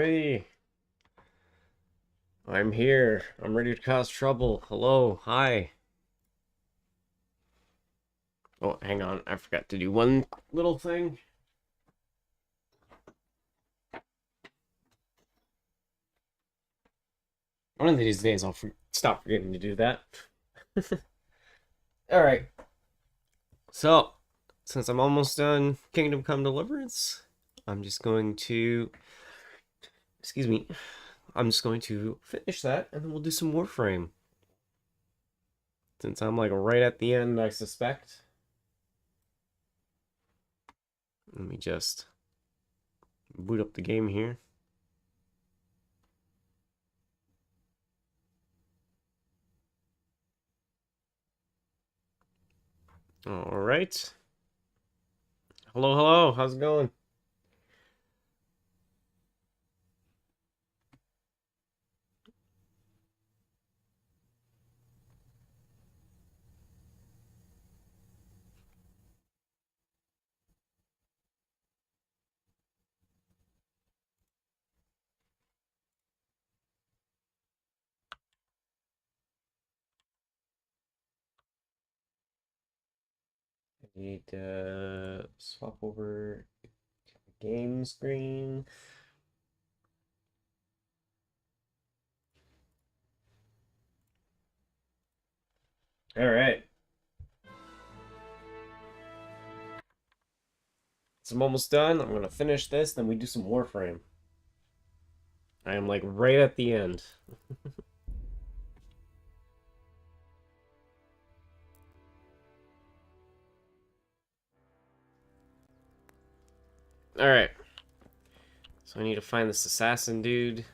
everybody. I'm here. I'm ready to cause trouble. Hello. Hi. Oh, hang on. I forgot to do one little thing. One of these days, I'll stop forgetting to do that. All right. So, since I'm almost done Kingdom Come Deliverance, I'm just going to, excuse me, I'm just going to finish that, and then we'll do some warframe. Since I'm like right at the end, I suspect. Let me just boot up the game here. All right. Hello, hello. How's it going? I need to swap over to the game screen. All right. So I'm almost done. I'm gonna finish this, then we do some Warframe. I am like right at the end. All right. So I need to find this assassin dude.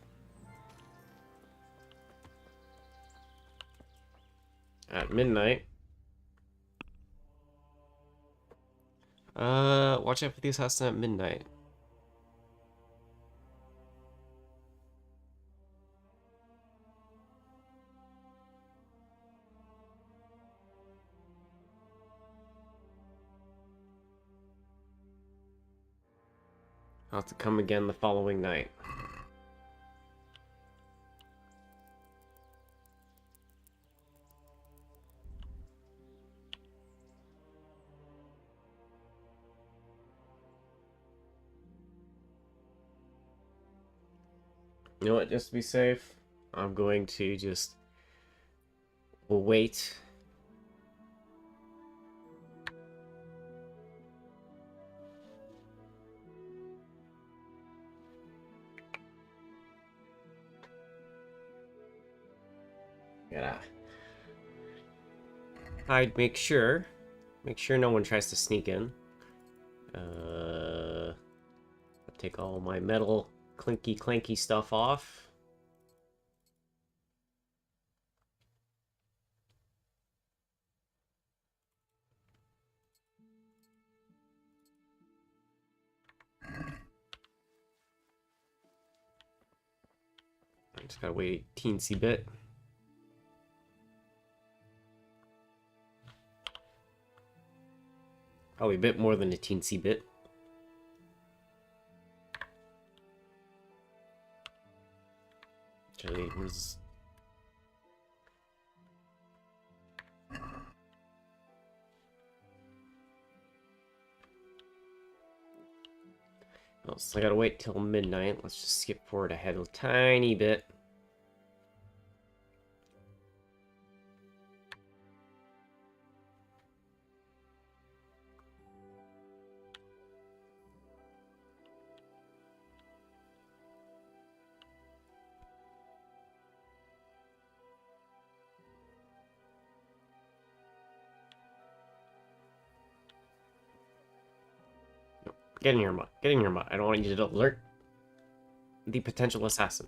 At midnight. Watch out for the assassin at midnight. I'll have to come again the following night. You know what? Just to be safe, I'm going to just wait. Gotta hide, make sure no one tries to sneak in. Take all my metal clinky clanky stuff off. I just gotta wait a teensy bit. Probably a bit more than a teensy bit. Actually, was oh, so I gotta wait till midnight. Let's just skip forward ahead a tiny bit. Get in here, Mutt. Get in here, Mutt. I don't want you to alert the potential assassin.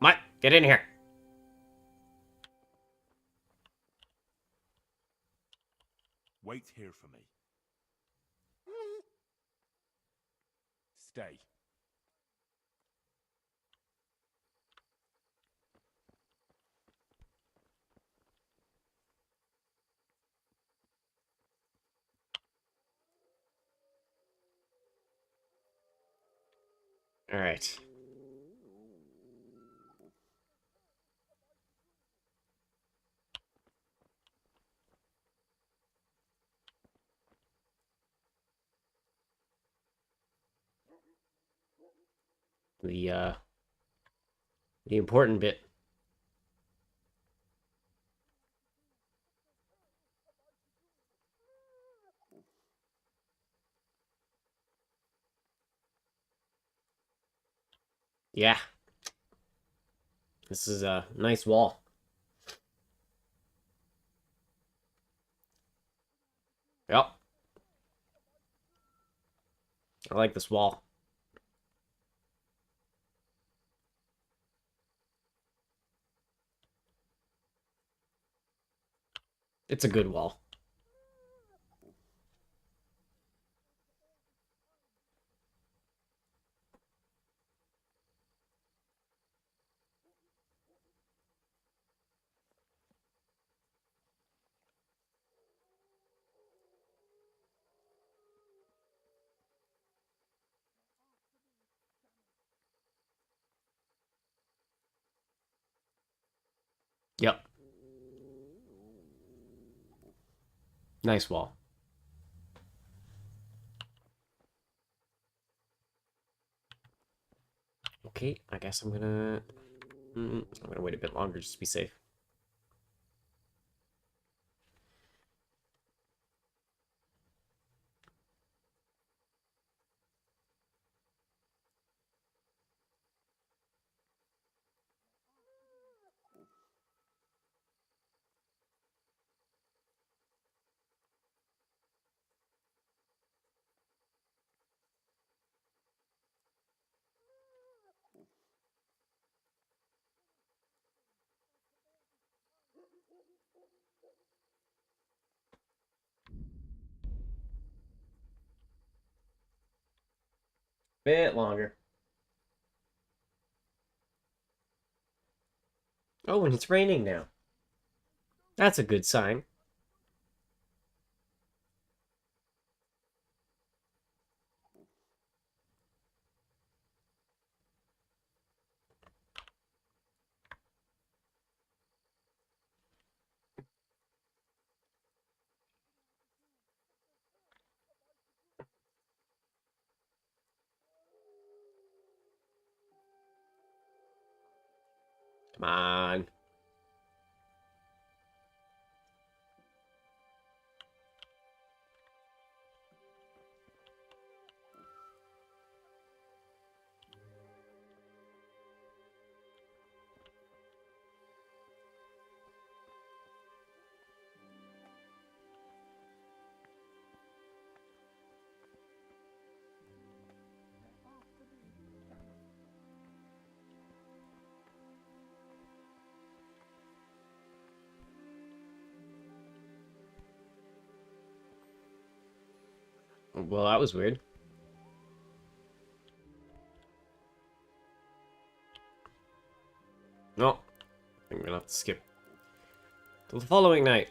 Mutt, get in here. Wait here for me. Stay. Alright. The important bit. Yeah. This is a nice wall. Yep. I like this wall. It's a good wall. Yep. Nice wall. Okay, I guess I'm gonna wait a bit longer just to be safe. Bit longer. Oh, and it's raining now. That's a good sign. Come on. Well, that was weird. No, I'm gonna have to skip till the following night.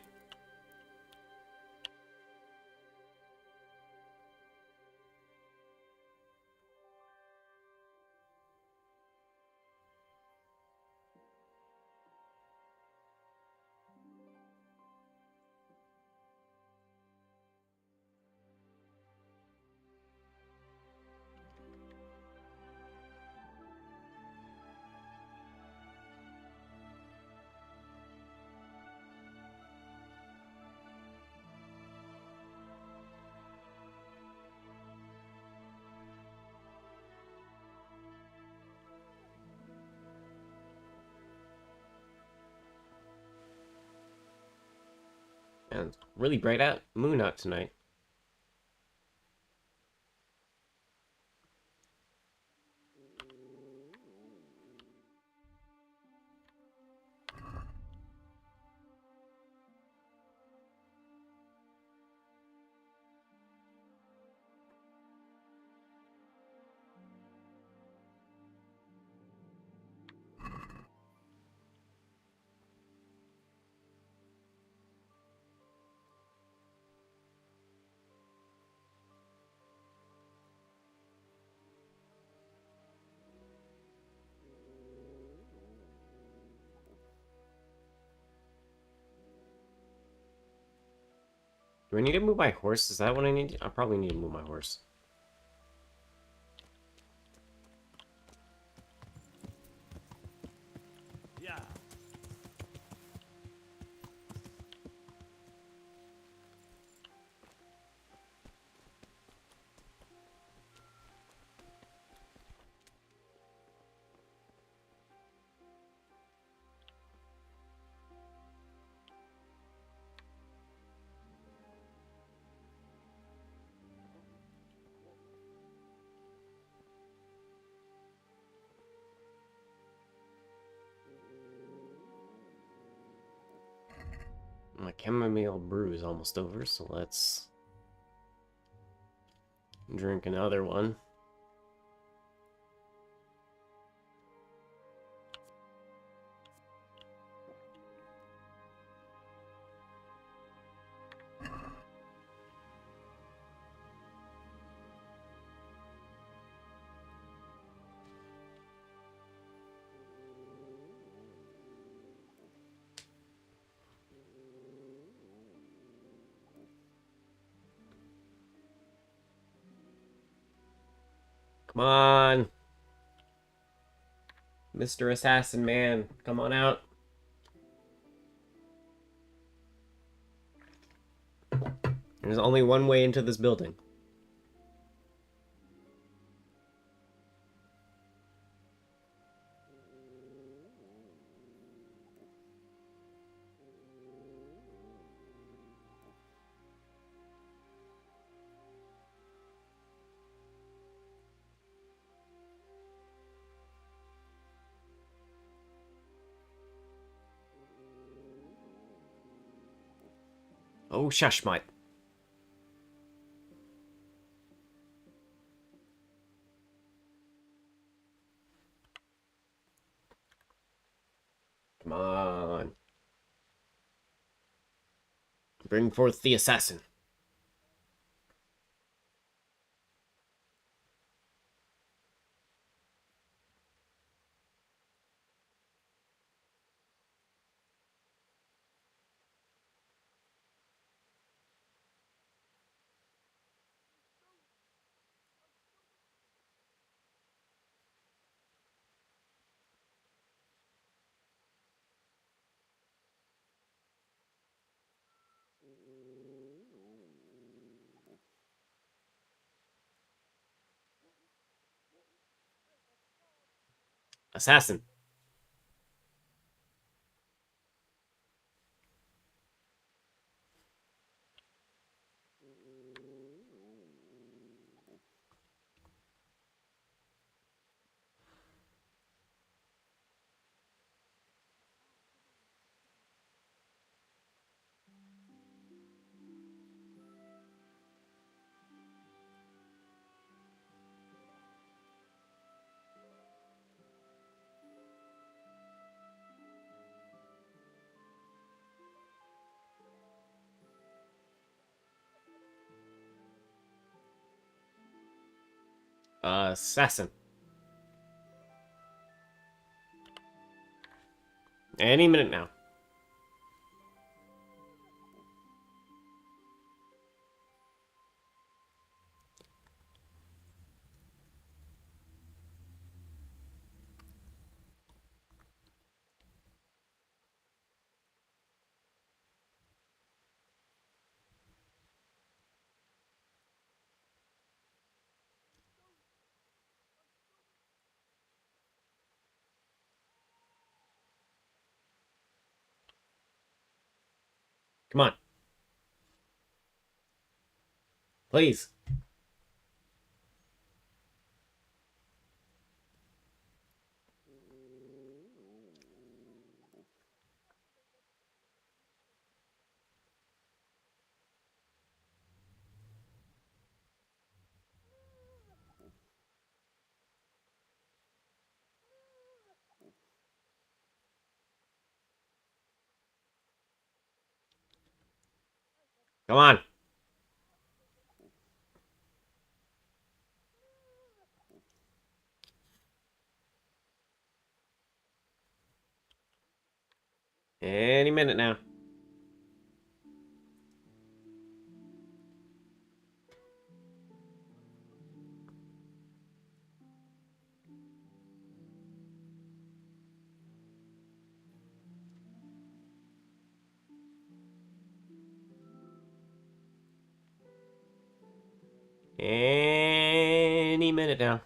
And it's really bright out moon out tonight. Do I need to move my horse? Is that what I need? I probably need to move my horse. Yeah. My chamomile brew is almost over, so let's drink another one. Come on! Mr. Assassin Man, come on out. There's only one way into this building. Oh, Shashmite. Come on. Bring forth the assassin. Assassin. Assassin. Any minute now. Come on. Please. Come on. Any minute now. Any minute now.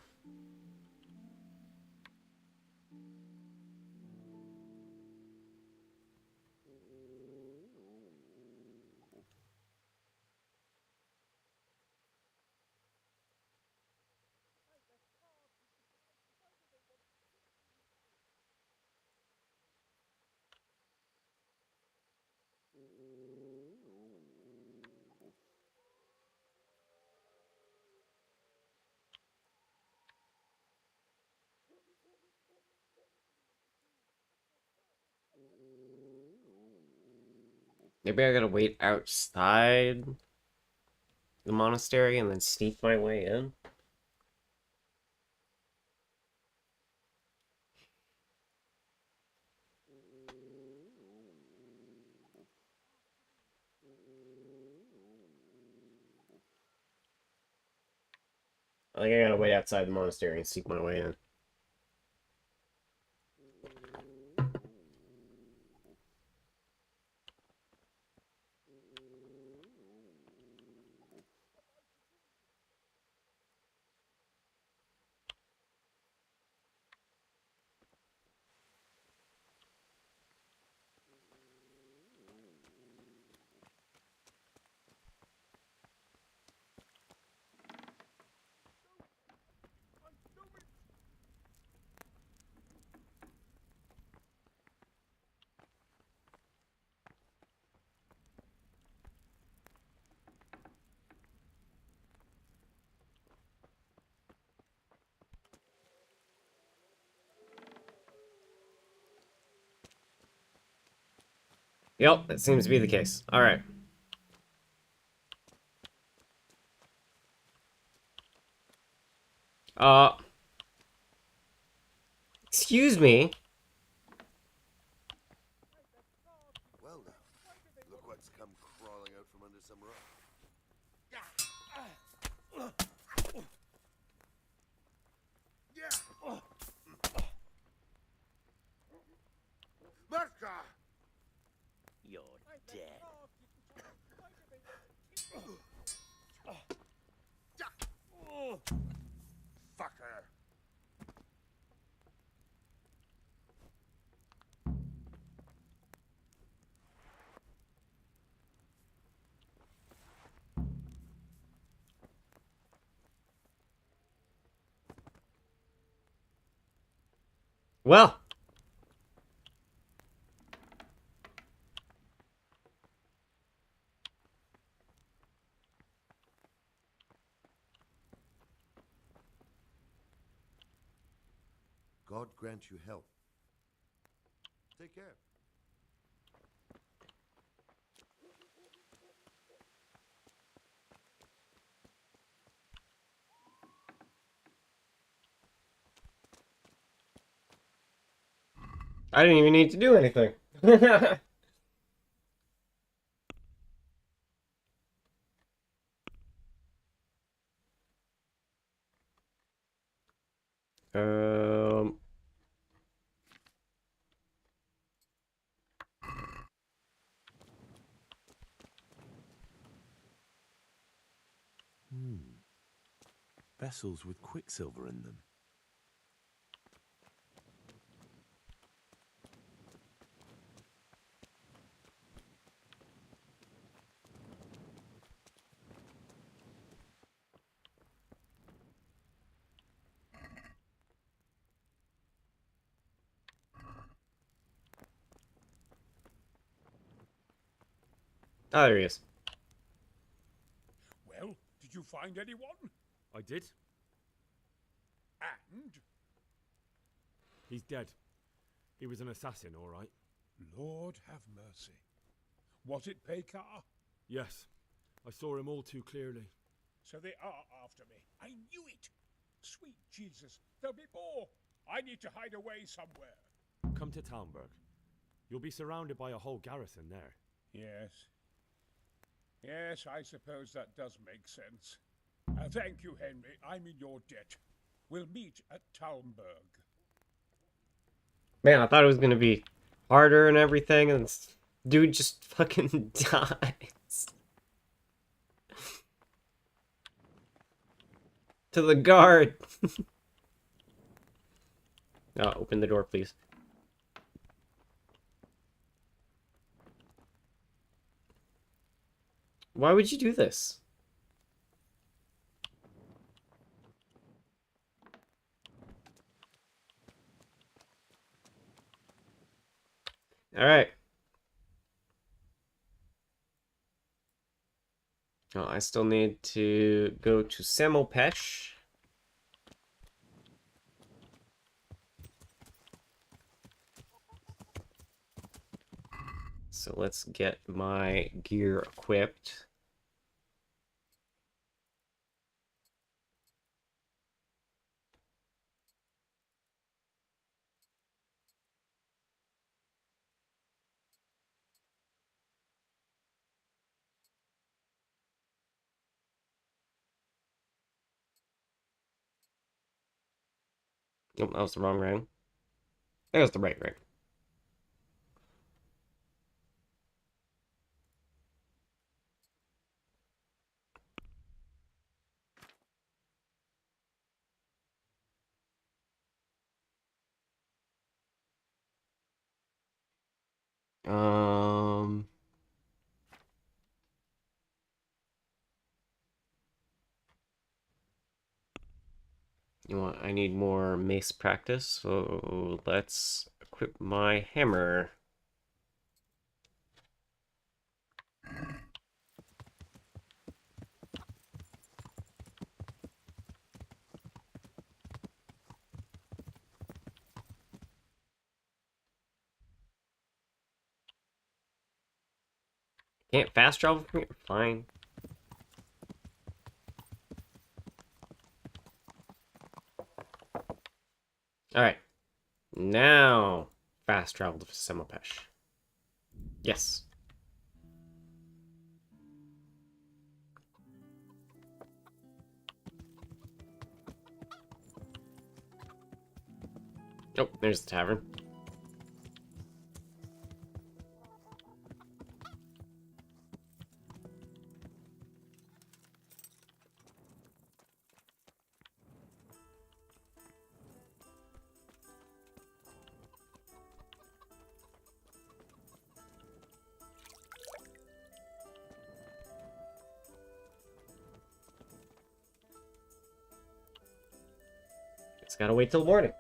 Maybe I gotta wait outside the monastery and then sneak my way in. I think I gotta wait outside the monastery and sneak my way in. Yep, that seems to be the case. Alright. Excuse me. Well now, look what's come crawling out from under some rock. Marka! You're dead. Fucker! Well. God grant you health. Take care. I didn't even need to do anything. um... Vessels with quicksilver in them. Oh, there he is. Well, did you find anyone? I did. And? He's dead. He was an assassin, all right. Lord have mercy. Was it Pekar? Yes. I saw him all too clearly. So they are after me. I knew it. Sweet Jesus, there'll be more. I need to hide away somewhere. Come to Talmberg. You'll be surrounded by a whole garrison there. Yes. Yes, I suppose that does make sense. Thank you, Henry. I'm in your debt. We'll meet at Talmberg. Man, I thought it was gonna be harder and everything, and this dude just fucking dies. To the guard! Oh, open the door, please. Why would you do this? Alright. Oh, I still need to go to Samopesh. So let's get my gear equipped. Nope, that was the wrong ring. That was the right ring. Um, I need more mace practice, so let's equip my hammer. Can't fast travel from here? Fine. Alright. Now, fast travel to Samopesh. Yes. Oh, there's the tavern. Just gotta wait till morning.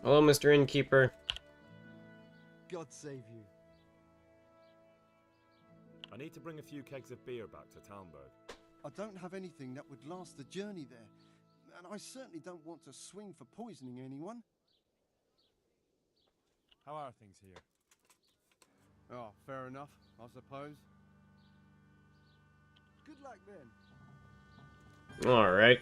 Hello, Mr. Innkeeper. God save you. I need to bring a few kegs of beer back to Talmberg. I don't have anything that would last the journey there, and I certainly don't want to swing for poisoning anyone. How are things here? Oh, fair enough, I suppose. Good luck then. Alright.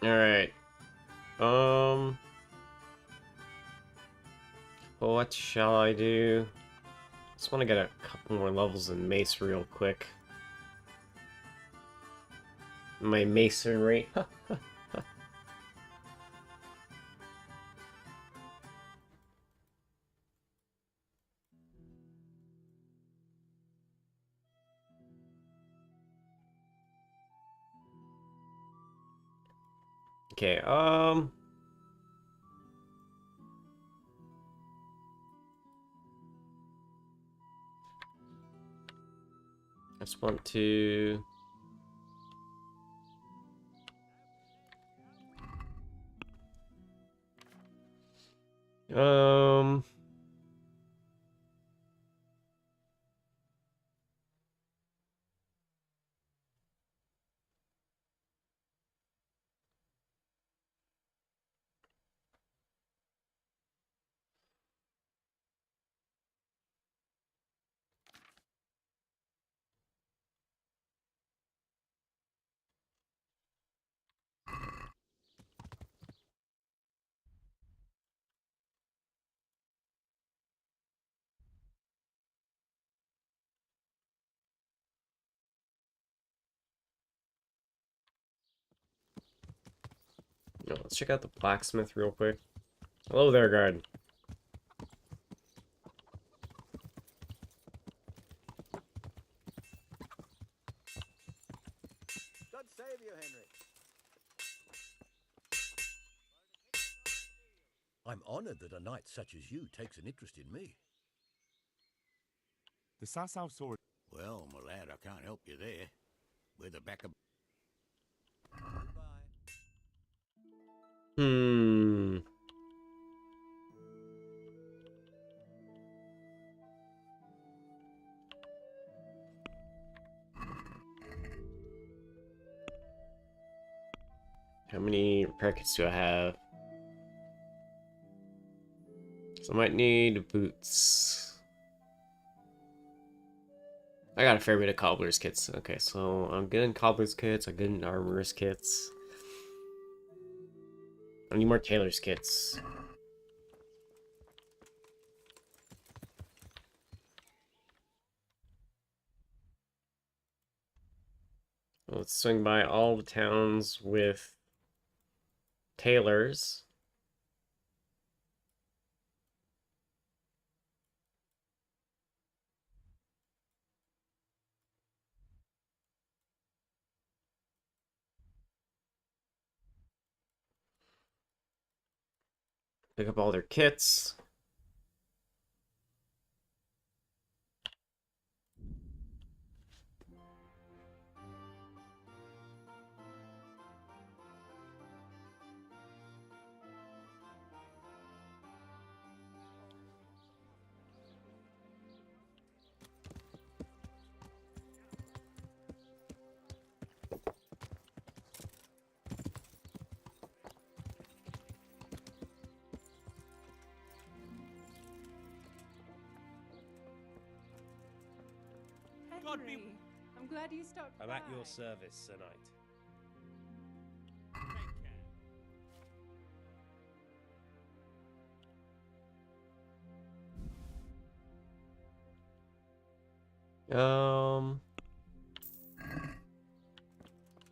Alright. What shall I do? Just want to get a couple more levels in mace real quick. My masonry. Okay, just want to... Um... No, let's check out the blacksmith real quick. Hello there, guard. God save you, Henry. I'm honored that a knight such as you takes an interest in me. The Sasau sword. Well, my lad, I can't help you there. We're the back of... Hmm. How many repair kits do I have? So I might need boots. I got a fair bit of cobbler's kits. Okay, so I'm good in cobbler's kits. I'm good in armorer's kits. I need more tailor's kits. Let's swing by all the towns with tailors. Pick up all their kits. Henry, I'm glad you stopped I'm by. at your service, Sir Knight.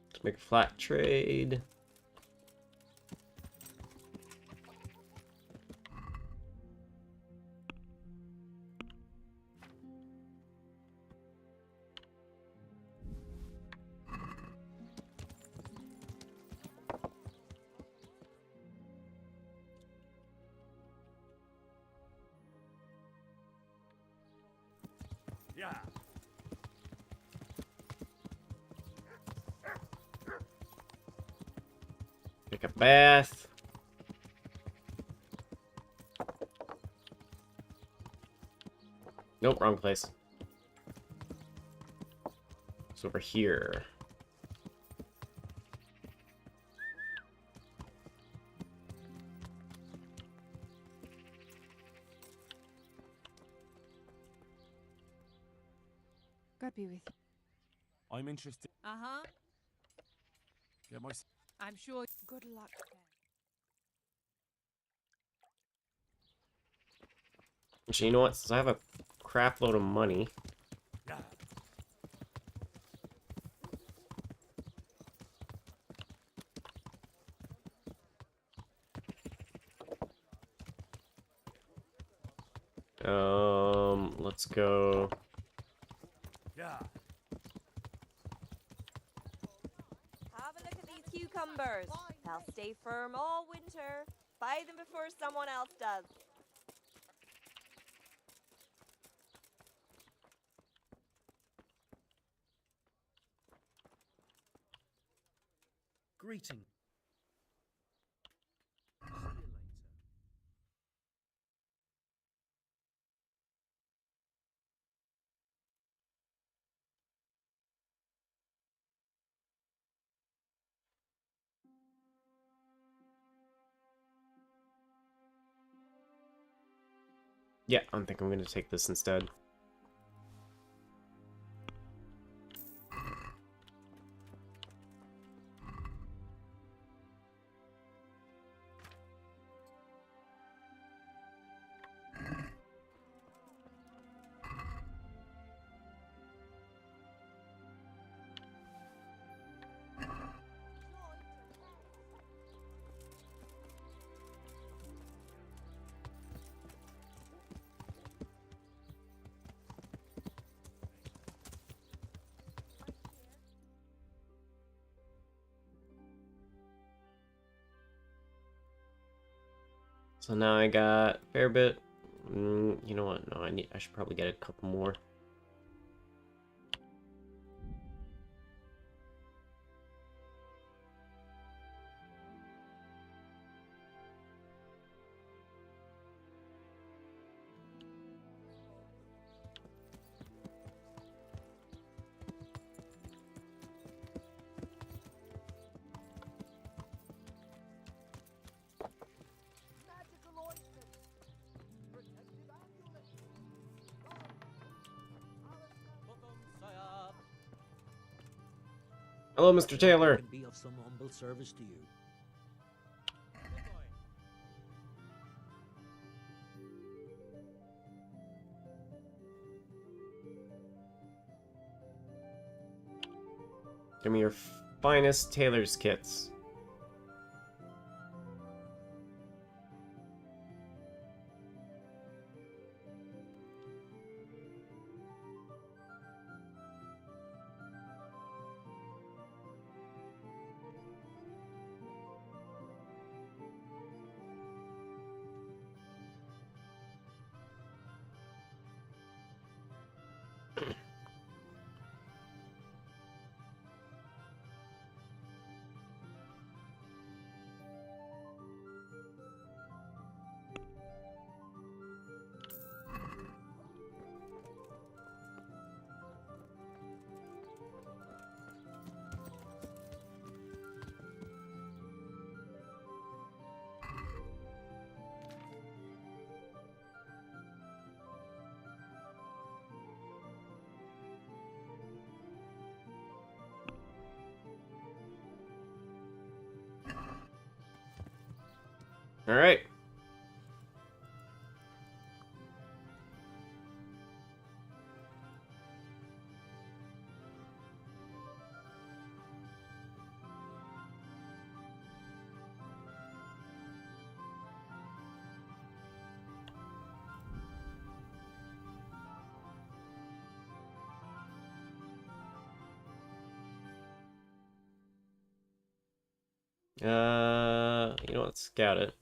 Let's make a flat trade. Yeah. Take a bath. Nope, wrong place. It's over here. God be with you. I'm interested. Uh-huh. Get my. I'm sure. Good luck then. Actually, you know what? Since I have a crap load of money, Yeah. let's go. Yeah. Have a look at these cucumbers. They'll stay firm all winter. Buy them before someone else does. greeting. See you later. Yeah, I think I'm going to take this instead. So now I got a fair bit. You know what? No, I should probably get a couple more. Hello, Mr. Taylor. Can be of some humble service to you. Give me your finest tailor's kits. All right. You know what? Scout it.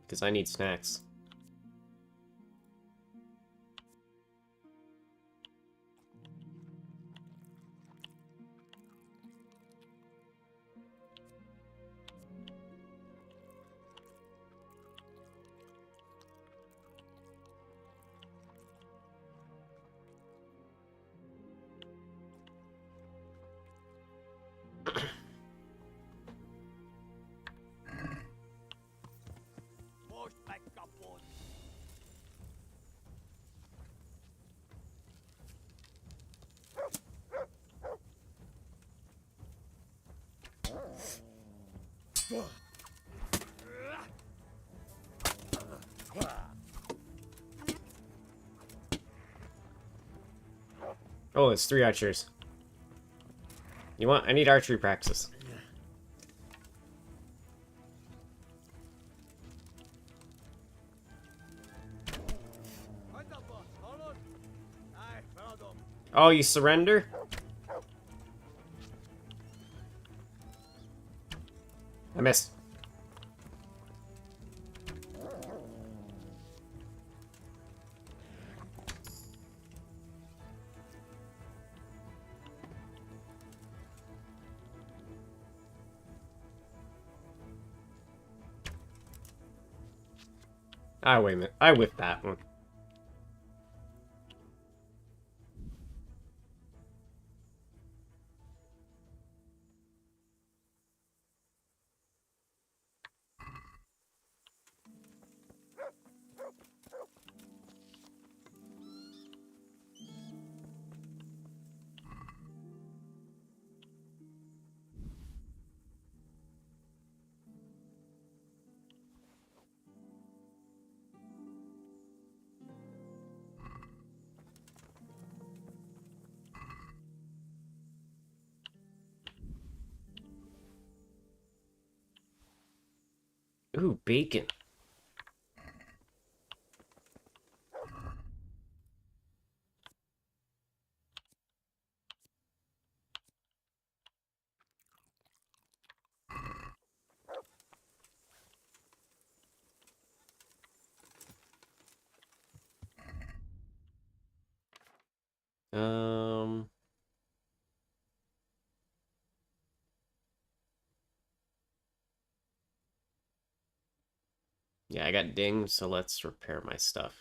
Because I need snacks. Oh, it's 3 archers. You want? I need archery practice. Oh, you surrender? I missed. Ah, wait a minute. I whiffed that one. Ooh, bacon. Um... Yeah, I got dinged, so let's repair my stuff.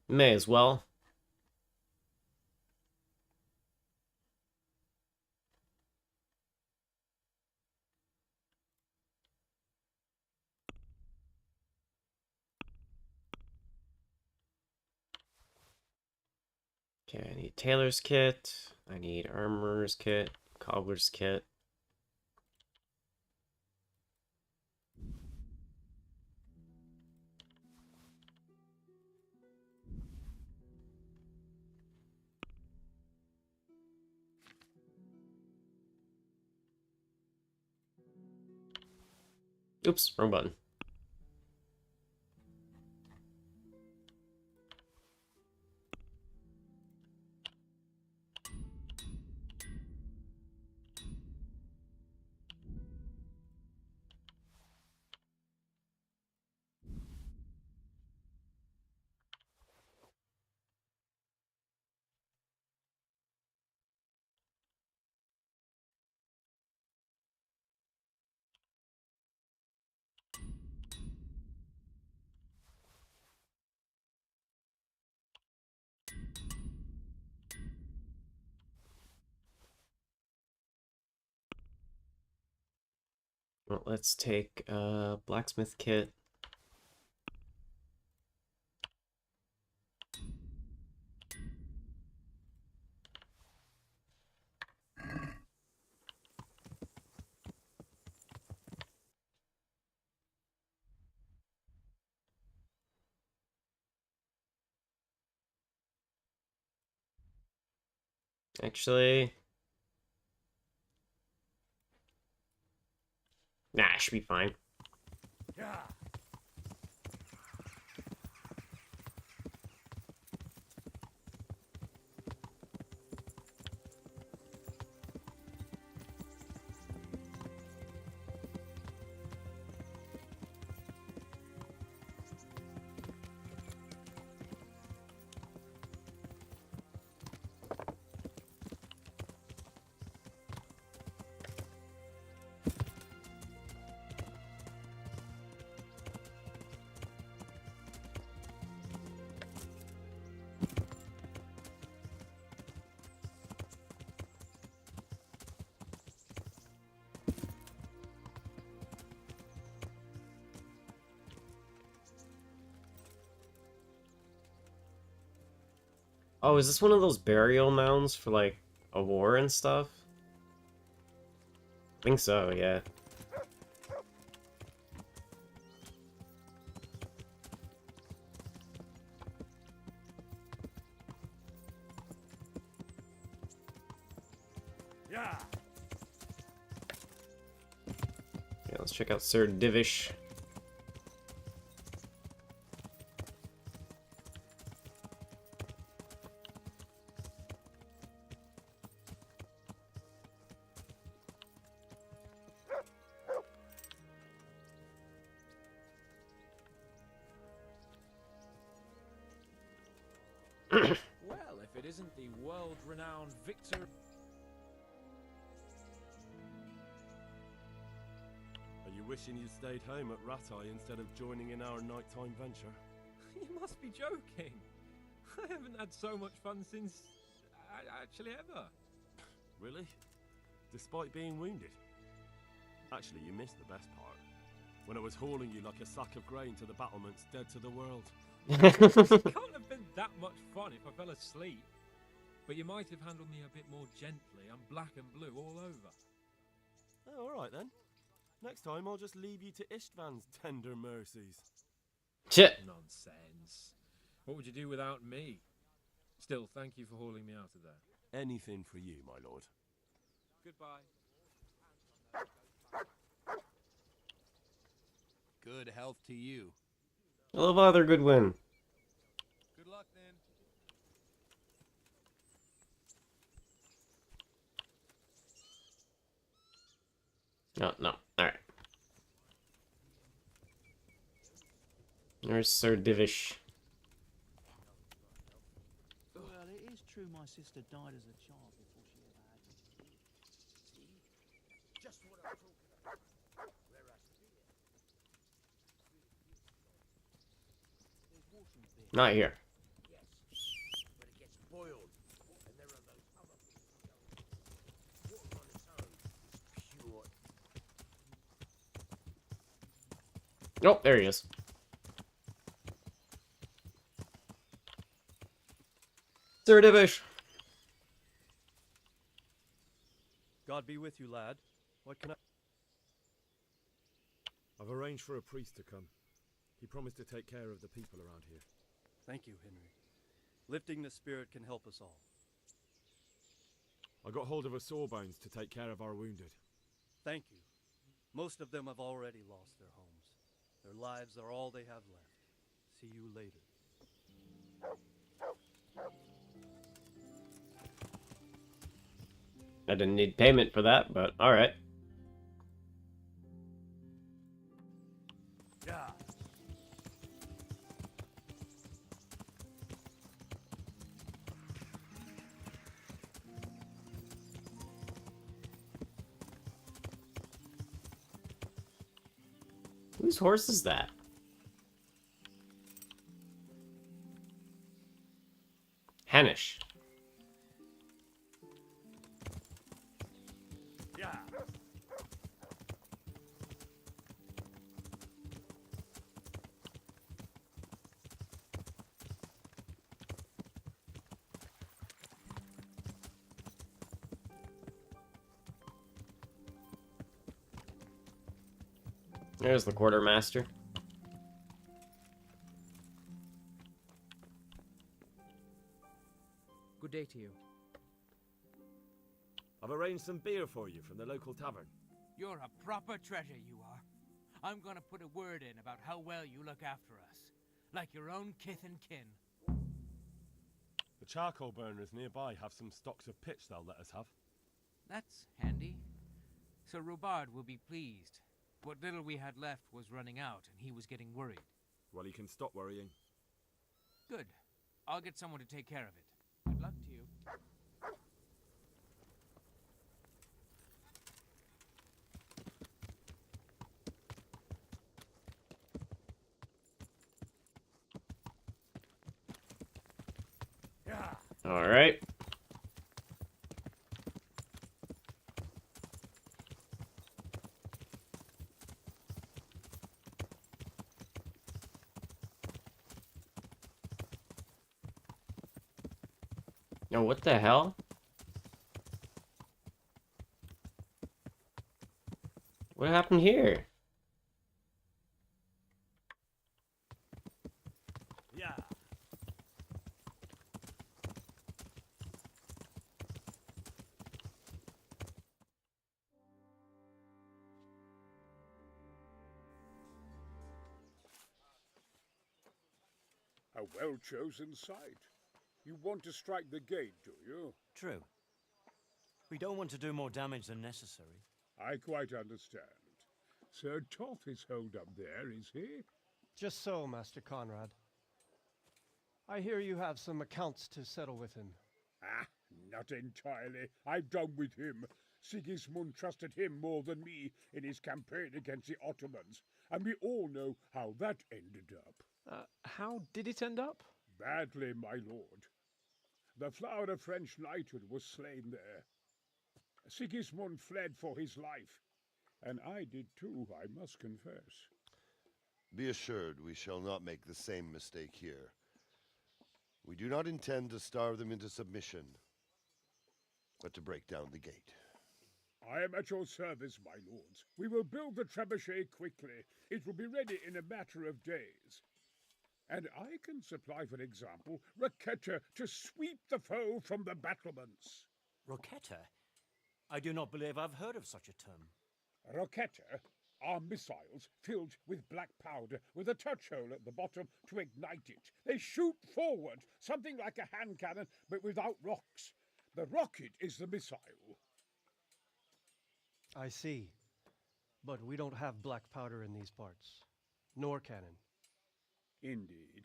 May as well. Okay, I need tailor's kit. I need armorer's kit. Cobbler's kit. Oops, wrong button. Well, let's take blacksmith kit. Actually, nah, it should be fine. Yeah. Oh, is this one of those burial mounds for, like, a war and stuff? I think so, yeah. Yeah. Yeah, let's check out Sir Divish. Well, if it isn't the world-renowned Victor... wishing you'd stayed home at Ratai instead of joining in our nighttime venture? You must be joking. I haven't had so much fun since... actually ever. Really? Despite being wounded? Actually, you missed the best part. When I was hauling you like a sack of grain to the battlements, dead to the world. It can't have been that much fun if I fell asleep. But you might have handled me a bit more gently. I'm black and blue all over. Oh, alright then. Next time I'll just leave you to Istvan's tender mercies. Shit. Nonsense. What would you do without me? Still, thank you for hauling me out of there. Anything for you, my lord. Goodbye. Good health to you. I love other good win. Good luck then. No, no. Alright. There's Sir Divish. Well, it is true my sister died as a child before she ever had me. See? Just what I'm talking about. Where I Not here. Yes. But it gets boiled. And there are those other things. Water on its own is pure. Oh, there he is. Sir Divish. God be with you, lad. What can I... I've arranged for a priest to come. He promised to take care of the people around here. Thank you, Henry. Lifting the spirit can help us all. I got hold of a sawbones to take care of our wounded. Thank you. Most of them have already lost their homes. Their lives are all they have left. See you later. I didn't need payment for that, but alright. Yeah. Whose horse is that? Hanish. Yeah. There's the quartermaster. Good day to you. I've arranged some beer for you from the local tavern. You're a proper treasure, you are. I'm gonna put a word in about how well you look after us. Like your own kith and kin. The charcoal burners nearby have some stocks of pitch they'll let us have. That's handy. Sir Robard will be pleased. What little we had left was running out, and he was getting worried. Well, he can stop worrying. Good. I'll get someone to take care of it. Good luck to you. Yeah. Alright. No, what the hell? What happened here? Yeah. A well-chosen site. You want to strike the gate, do you? True. We don't want to do more damage than necessary. I quite understand. Sir Toth is holed up there, is he? Just so, Master Conrad. I hear you have some accounts to settle with him. Ah, not entirely. I've done with him. Sigismund trusted him more than me in his campaign against the Ottomans, and we all know how that ended up. How did it end up? Badly, my lord. The flower of French knighthood was slain there. Sigismund fled for his life, and I did too, I must confess. Be assured we shall not make the same mistake here. We do not intend to starve them into submission, but to break down the gate. I am at your service, my lords. We will build the trebuchet quickly. It will be ready in a matter of days. And I can supply, for example, Roquetta to sweep the foe from the battlements. Roquetta? I do not believe I've heard of such a term. Roquetta are missiles filled with black powder with a touch hole at the bottom to ignite it. They shoot forward, something like a hand cannon, but without rocks. The rocket is the missile. I see. But we don't have black powder in these parts. Nor cannon. Indeed.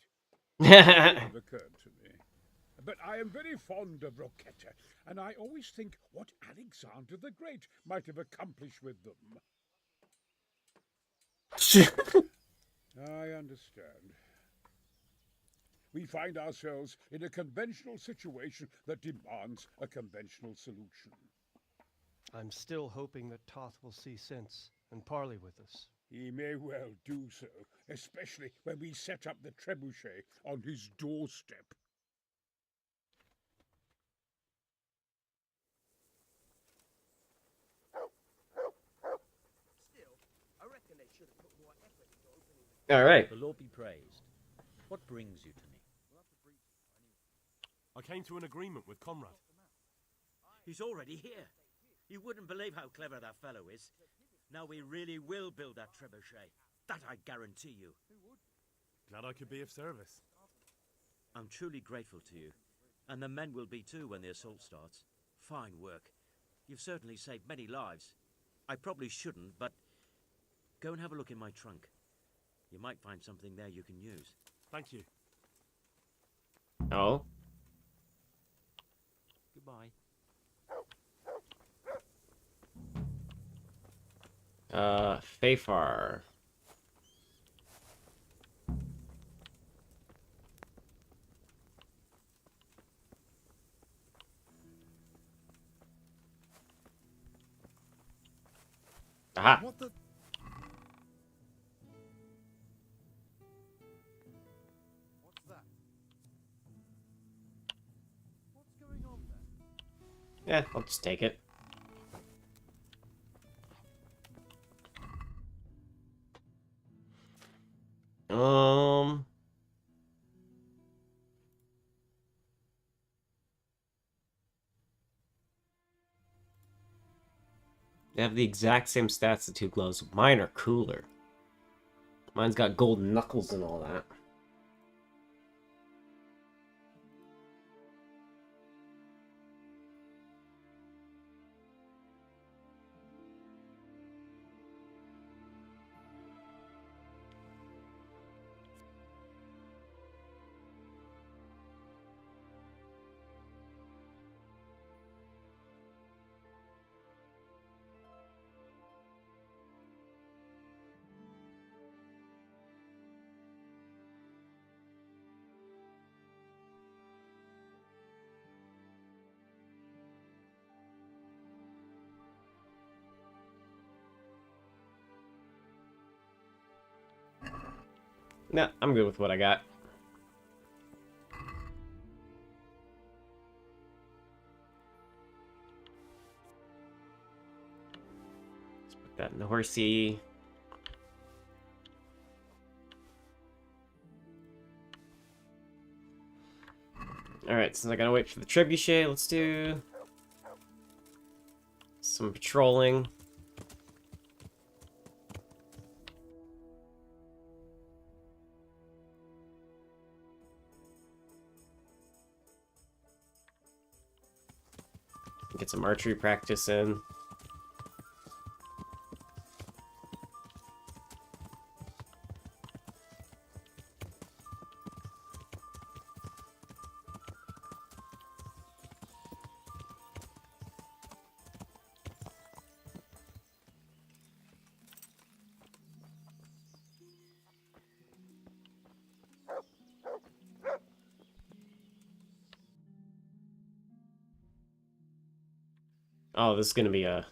It never occurred to me. But I am very fond of Roquetta, and I always think what Alexander the Great might have accomplished with them. I understand. We find ourselves in a conventional situation that demands a conventional solution. I'm still hoping that Toth will see sense and parley with us. He may well do so, especially when we set up the trebuchet on his doorstep. Still, I reckon they should have put more effort into opening the... All right. The Lord be praised. What brings you to me? I came to an agreement with Conrad. He's already here. You wouldn't believe how clever that fellow is. Now we really will build that trebuchet. That I guarantee you. Glad I could be of service. I'm truly grateful to you. And the men will be too when the assault starts. Fine work. You've certainly saved many lives. I probably shouldn't, but go and have a look in my trunk. You might find something there you can use. Thank you. Oh. Goodbye. Fafar. Aha. What the? What's that? What's going on there? Yeah, I'll just take it. They have the exact same stats, the two gloves. Mine are cooler. Mine's got gold knuckles and all that. Nah, I'm good with what I got. Let's put that in the horsey. Alright, since I gotta wait for the trebuchet, let's do some patrolling. Get some archery practice in. Oh, this is gonna be a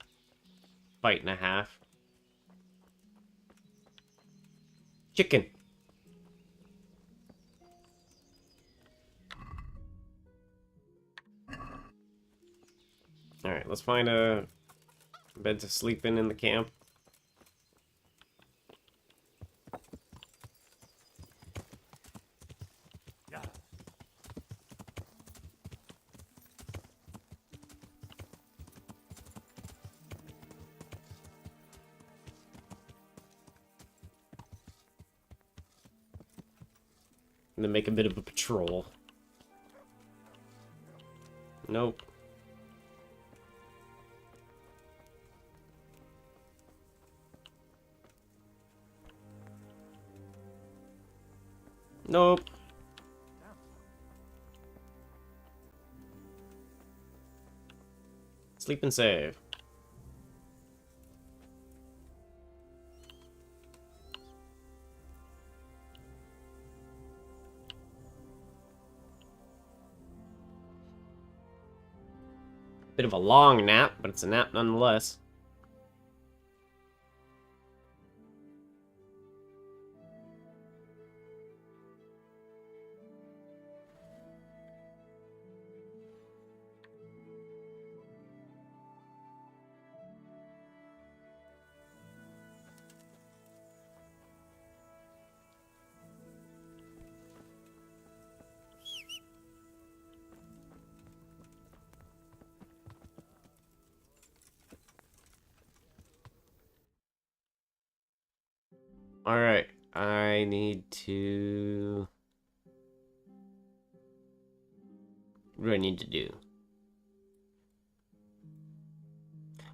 fight and a half. Chicken. Alright, let's find a bed to sleep in the camp. And then make a bit of a patrol. Nope. Nope. Sleep and save. Bit of a long nap, but it's a nap nonetheless. Alright, I need to... What do I need to do?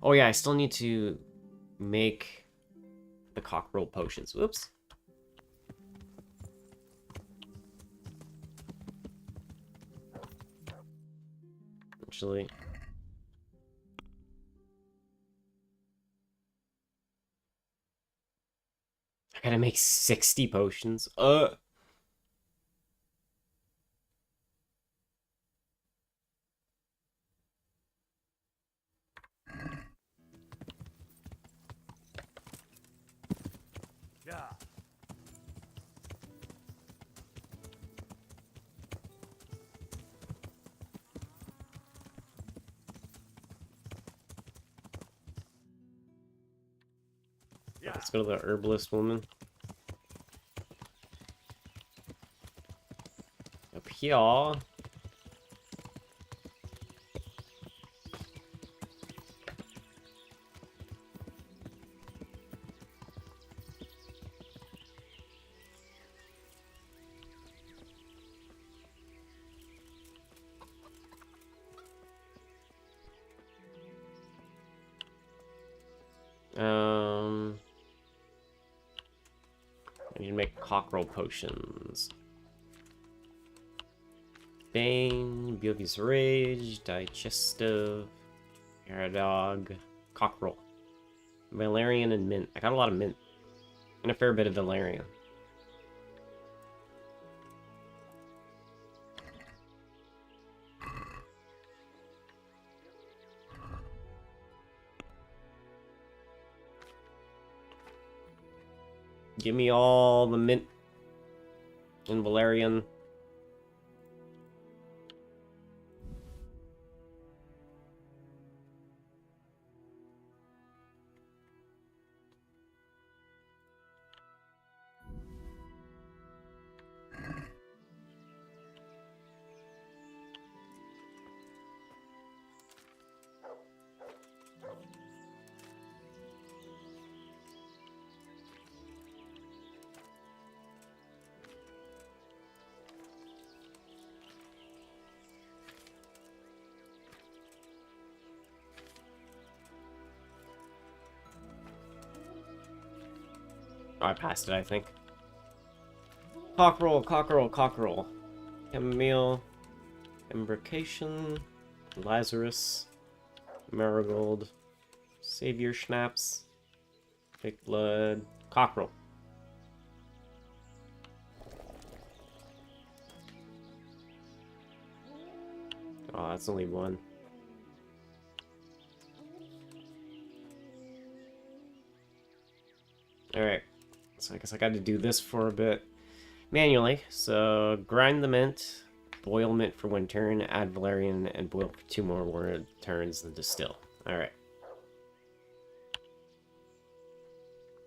Oh yeah, I still need to make the cockerel potions. Whoops. Actually... I gotta make 60 potions. Yeah. Let's go to the herbalist woman. Up here. I need to make cockerel potions. Bane, Biovi's Rage, Digestive, Aerodog, Cockerel, Valerian, and Mint. I got a lot of Mint. And a fair bit of Valerian. Give me all the Mint and Valerian. Oh, I passed it, I think. Cockerel, cockerel, cockerel. Chamomile, Embarkation, Lazarus, Marigold, Savior Schnapps, Fake Blood, Cockerel. Oh, that's only one. So I guess I got to do this for a bit manually. So grind the mint, boil mint for 1 turn, add valerian, and boil for 2 more turns, then distill. Alright.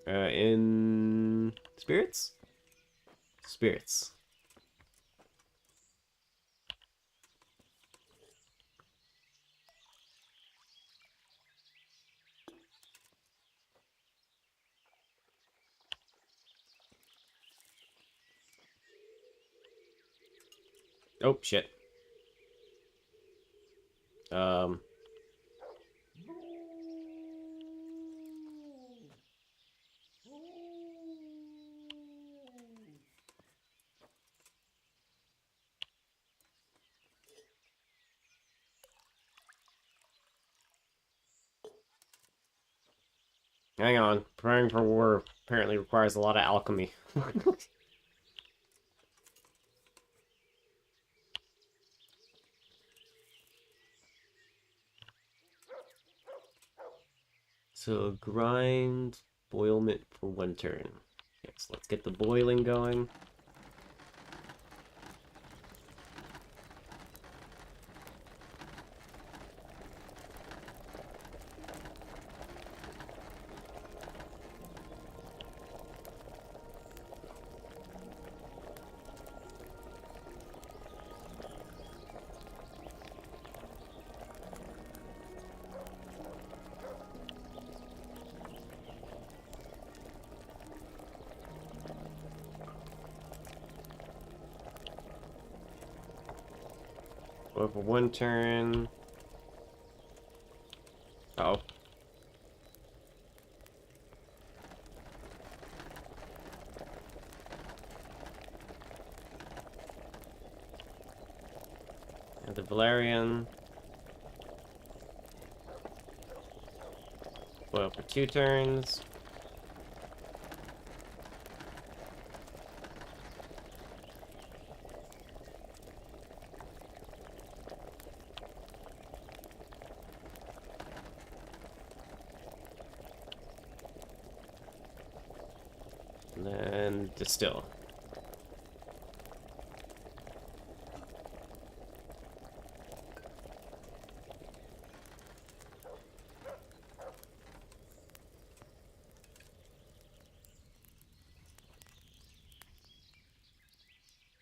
In spirits? Spirits. Oh, shit. Hang on. Preparing for war apparently requires a lot of alchemy. So grind, boil mint for 1 turn. Yes, let's get the boiling going. Boil for 1 turn. Uh oh. And the valerian. Boil for 2 turns. And then distill.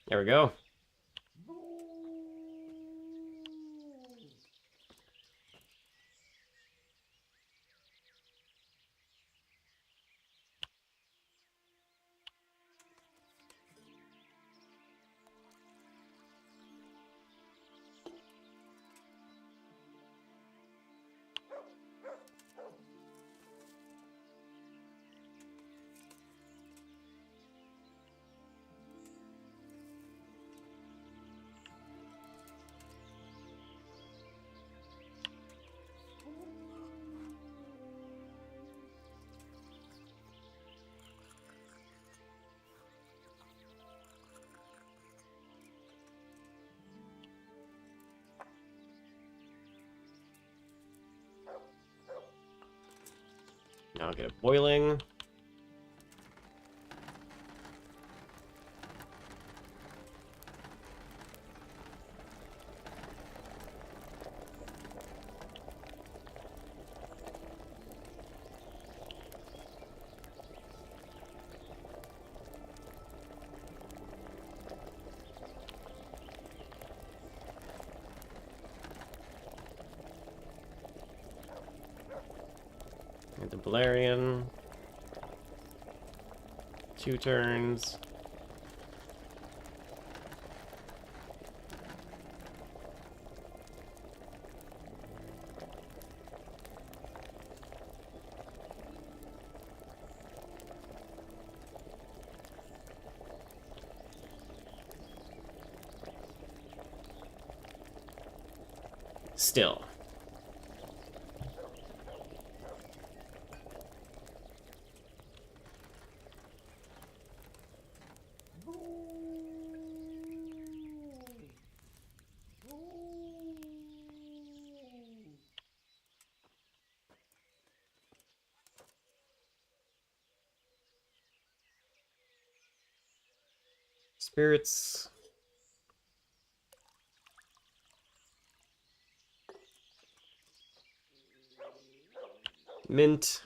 There we go. Now I'll get it boiling. And the valerian. 2 turns. Still. spirits. Mint.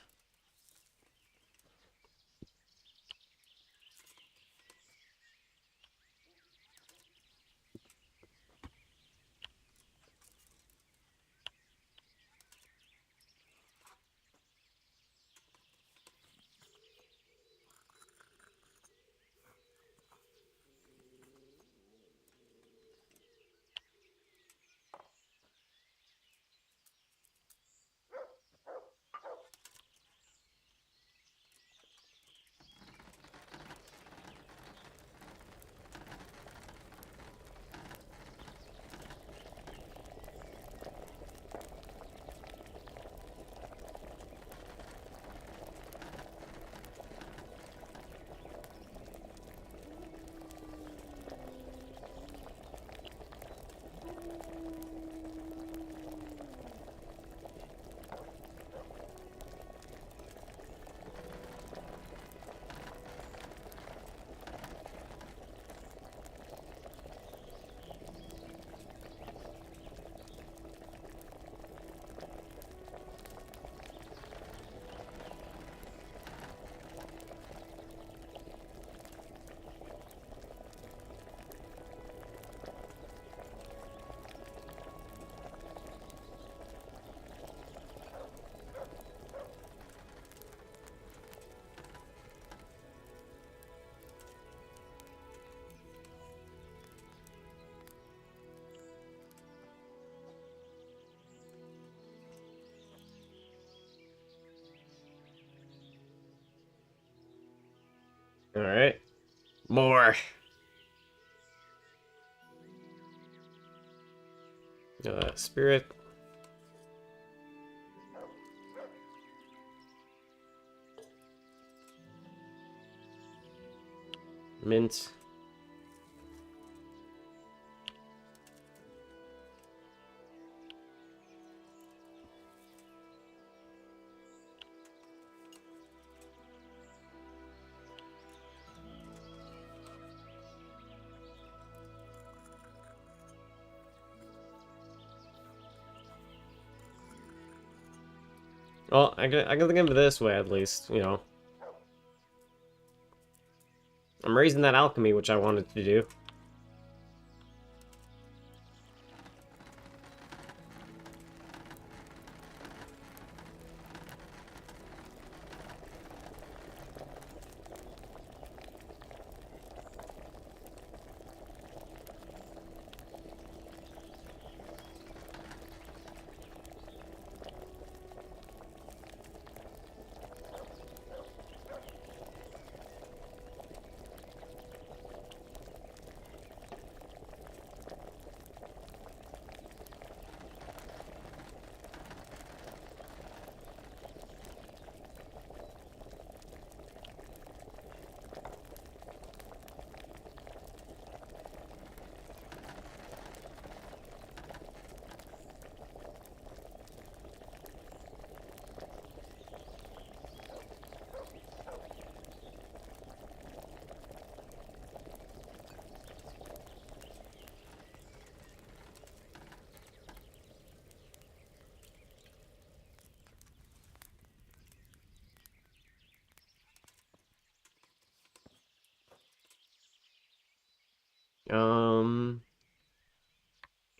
Alright. More. Spirit. Mint. Well, I can think of it this way, at least, you know. I'm raising that alchemy, which I wanted to do.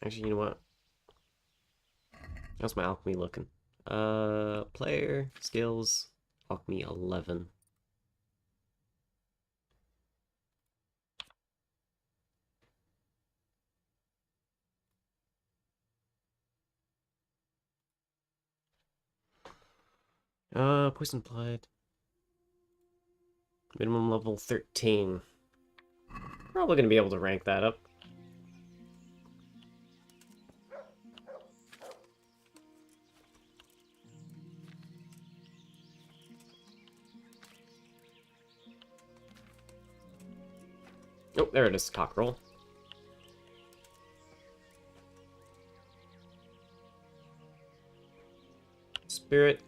Actually, you know what? How's my alchemy looking? Player, skills, alchemy 11. Poison applied. Minimum level 13. Probably gonna be able to rank that up. Oh, there it is, cockerel. Spirit.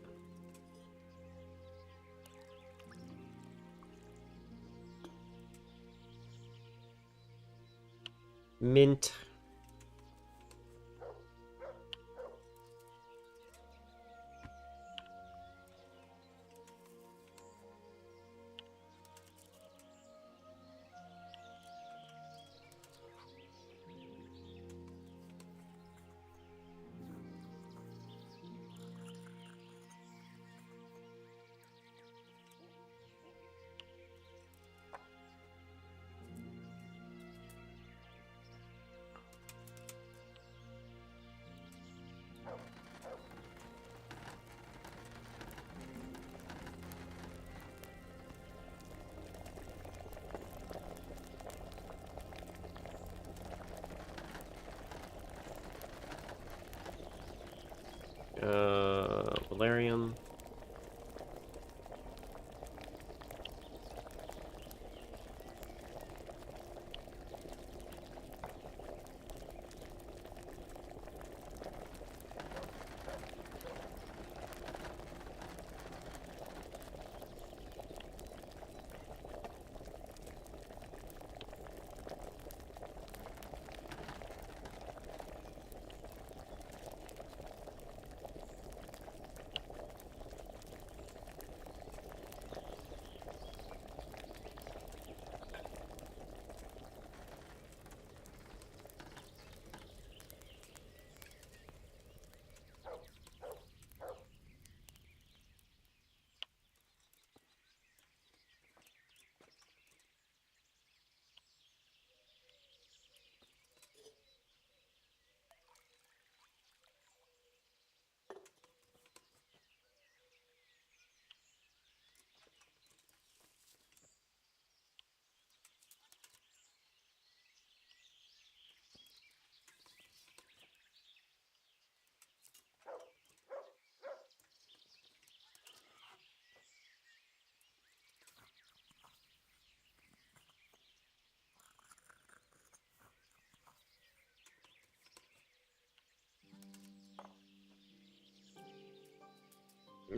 Mint. Valerium.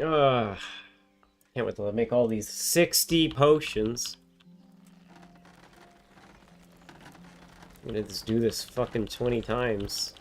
Ugh. Can't wait till I make all these 60 potions. I'm gonna just do this fucking 20 times.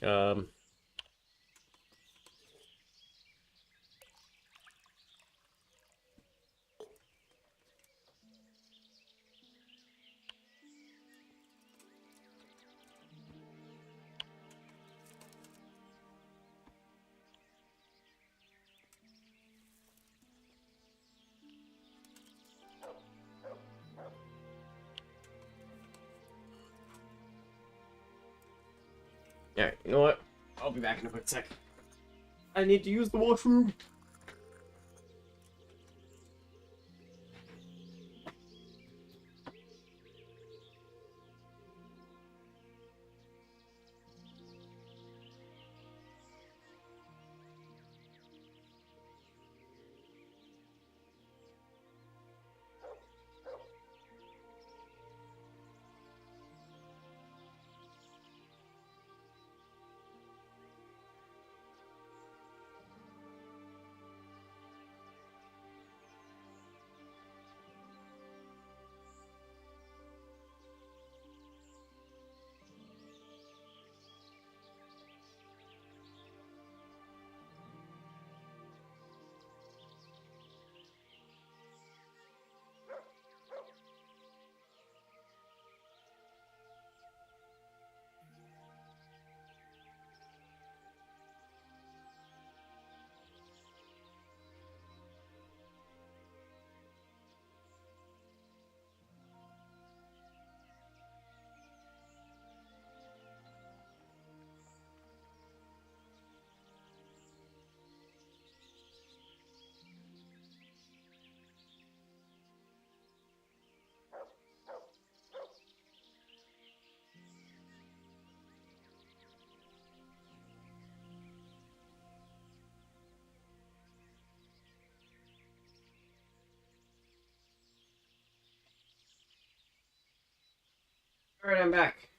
Um, Alright, you know what? I'll be back in a quick sec. I need to use the washroom. Alright, I'm back.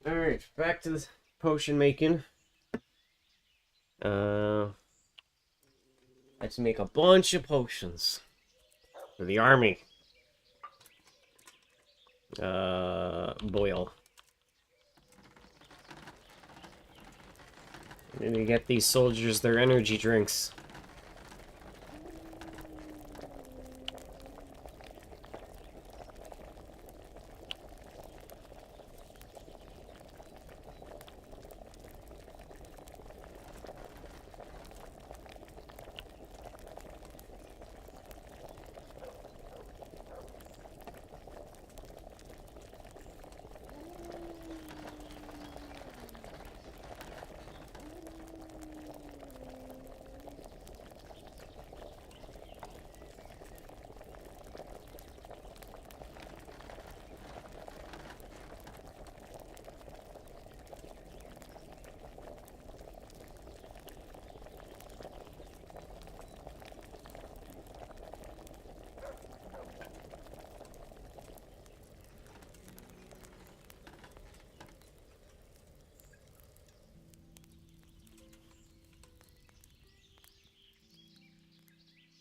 Alright, back to the potion making. Let's make a bunch of potions for the army. Boil. And then you get these soldiers their energy drinks.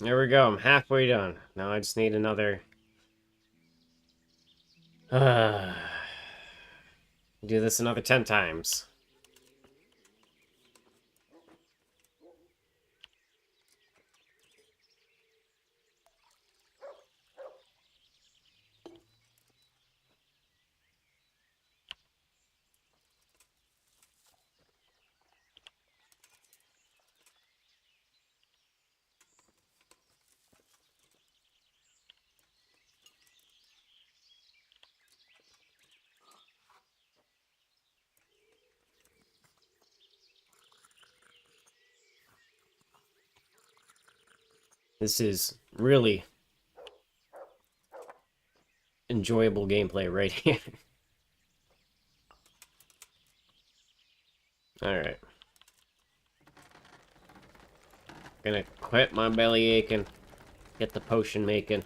There we go, I'm halfway done. Now I just need another... do this another 10 times. This is really enjoyable gameplay right here. Alright. Gonna quit my belly aching. Get the potion making.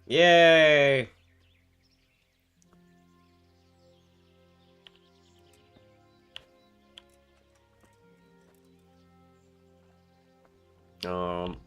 Yay! Um...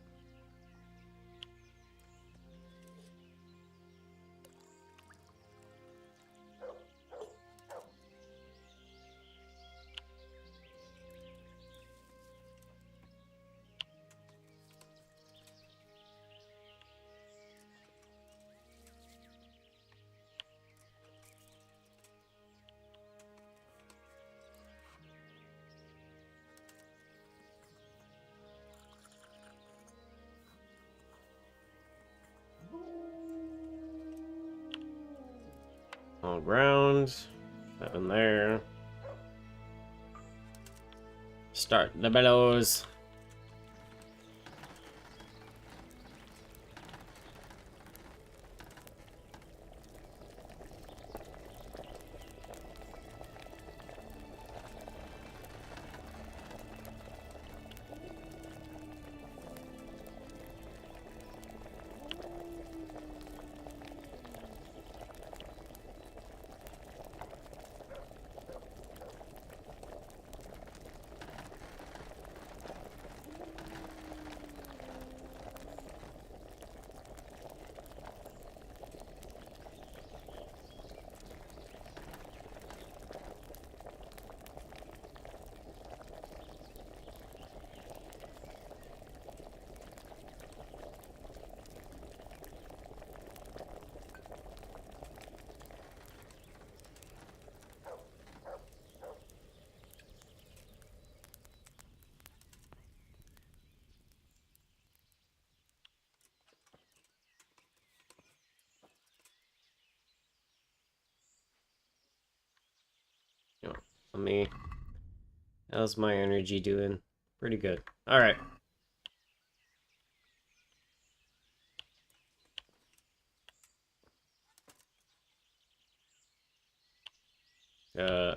All ground. Nothing there. Start the bellows. Let me... How's my energy doing? Pretty good. Alright.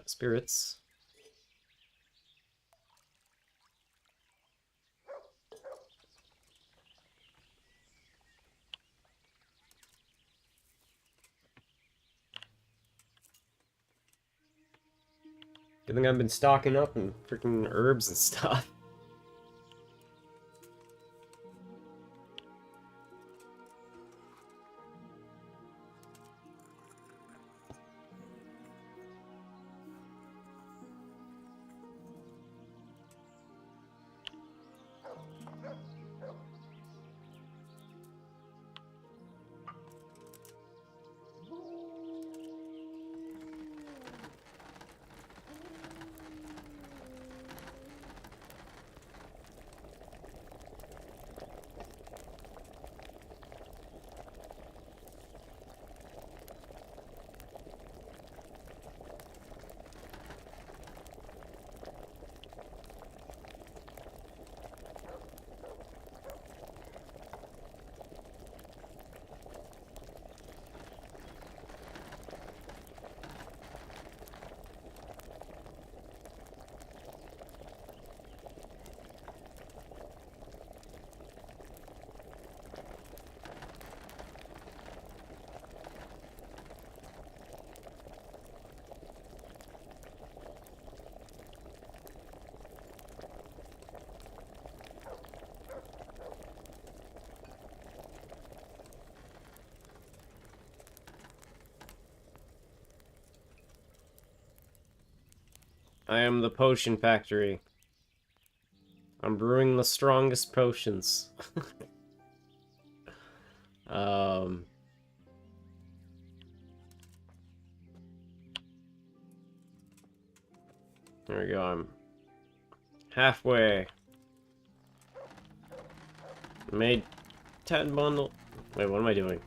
Spirits. Good thing I've been stocking up and freaking herbs and stuff. I am the potion factory. I'm brewing the strongest potions. There we go, I'm halfway. Made 10 bundle. Wait, what am I doing?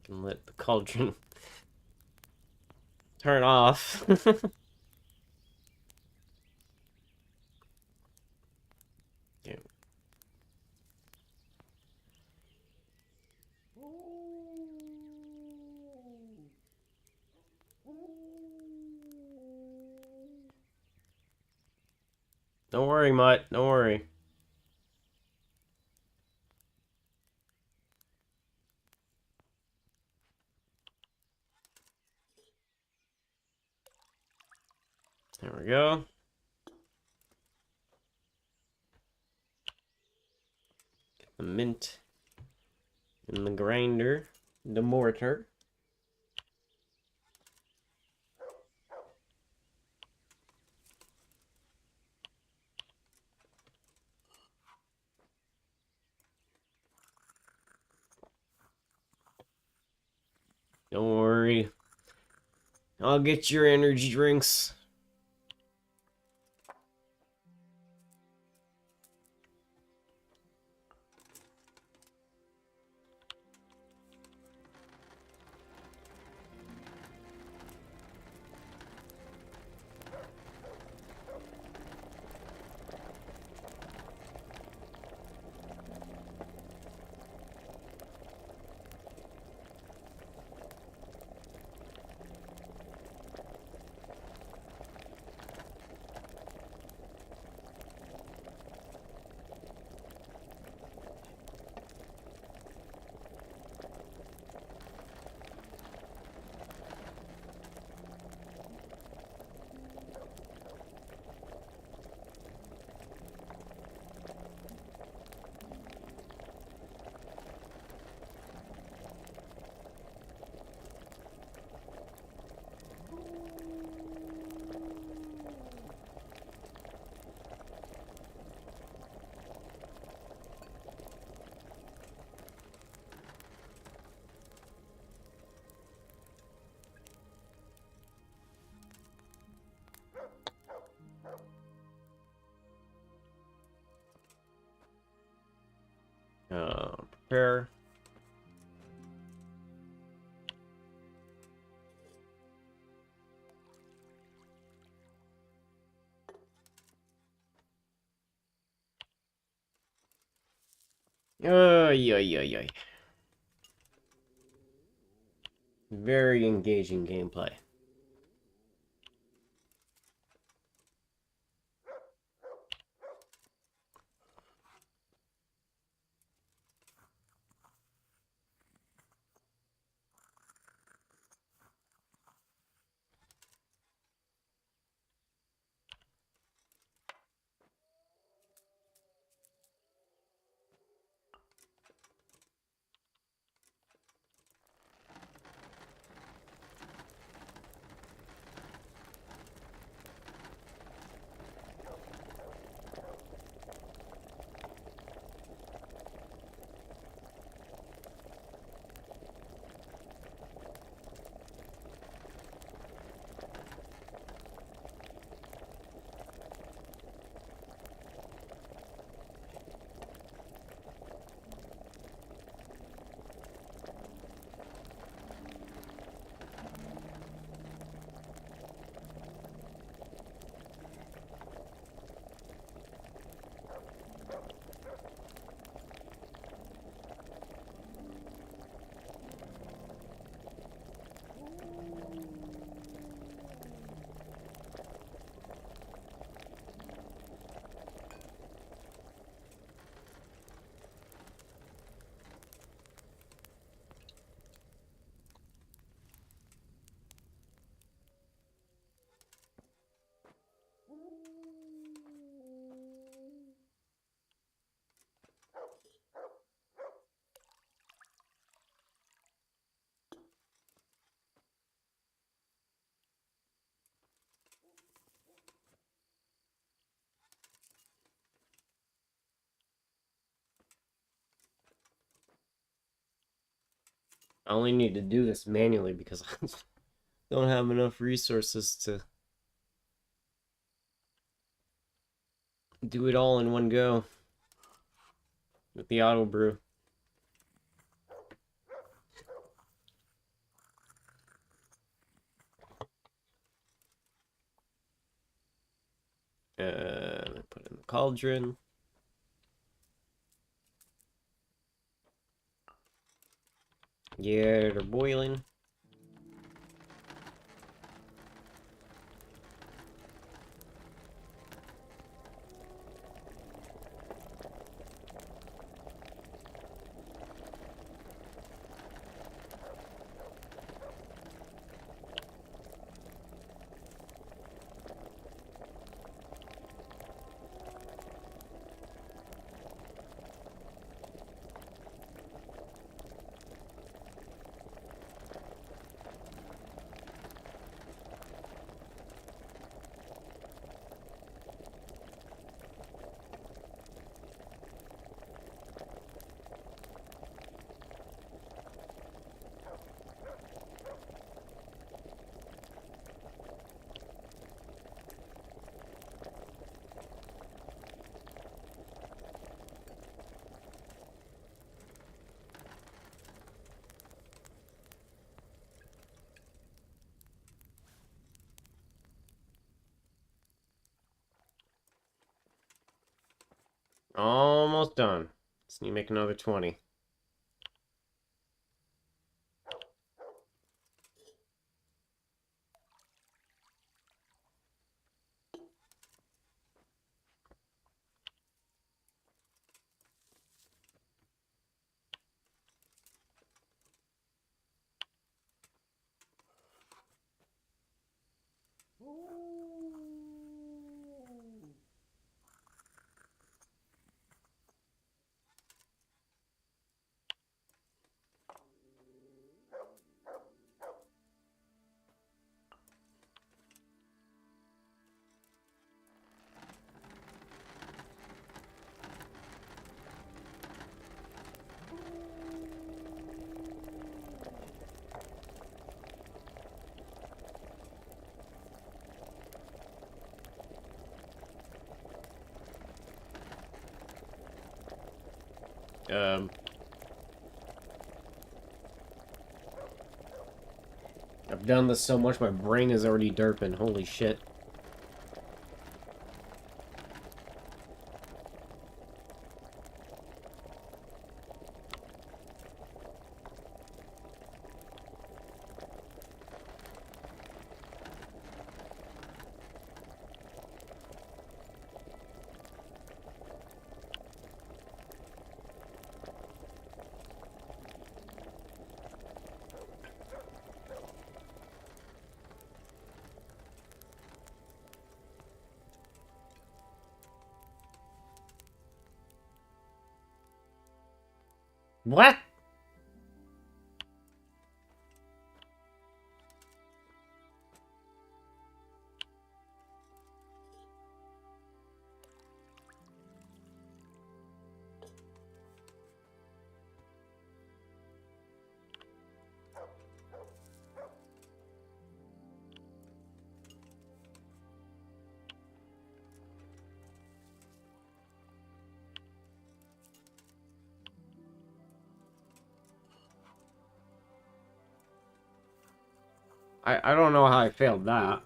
Can let the cauldron turn off. Yeah. Don't worry, Mutt. Don't worry. There we go. Get the mint in the grinder, the mortar. Don't worry. I'll get your energy drinks. Prepare. Ay. Very engaging gameplay. I only need to do this manually because I don't have enough resources to do it all in one go with the auto brew. Put it in the cauldron. Yeah, they're boiling. Almost done. Just need to make another 20. I've done this so much, my brain is already derping. Holy shit. What? I don't know how I failed that.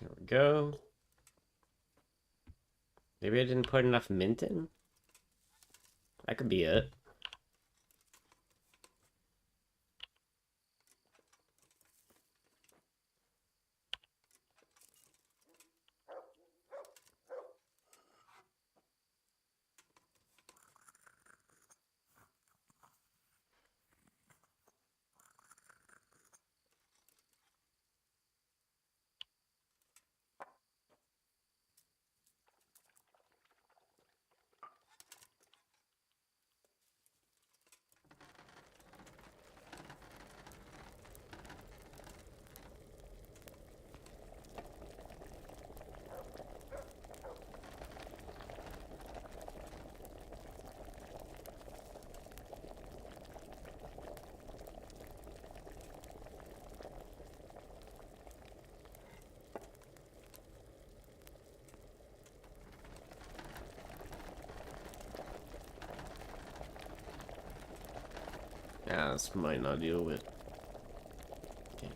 There we go. Maybe I didn't put enough mint in? That could be it. Yeah, this might not deal with. Okay.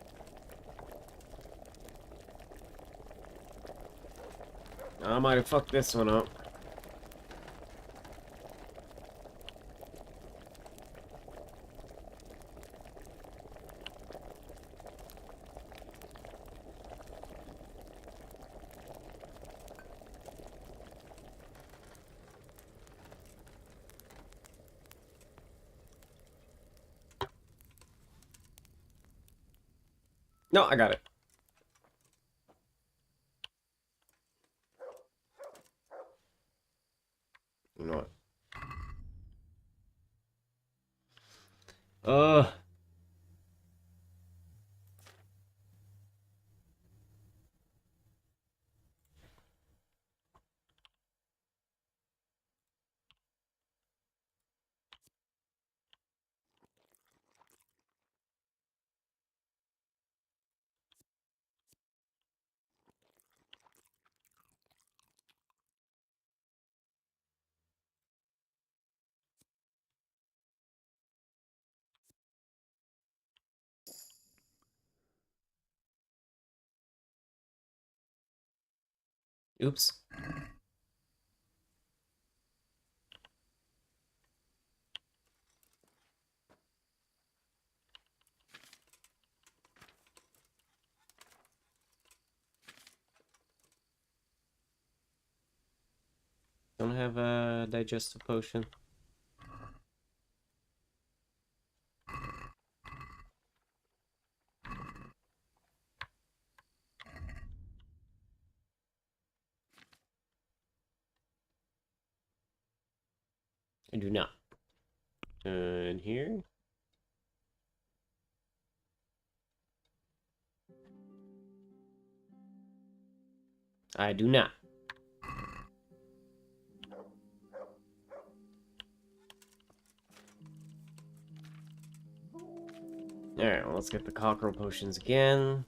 I might have fucked this one up. No, I got it. You know what? Oops. Don't have a digestive potion. I do not. And here? I do not. Alright, well, let's get the cockerel potions again.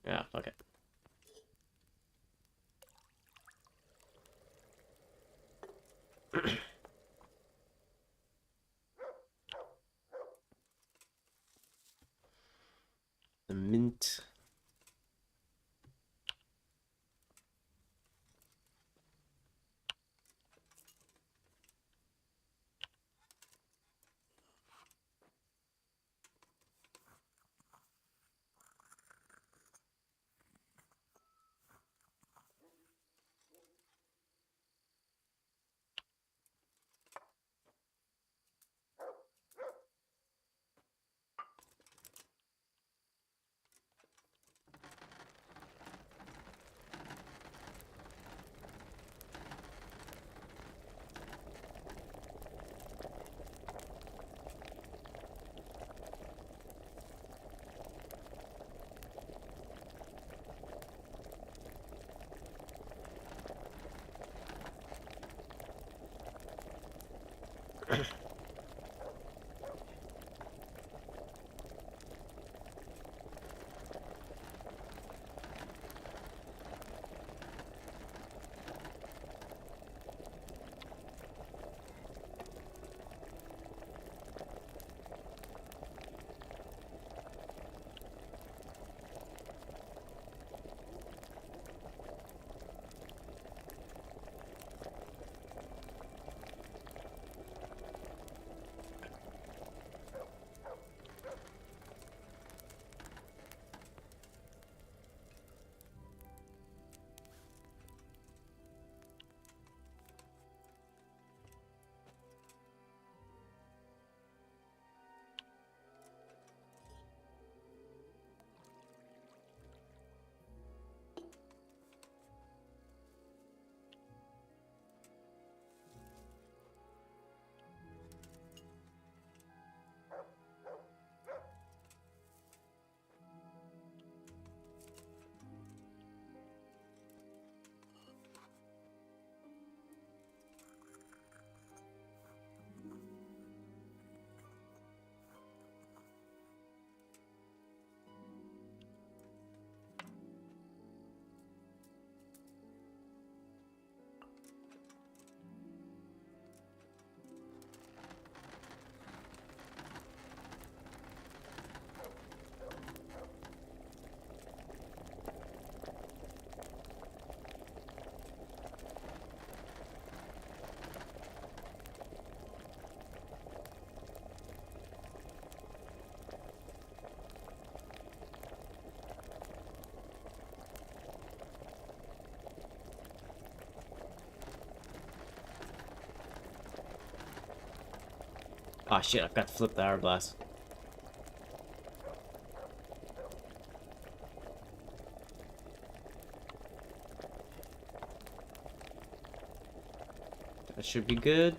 Yeah, fuck it. The mint. Ah, shit, I've got to flip the hourglass. That should be good.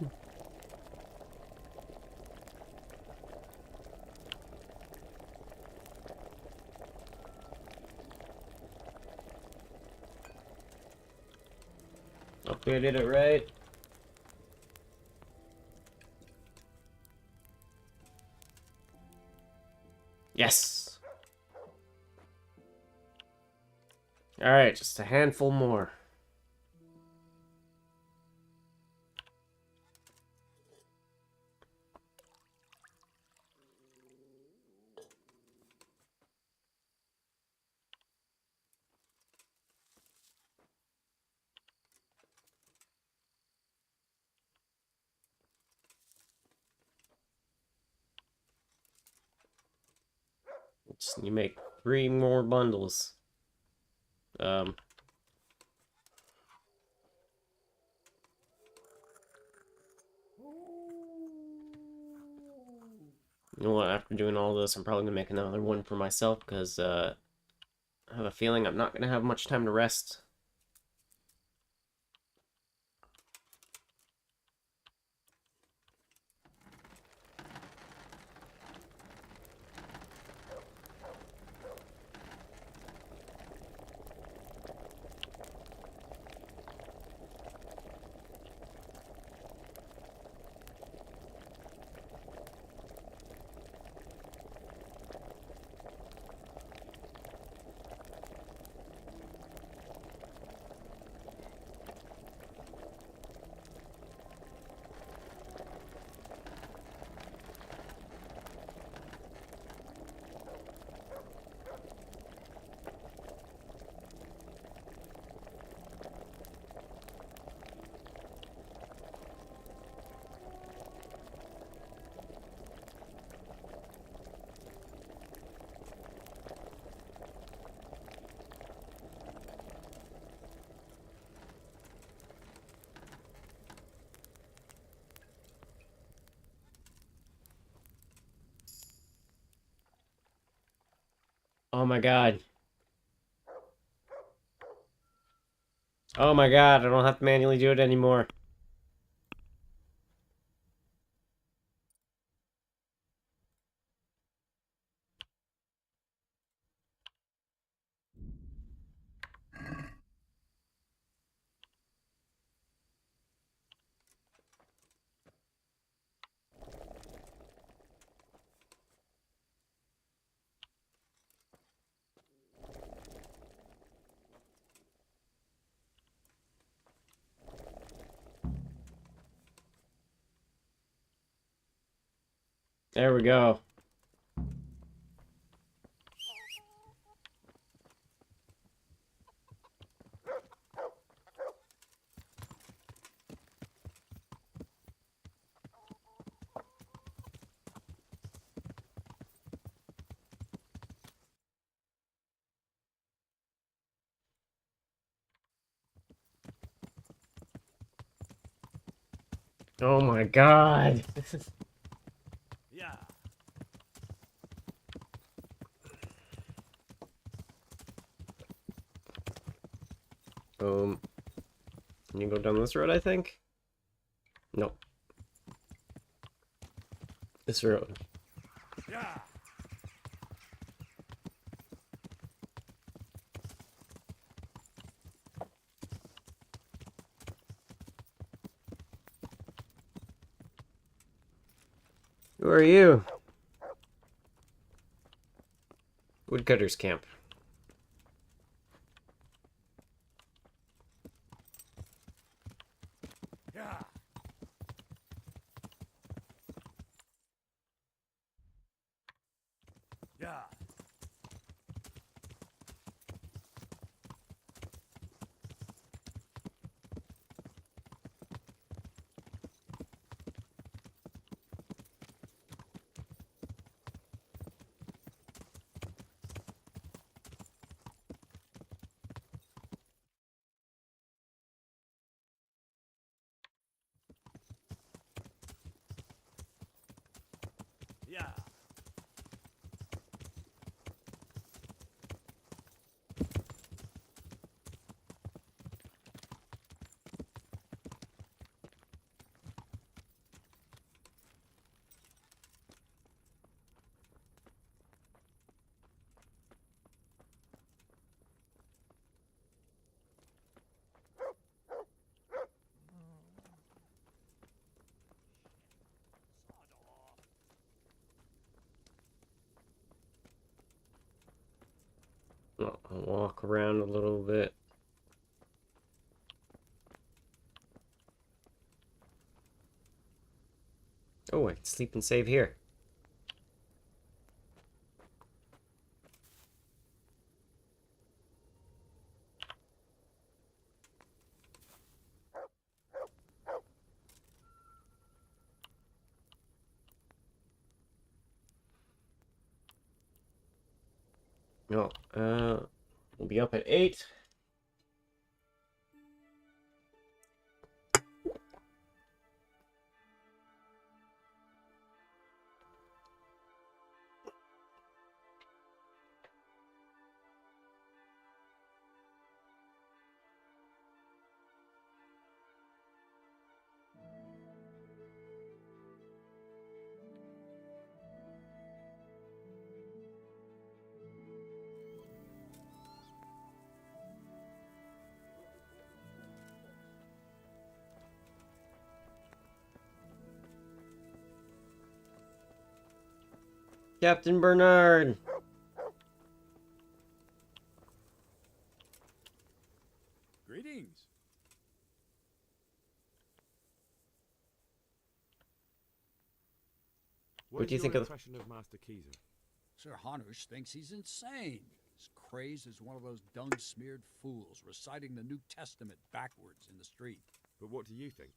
Hopefully I did it right. Yes! Alright, just a handful more. You make 3 more bundles. You know what, after doing all this, I'm probably going to make another one for myself, because I have a feeling I'm not going to have much time to rest. Oh my god. Oh my god, I don't have to manually do it anymore. There we go. Oh my god. Yeah. Can you go down this road, I think? Nope. This road. Yeah. Who are you? Woodcutter's camp. Yeah. Yeah. Yeah. I'll walk around a little bit. Oh, I can sleep and save here. No, we'll be up at 8. Captain Bernard! Greetings. What do you is think your of the... impression of Master Keezer? Sir Hanush thinks he's insane. He's crazed as one of those dung-smeared fools reciting the New Testament backwards in the street. But what do you think?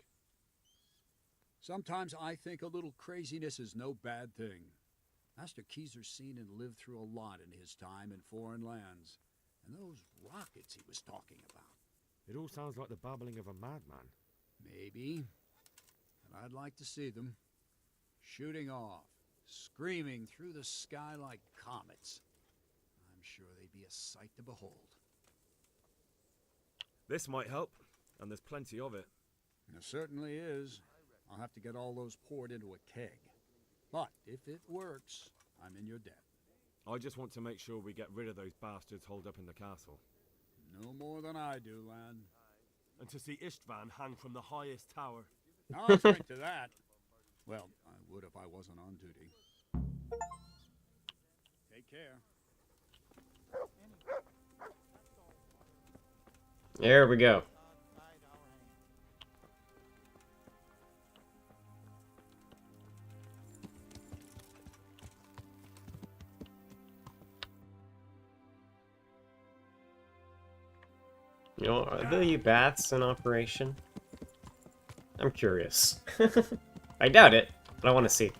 Sometimes I think a little craziness is no bad thing. Master Keezer's seen and lived through a lot in his time in foreign lands. And those rockets he was talking about. It all sounds like the babbling of a madman. Maybe. And I'd like to see them. Shooting off. Screaming through the sky like comets. I'm sure they'd be a sight to behold. This might help, and there's plenty of it. It certainly is. I'll have to get all those poured into a keg. But if it works, I'm in your debt. I just want to make sure we get rid of those bastards holed up in the castle. No more than I do, lad. And to see Istvan hang from the highest tower. I'll drink to that. Well, I would if I wasn't on duty. Take care. There we go. You know, are the baths in operation? I'm curious. I doubt it, but I want to see.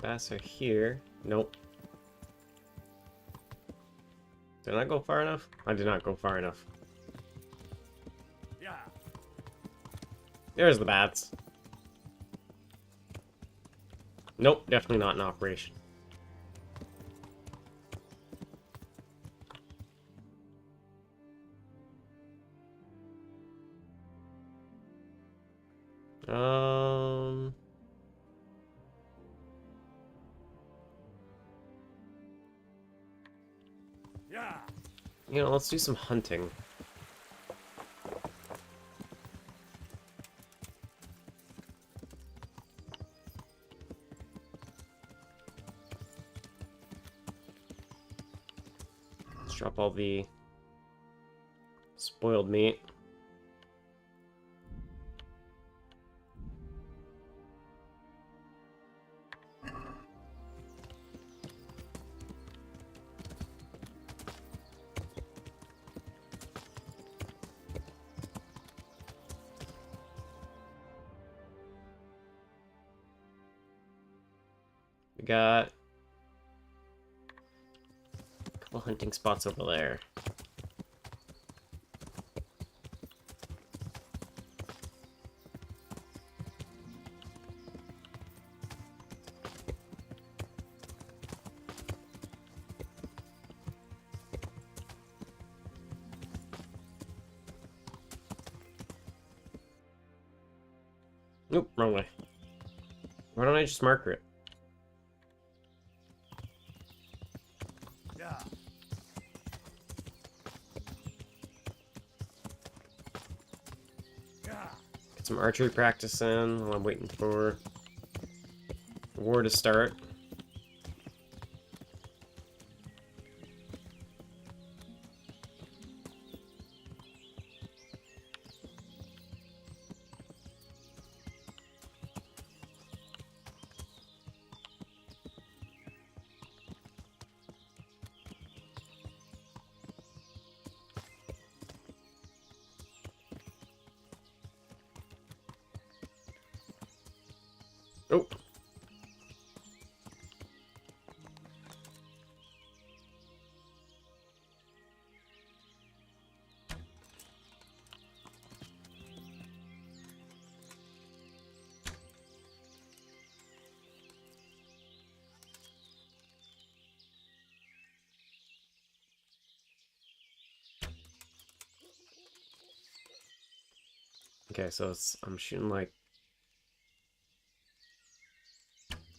Baths are here. Nope. Did I go far enough? I did not go far enough. Yeah. There's the bats. Nope, definitely not in operation. Yeah. You know, let's do some hunting. Let's drop all the spoiled meat. We got a couple hunting spots over there. Nope, wrong way. Why don't I just marker it? Yeah. Get some archery practice in while I'm waiting for the war to start. Oh. Okay, so I'm shooting like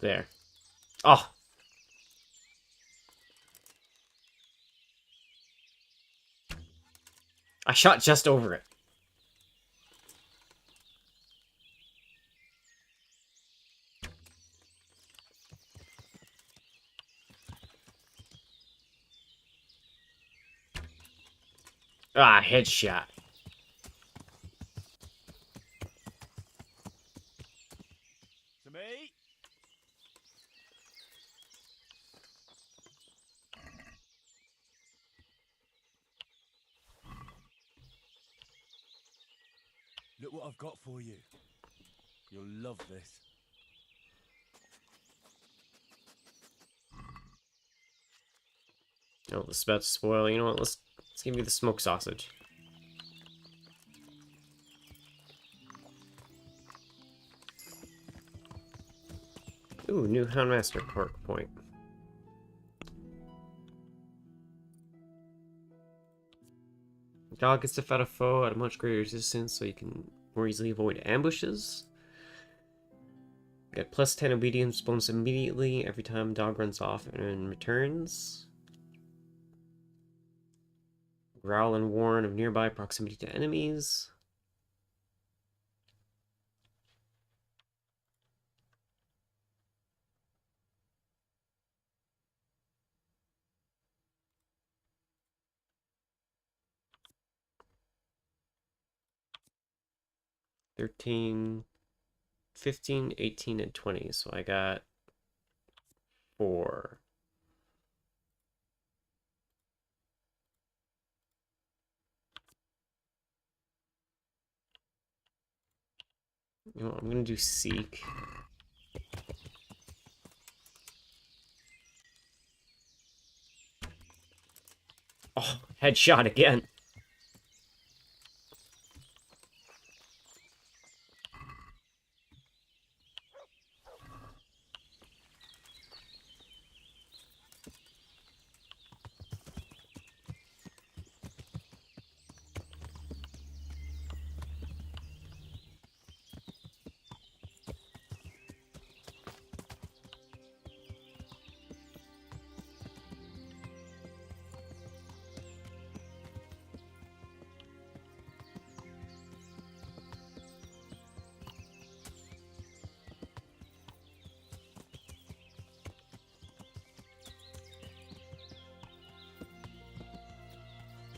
There. Oh! I shot just over it. Ah, headshot. To me. Look what I've got for you. You'll love this. Oh, this is about to spoil. You know what? Let's give me the smoked sausage. Ooh, new Houndmaster perk point. Dog gets to fight a foe at a much greater distance so you can more easily avoid ambushes. Get plus 10 obedience bonus immediately every time dog runs off and returns. Growl and warn of nearby proximity to enemies. $13, $15, $18, and $20. So I got 4. You know what? I'm gonna do Seek. Oh, headshot again.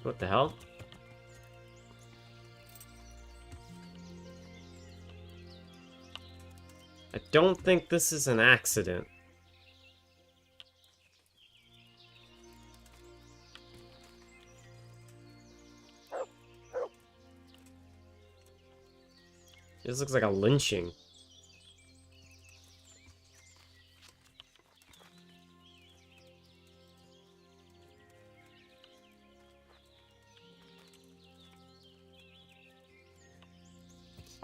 What the hell? I don't think this is an accident. This looks like a lynching.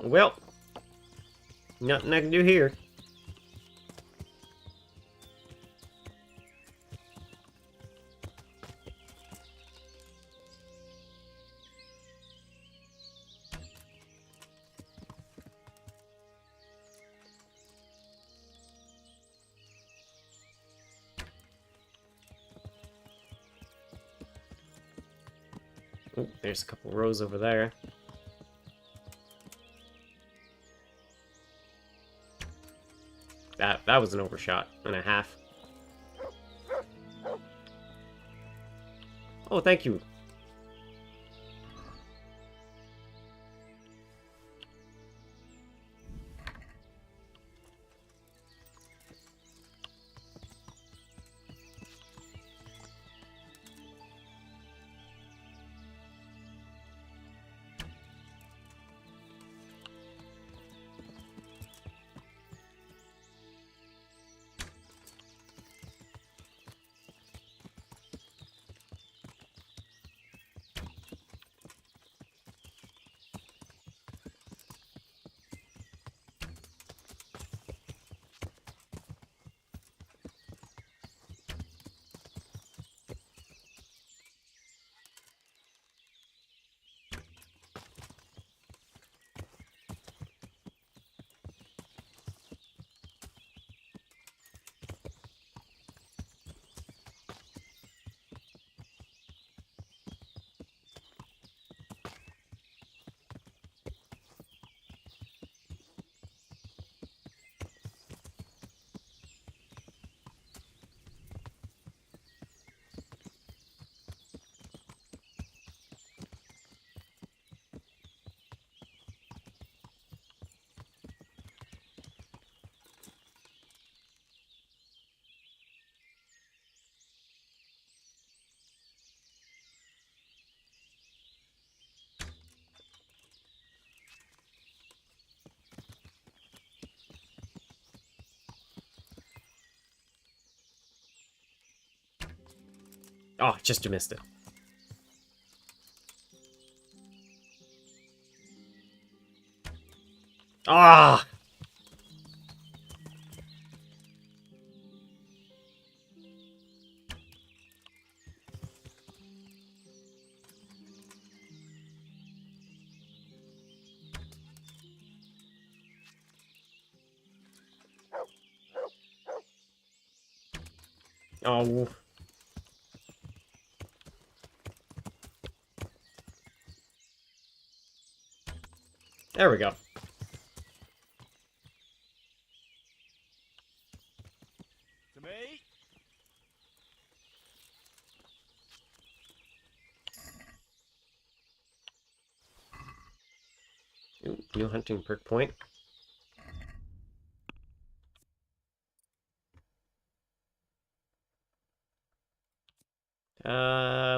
Well, nothing I can do here. Oh, there's a couple rows over there. That was an overshot and a half. Oh, thank you. Oh, just missed it. Ah! Oh. There we go. To me. Ooh, new hunting perk point.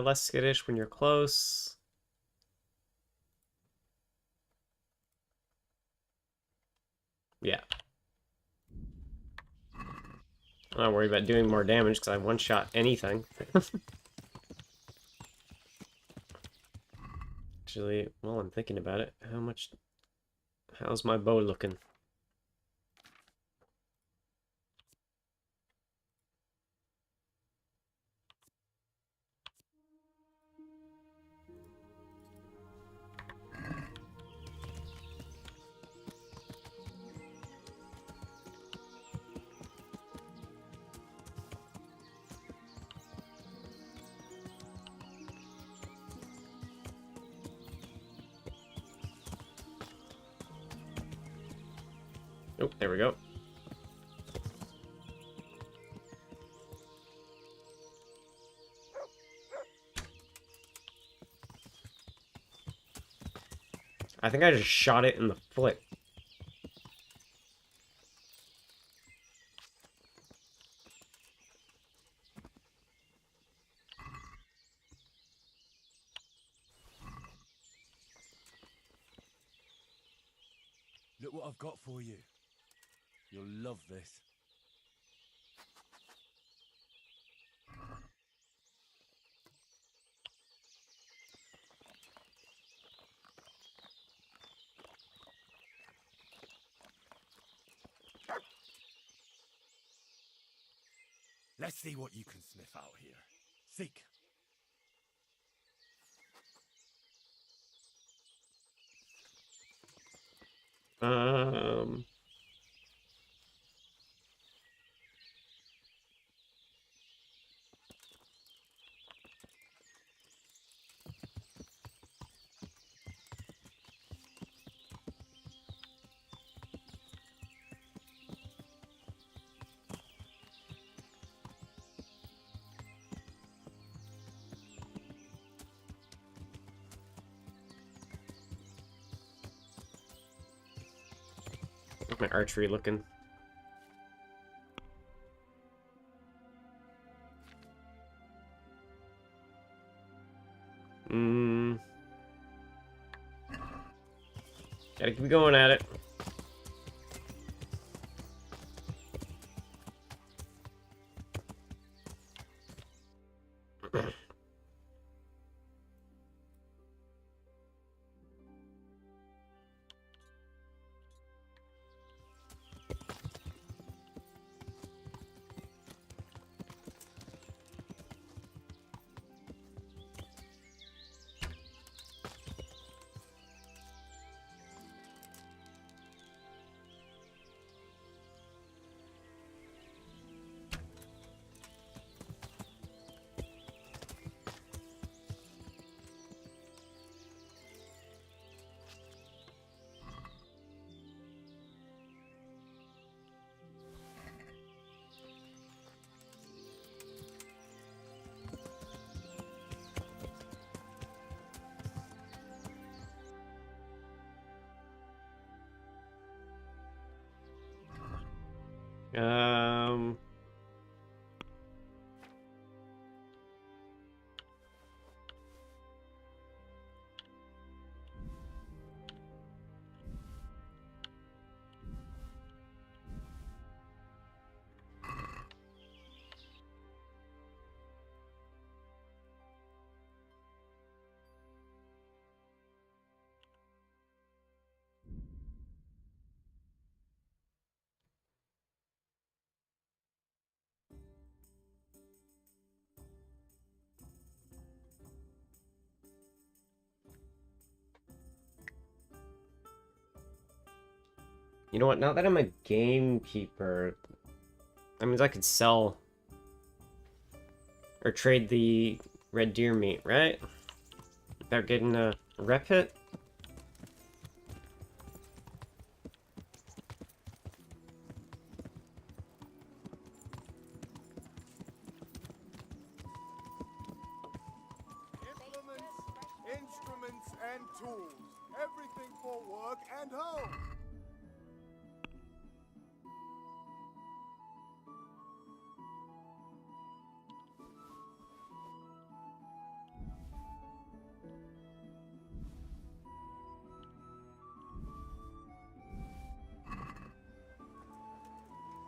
Less skittish when you're close. Yeah. I'm not worried about doing more damage because I one-shot anything. Actually, while I'm thinking about it, how's my bow looking? Oh, there we go. I think I just shot it in the foot. Look what I've got for you. You'll love this. Let's see what you can sniff out here. Seek. Um... How's my archery looking? Gotta keep going at it. You know what? Now that I'm a gamekeeper, that means I could sell or trade the red deer meat, right? Without getting a rep hit? Instruments and tools. Everything for work and home.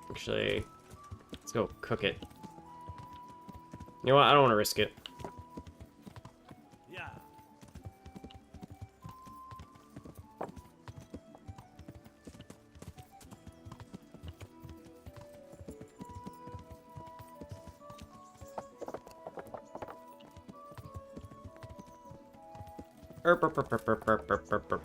Actually, let's go cook it. You know what? I don't want to risk it. Yeah. Erp, erp, erp, erp, erp, erp, erp, erp, erp.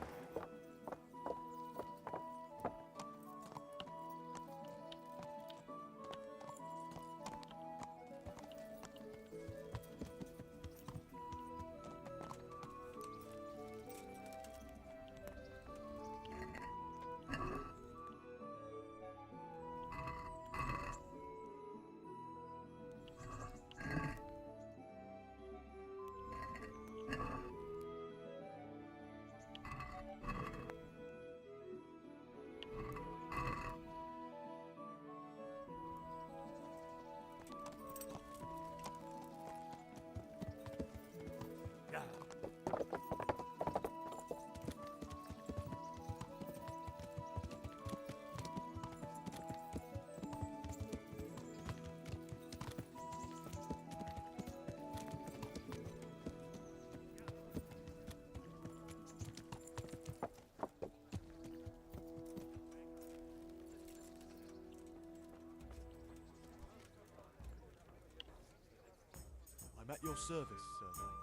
I'm at your service, Sir Knight.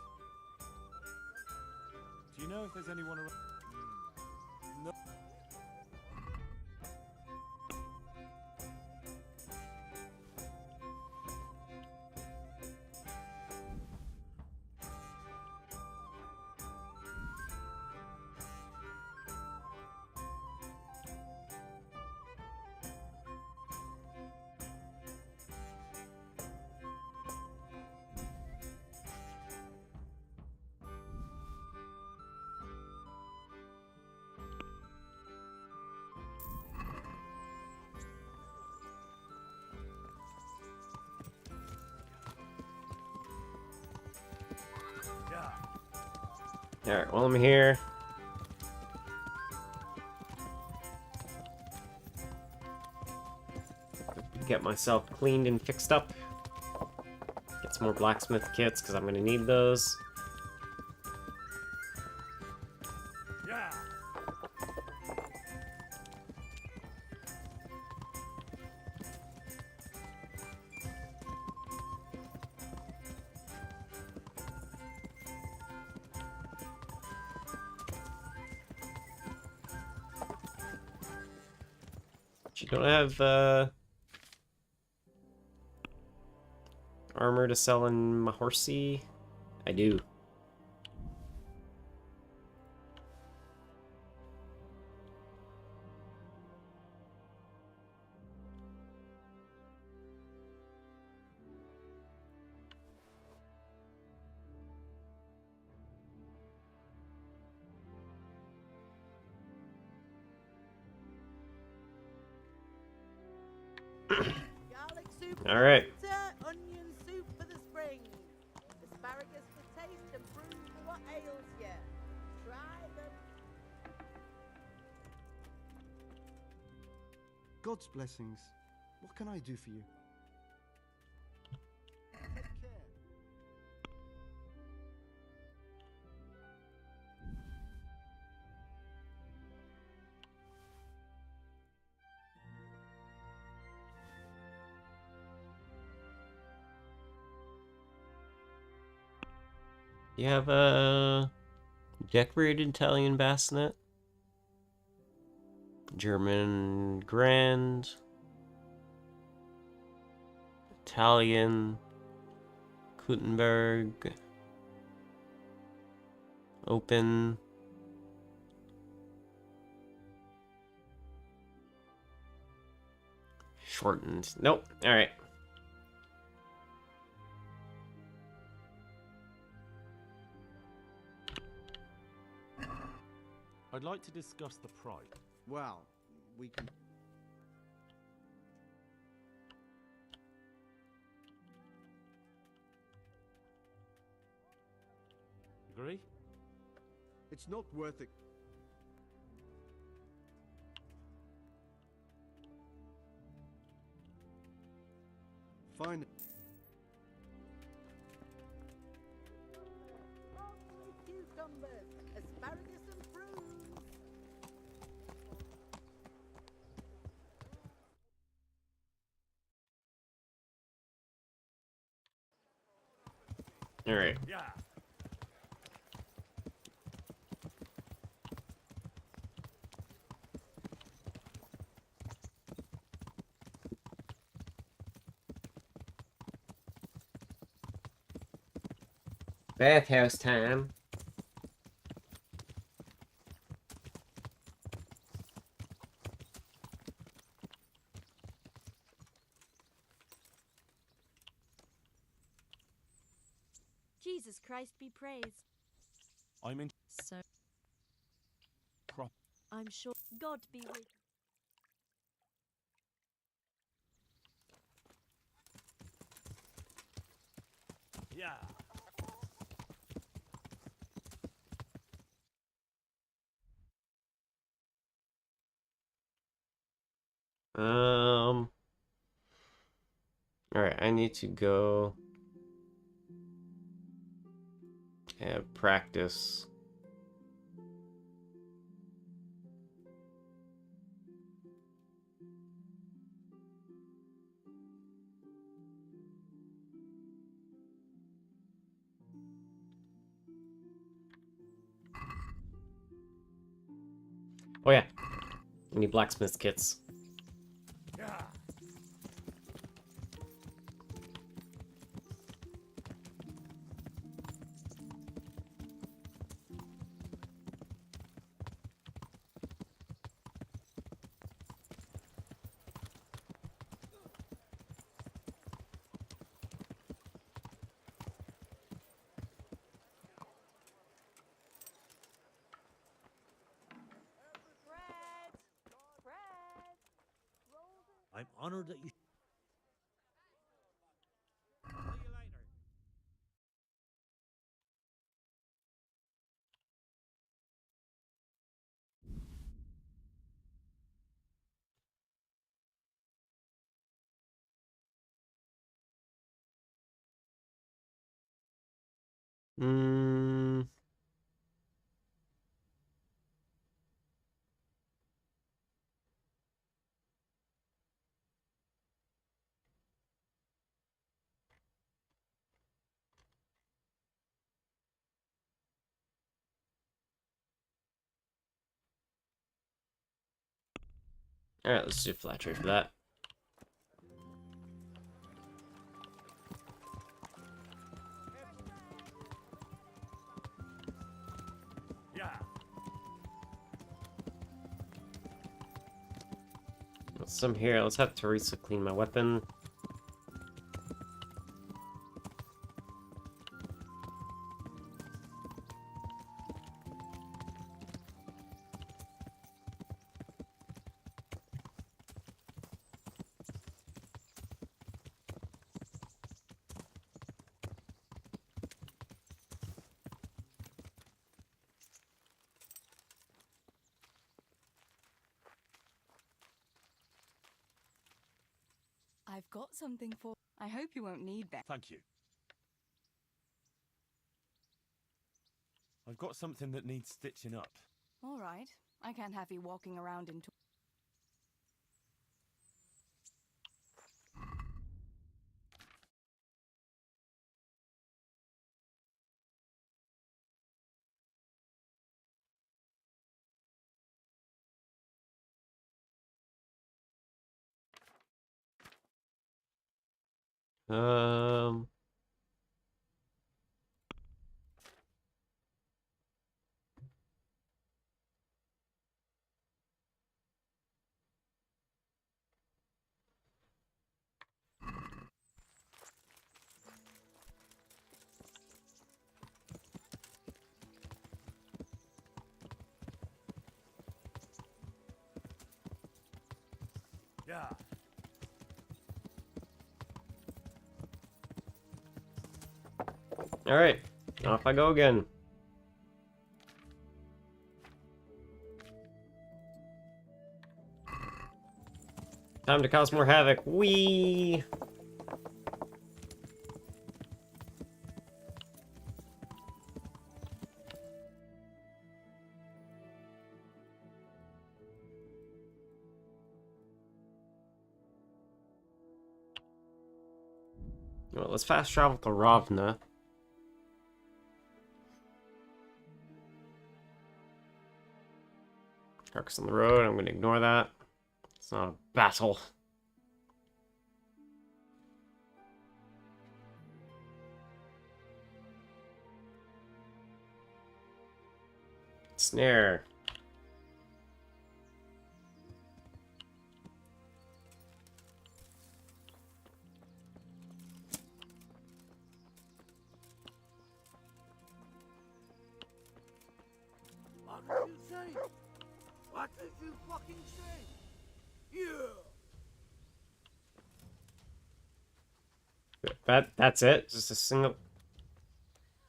Do you know if there's anyone around? No. Alright, while I'm here. Get myself cleaned and fixed up. Get some more blacksmith kits, because I'm going to need those. Yeah. You don't have armor to sell in my horsey? I do. Garlic soup for All right. the winter, onion soup for the spring. Asparagus for taste and brew for what ails you. Try them. God's blessings. What can I do for you? Take care. You have a decorated Italian bassinet? German Grand, Italian, Gutenberg, Open, shortened. Nope. All right. I'd like to discuss the price. Well, we can. Agree? It's not worth it. Fine. Cucumbers, asparagus and prunes. All right. Yeah. Bathhouse time. Jesus Christ be praised. I'm in. So, Prop. I'm sure God be with you. Yeah. All right, I need to go and practice. Oh yeah, I need blacksmith kits. Yeah. I'm honored that you. Hmm. All right, let's do flat tray for that. Yeah. Some here. Let's have Teresa clean my weapon. I've got something for. I hope you won't need that. Thank you. I've got something that needs stitching up. All right. I can't have you walking around in. Um. Yeah. All right, off I go again. Time to cause more havoc. Whee! Well, let's fast travel to Ravna. Trucks on the road, I'm gonna ignore that. It's not a battle. Snare. What did you say? What did you fucking say? Yeah. That's it? Just a single...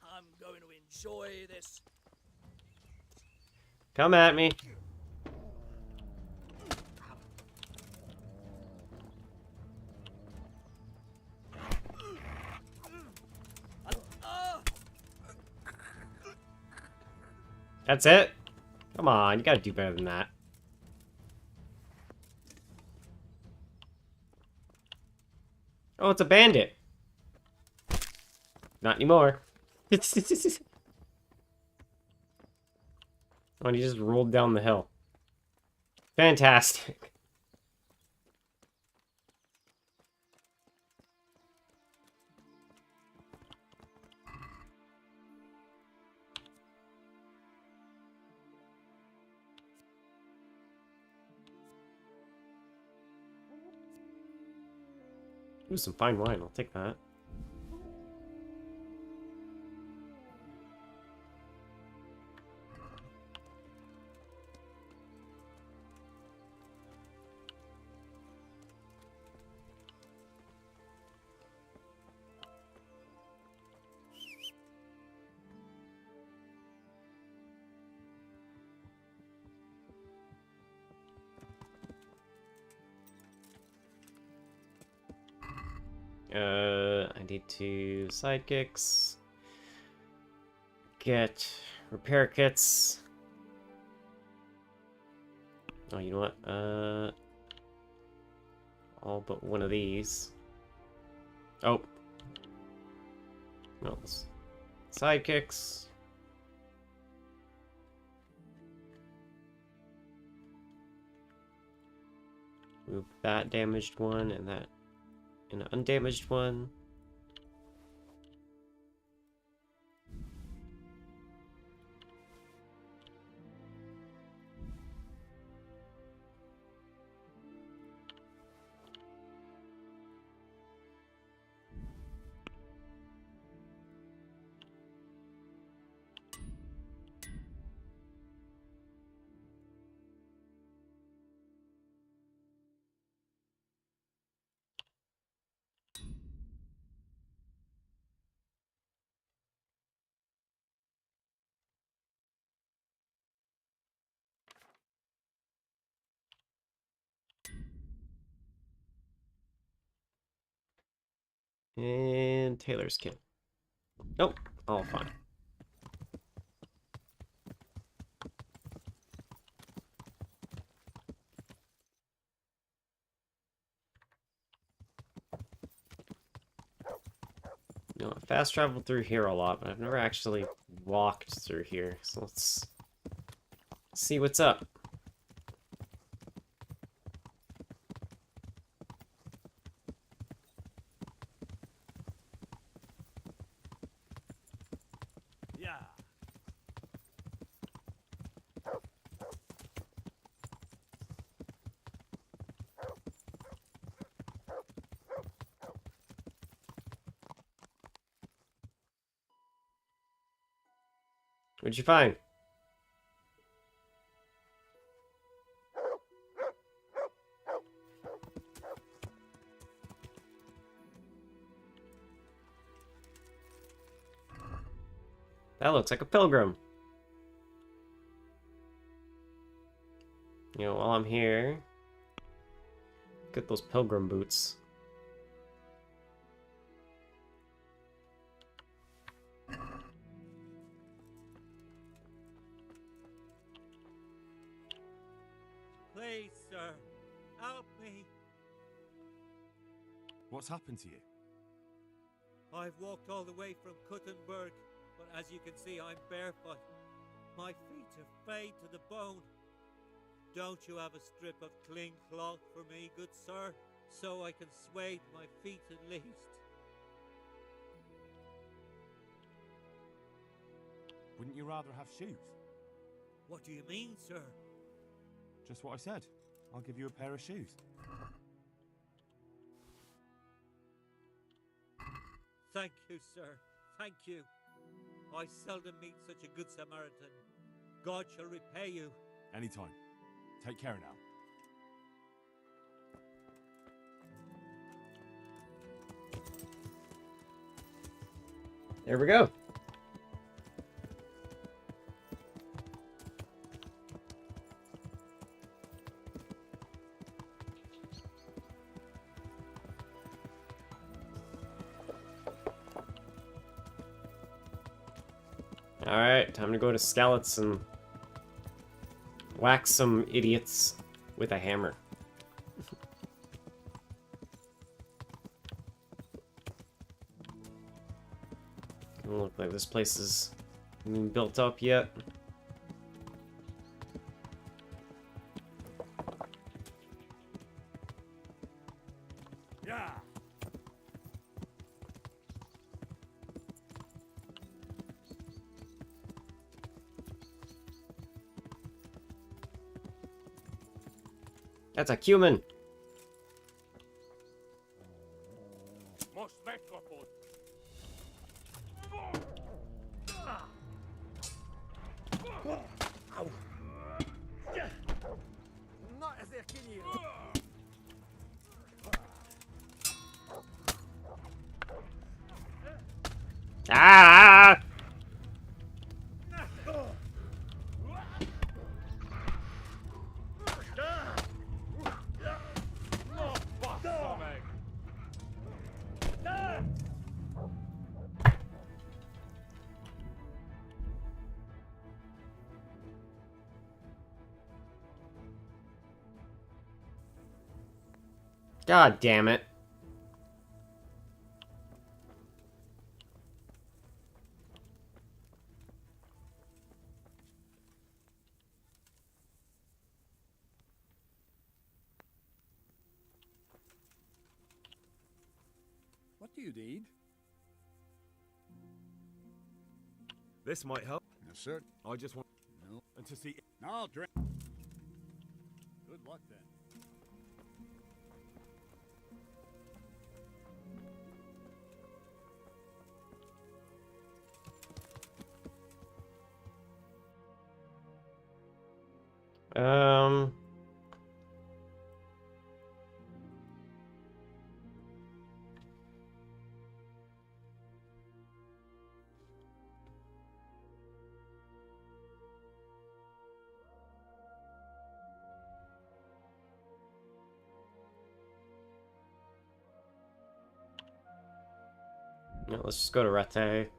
I'm going to enjoy this. Come at me. That's it? Come on, you gotta do better than that. Oh, it's a bandit. Not anymore. Oh, and he just rolled down the hill. Fantastic. Ooh, some fine wine. I'll take that. I need to sidekicks. Get repair kits. Oh, you know what? All but one of these. Oh. No. Sidekicks. Move that damaged one and that and an undamaged one. And Taylor's kit. Nope, all fine. You know, I fast traveled through here a lot, but I've never actually walked through here. So let's see what's up. What'd you find? That looks like a pilgrim. You know, while I'm here, get those pilgrim boots. Please, sir, help me. What's happened to you? I've walked all the way from Kuttenberg, but as you can see, I'm barefoot. My feet have frayed to the bone. Don't you have a strip of cling cloth for me, good sir, so I can swathe my feet at least? Wouldn't you rather have shoes? What do you mean, sir? Just what I said. I'll give you a pair of shoes. Thank you, sir. Thank you. I seldom meet such a good Samaritan. God shall repay you. Anytime. Take care now. There we go. Alright, time to go to Skeleton and whack some idiots with a hammer. Doesn't look like this place is even built up yet. Yeah. That's a cumin. Not as a kid. Ah! God damn it. What do you need? This might help. No, sir. I just want... No. And to see... I'll drink. Good luck then. Um... No, let's just go to Rete.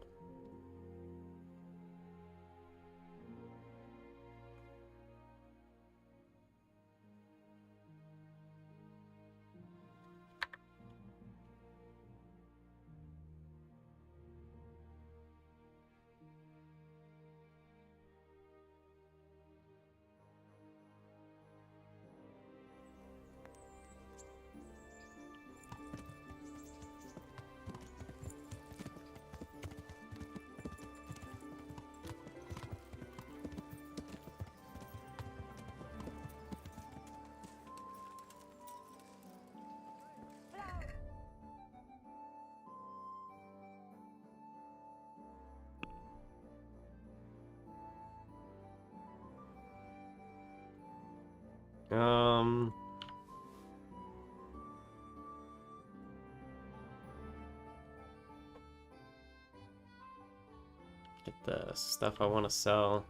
Get the stuff I want to sell.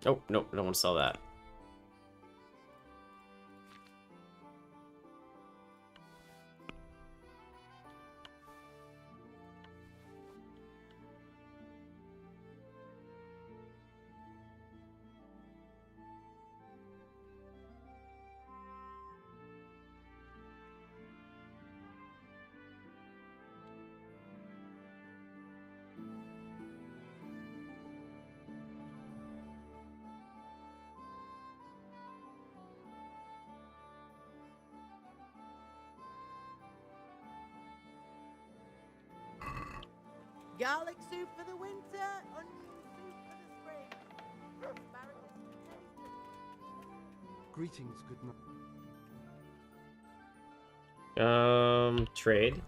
Oh, nope, I don't want to sell that. Garlic soup for the winter, onion soup for the spring. Asparagus for Greetings, good night. Trade.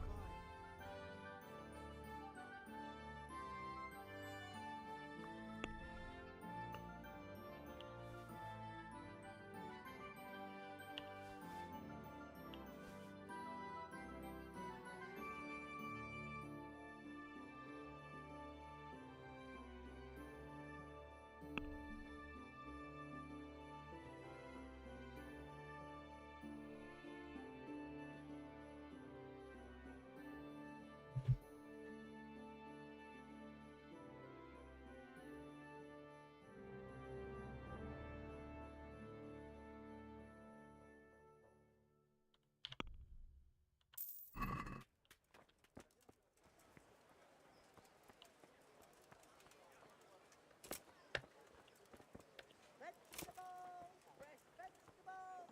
vegetables, fresh vegetables.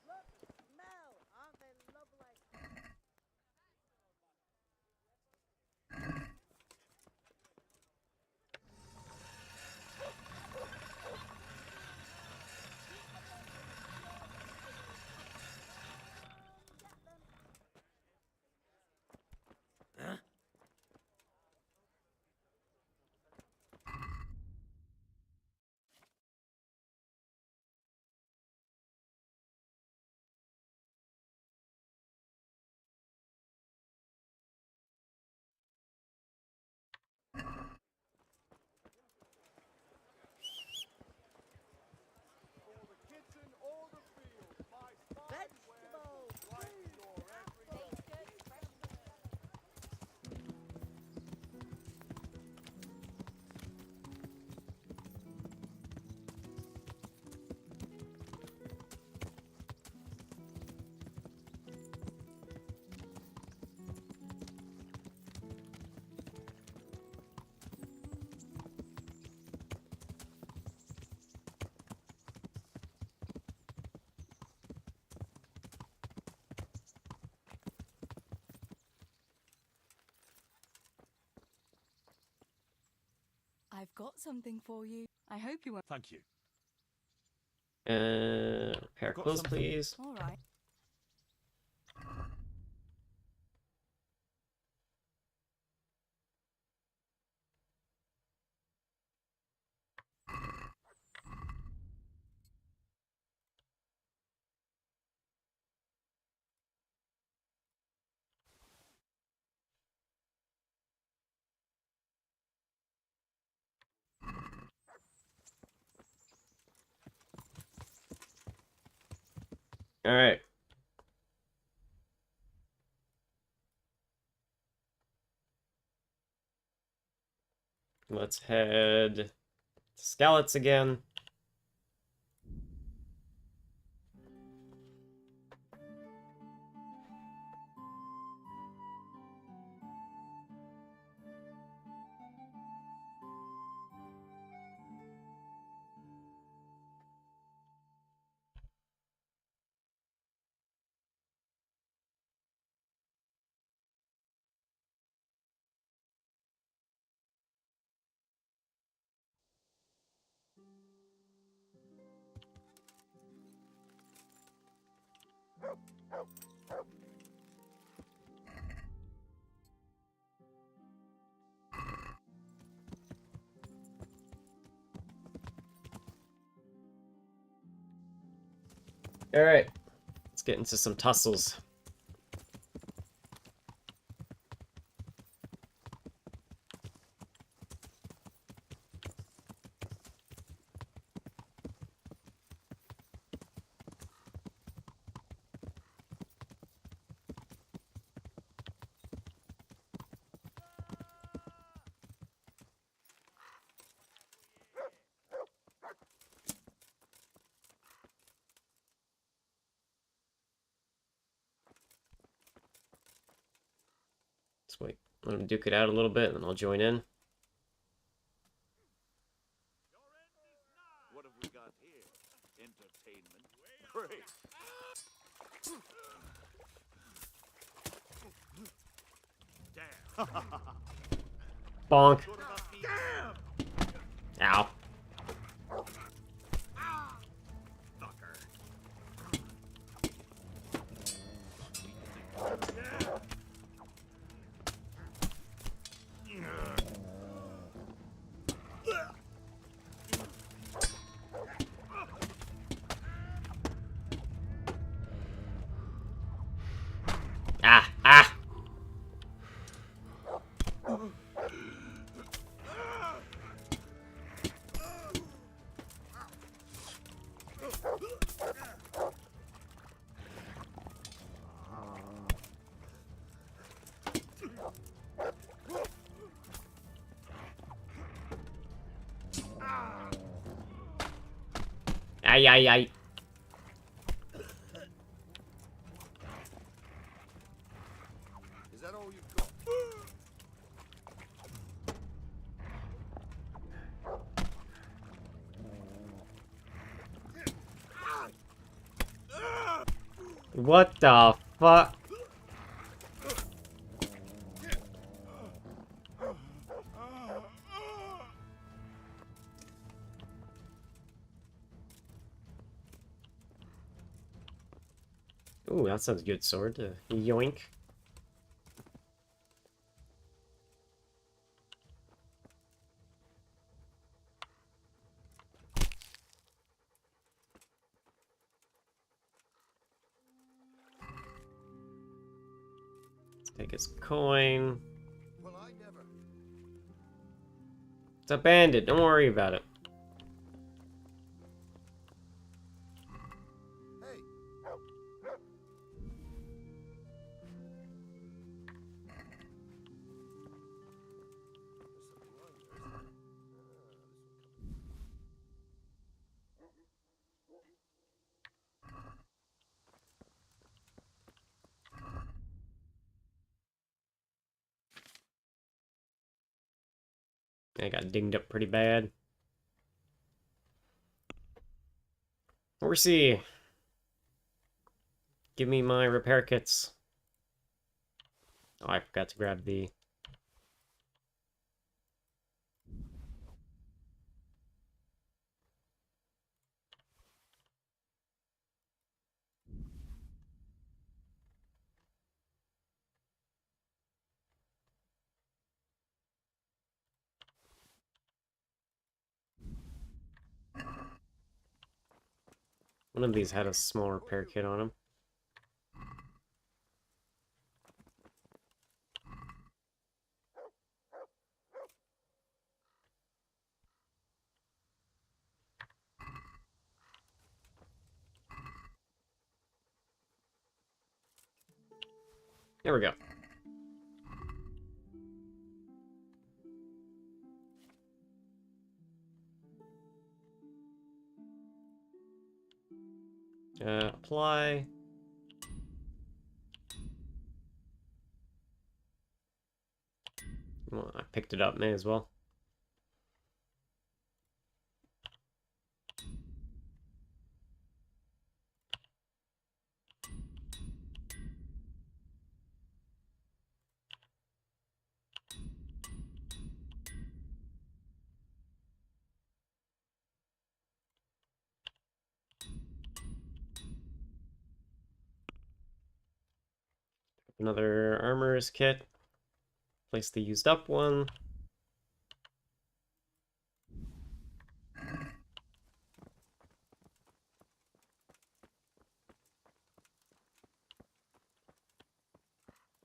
Look, smell, aren't they lovely? Huh? For the kitchen or the field, my spies Vegetables, right to your every I've got something for you. I hope you won't. Thank you. Pair of Got clothes, something. please. All right. All right. Let's head to Scallots again. All right. Let's get into some tussles. Let's wait. Let him duke it out a little bit, and then I'll join in. What have we got here? Entertainment. Great. Bonk. Damn. Ow. Ah, ah. Ay, ay, ay. Is that all you've got? What the fuck? Ooh, that sounds good sword. Yoink. Take his coin. Well, I never. It's a bandit. Don't worry about it. Hey. I got dinged up pretty bad. Horsey! Give me my repair kits. Oh, I forgot to grab the... One of these had a small repair kit on him. There we go. Apply. Well, I picked it up, may as well. Another armorer's kit. Place the used up one.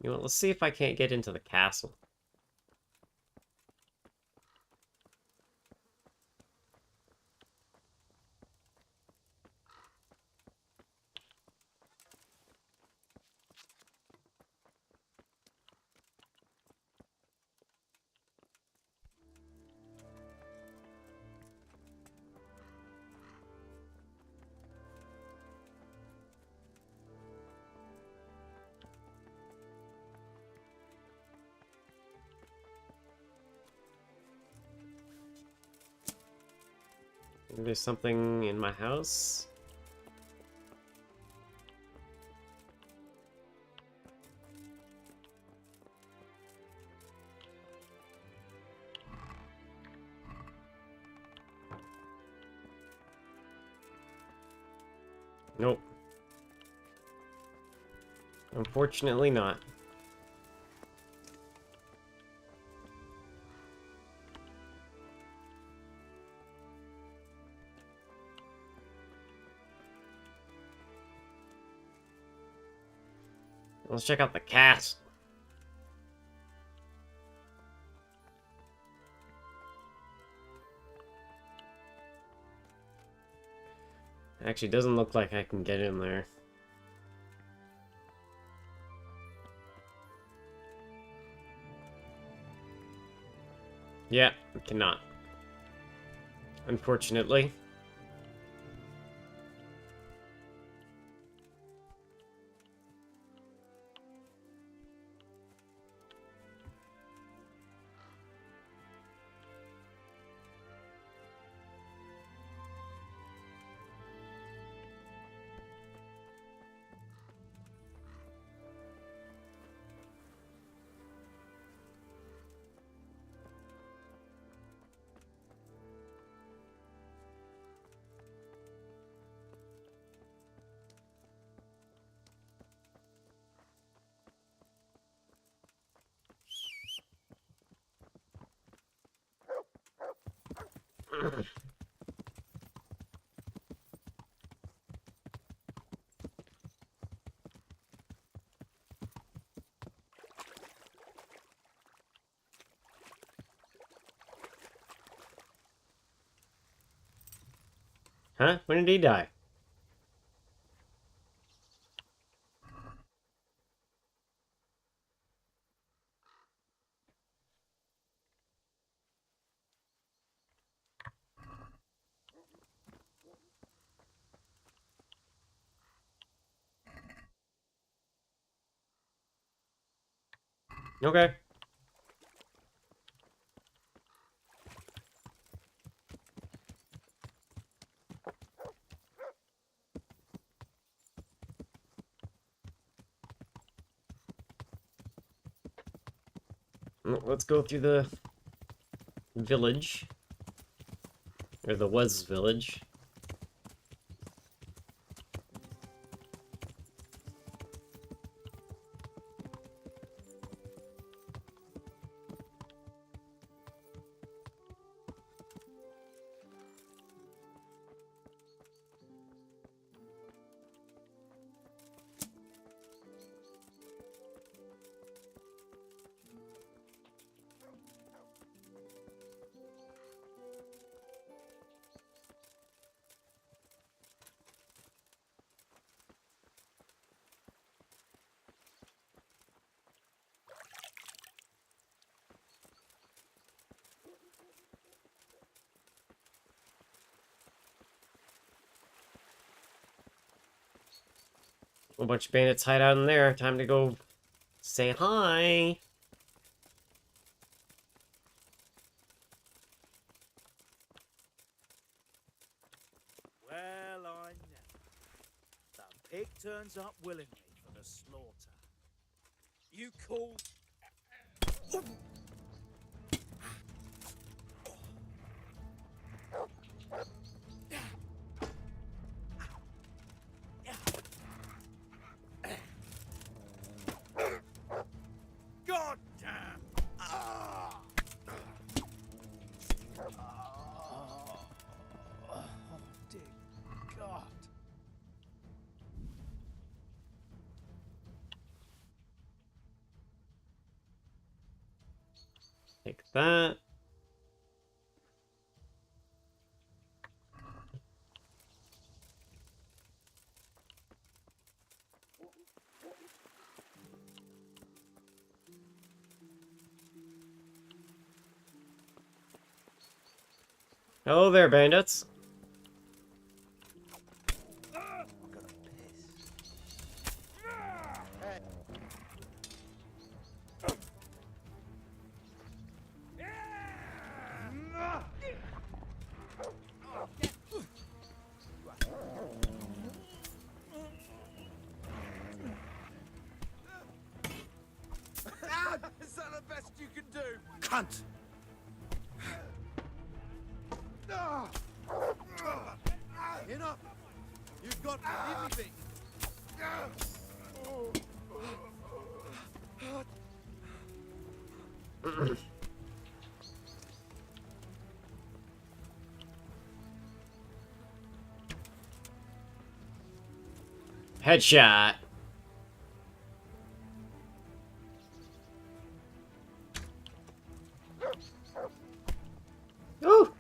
You know what, let's see if I can't get into the castle. There's something in my house. Nope. Unfortunately not. Let's check out the cat. Actually, doesn't look like I can get in there. Yeah, I cannot. Unfortunately. Huh? When did he die? Okay. Well, let's go through the village. Or the was village. A bunch of bandits hide out in there. Time to go say hi. Well, I never. The pig turns up willingly for the slaughter. You call... God damn! Oh, dear God. Take that. Hello there, bandits. you can do. Cunt! Enough! You've got to leave me be. Headshot. Ooh.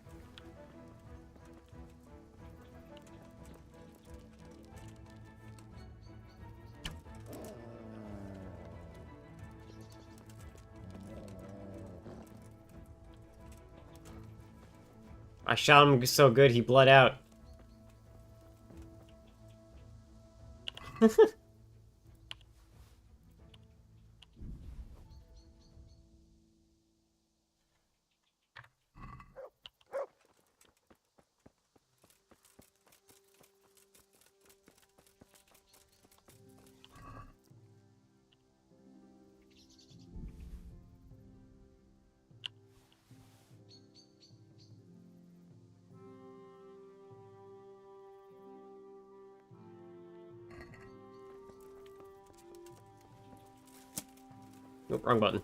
I shot him so good he bled out. Nope, wrong button.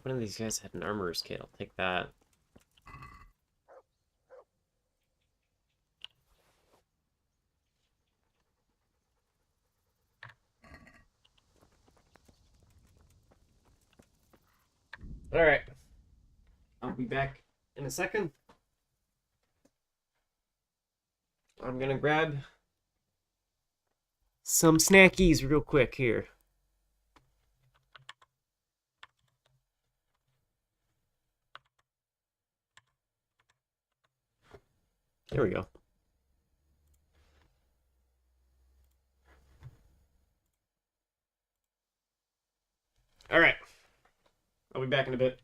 One of these guys had an armorer's kit. I'll take that. Alright. I'll be back in a second. I'm gonna grab some snackies real quick here. There we go. Alright. I'll be back in a bit.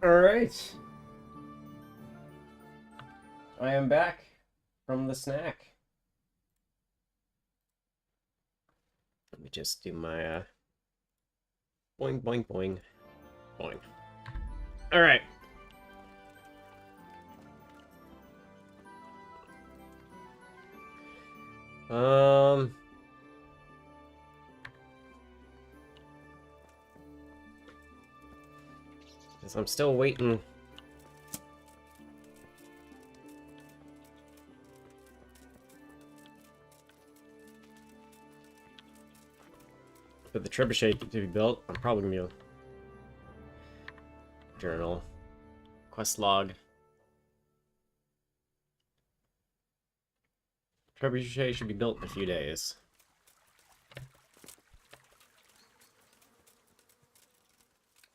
Alright. I am back from the snack. Let me just do my, boing, boing, boing, boing. Alright. Because I'm still waiting. For the trebuchet to be built, I'm probably gonna be journal, quest log. Trebuchet should be built in a few days.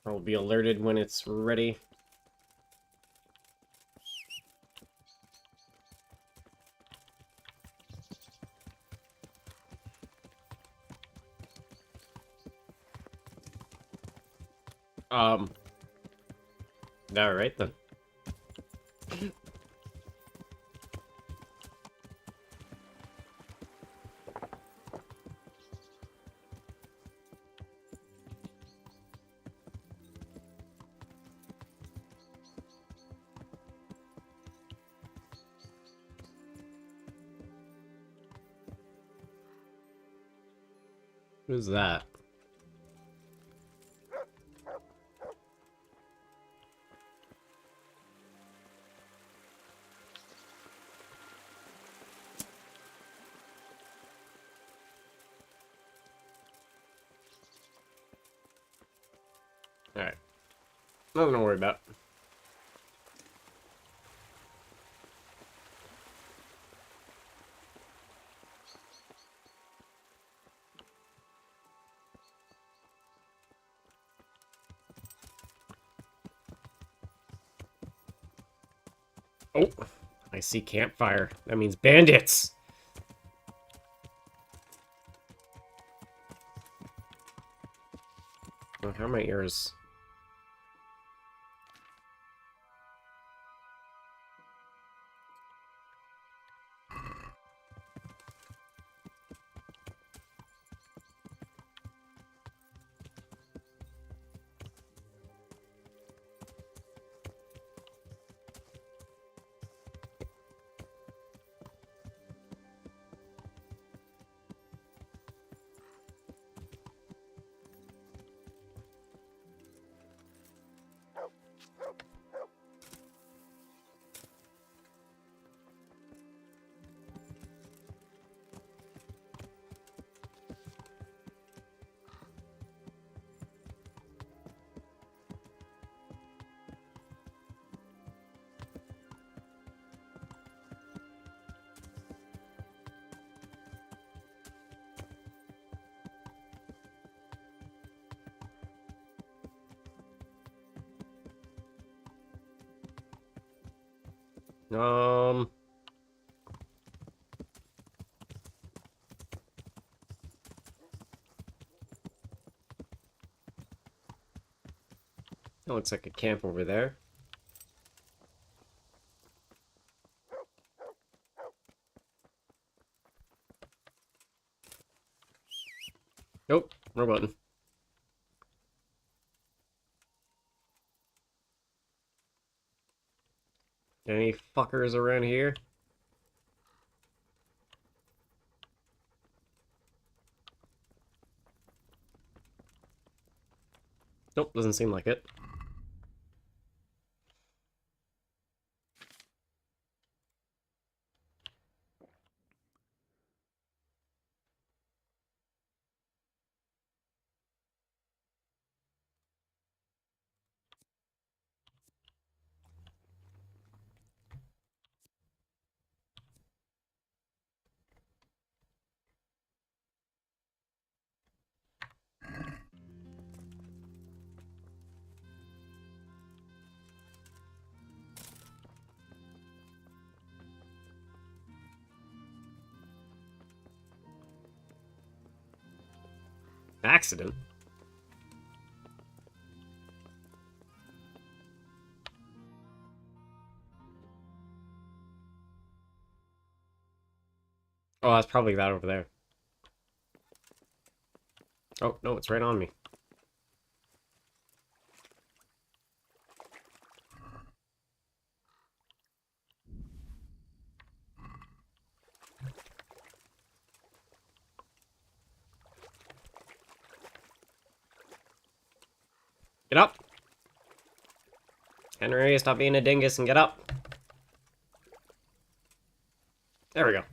I'll be alerted when it's ready. Alright then. Who's that? Alright. Nothing to worry about. Oh, I see campfire. That means bandits! Oh, how are my ears? That looks like a camp over there. Nope, wrong button. Any fuckers around here? Nope, doesn't seem like it. Accident? Oh, that's probably that over there. Oh, no, it's right on me. Get up! Henry, stop being a dingus and get up. There we go.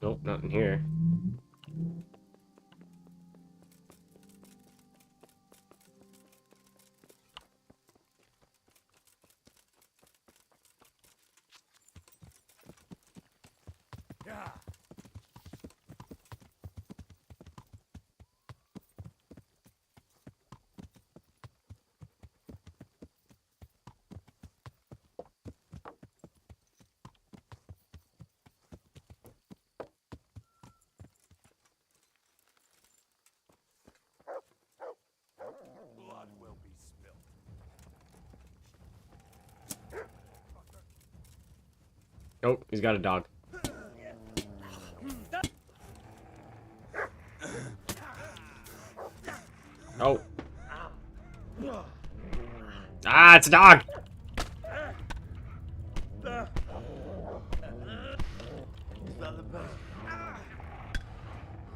Nope, not in here. Yeah. Blood will be spilled. Oh, he's got a dog. Oh. Ah, it's a dog! Is that the best?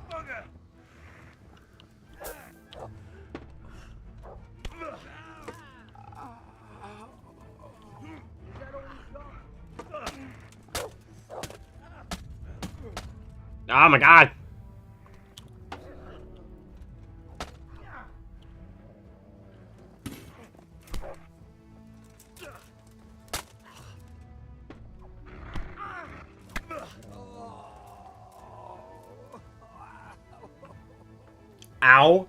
Bugger! Oh my god! Ow!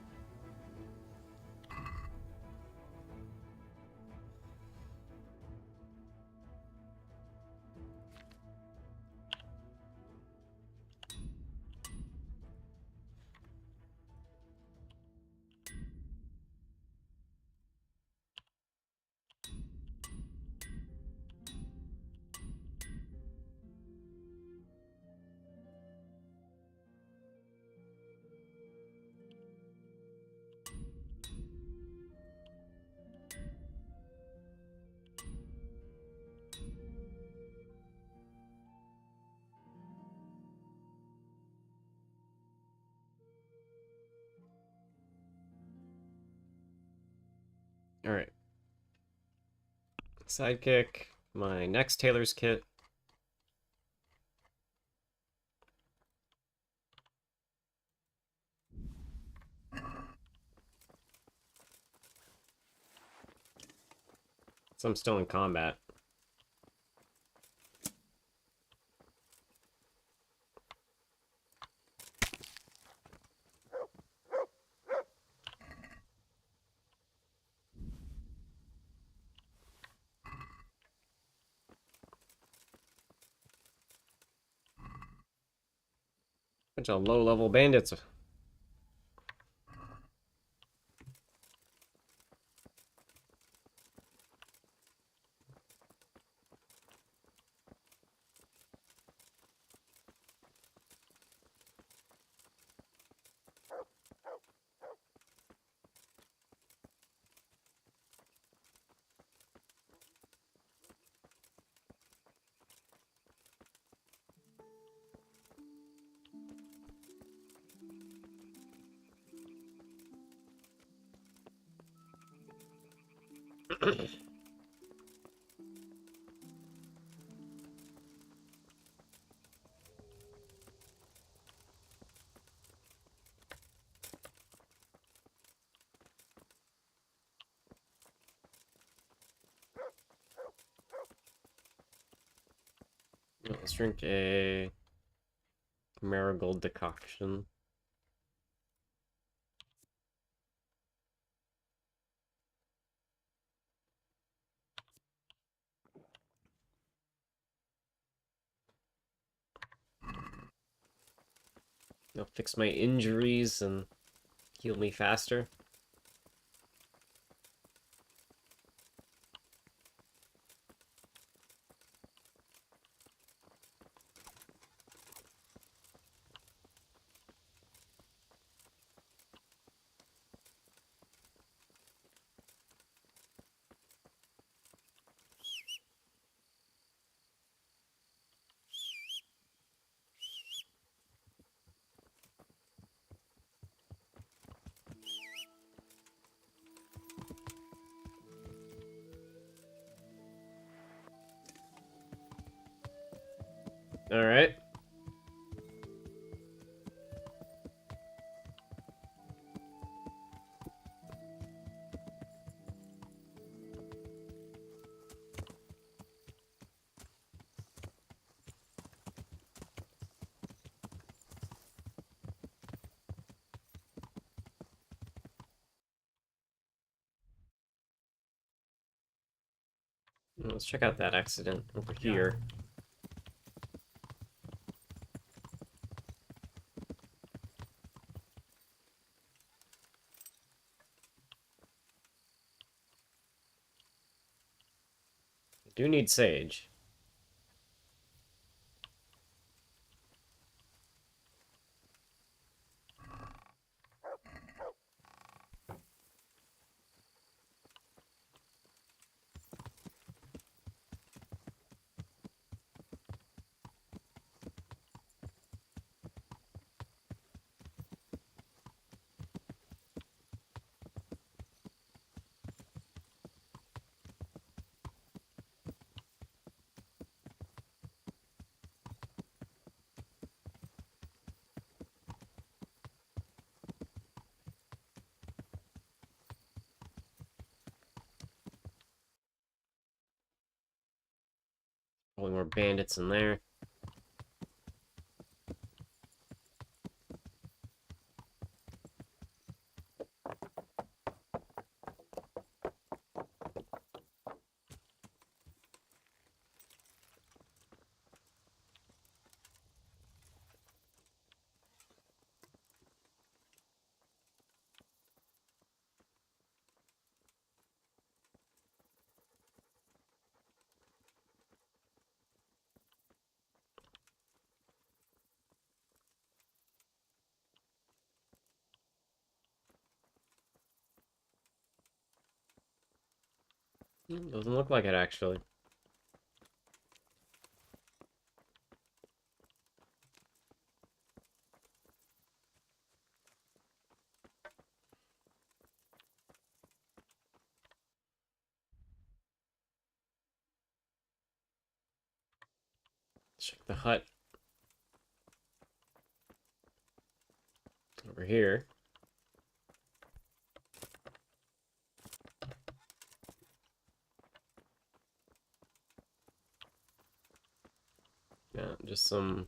Alright. Sidekick. My next tailor's kit. So I'm still in combat. Bunch of low-level bandits. Let's drink a marigold decoction. It'll fix my injuries and heal me faster. All right. Let's check out that accident over here. I do need sage. Probably more bandits in there. Doesn't look like it, actually. Check the hut. Over here. Yeah, just some...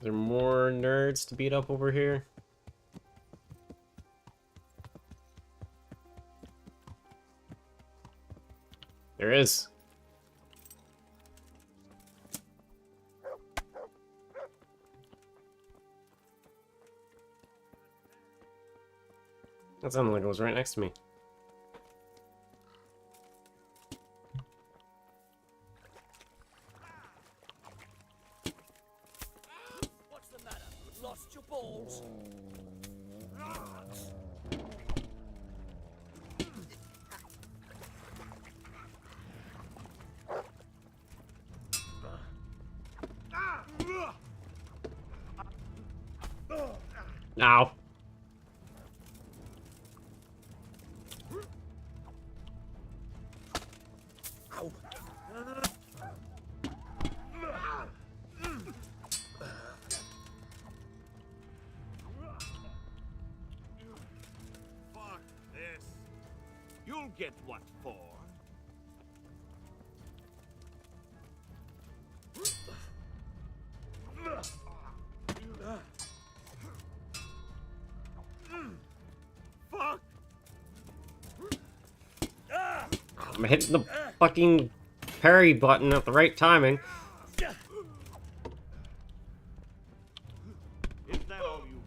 there more nerds to beat up over here? There is. That sounded like it was right next to me. What's the matter? Lost your balls? Ow. Fuck this. You'll get what for. Fuck. I'm hitting the fucking parry button at the right timing. Is that all you?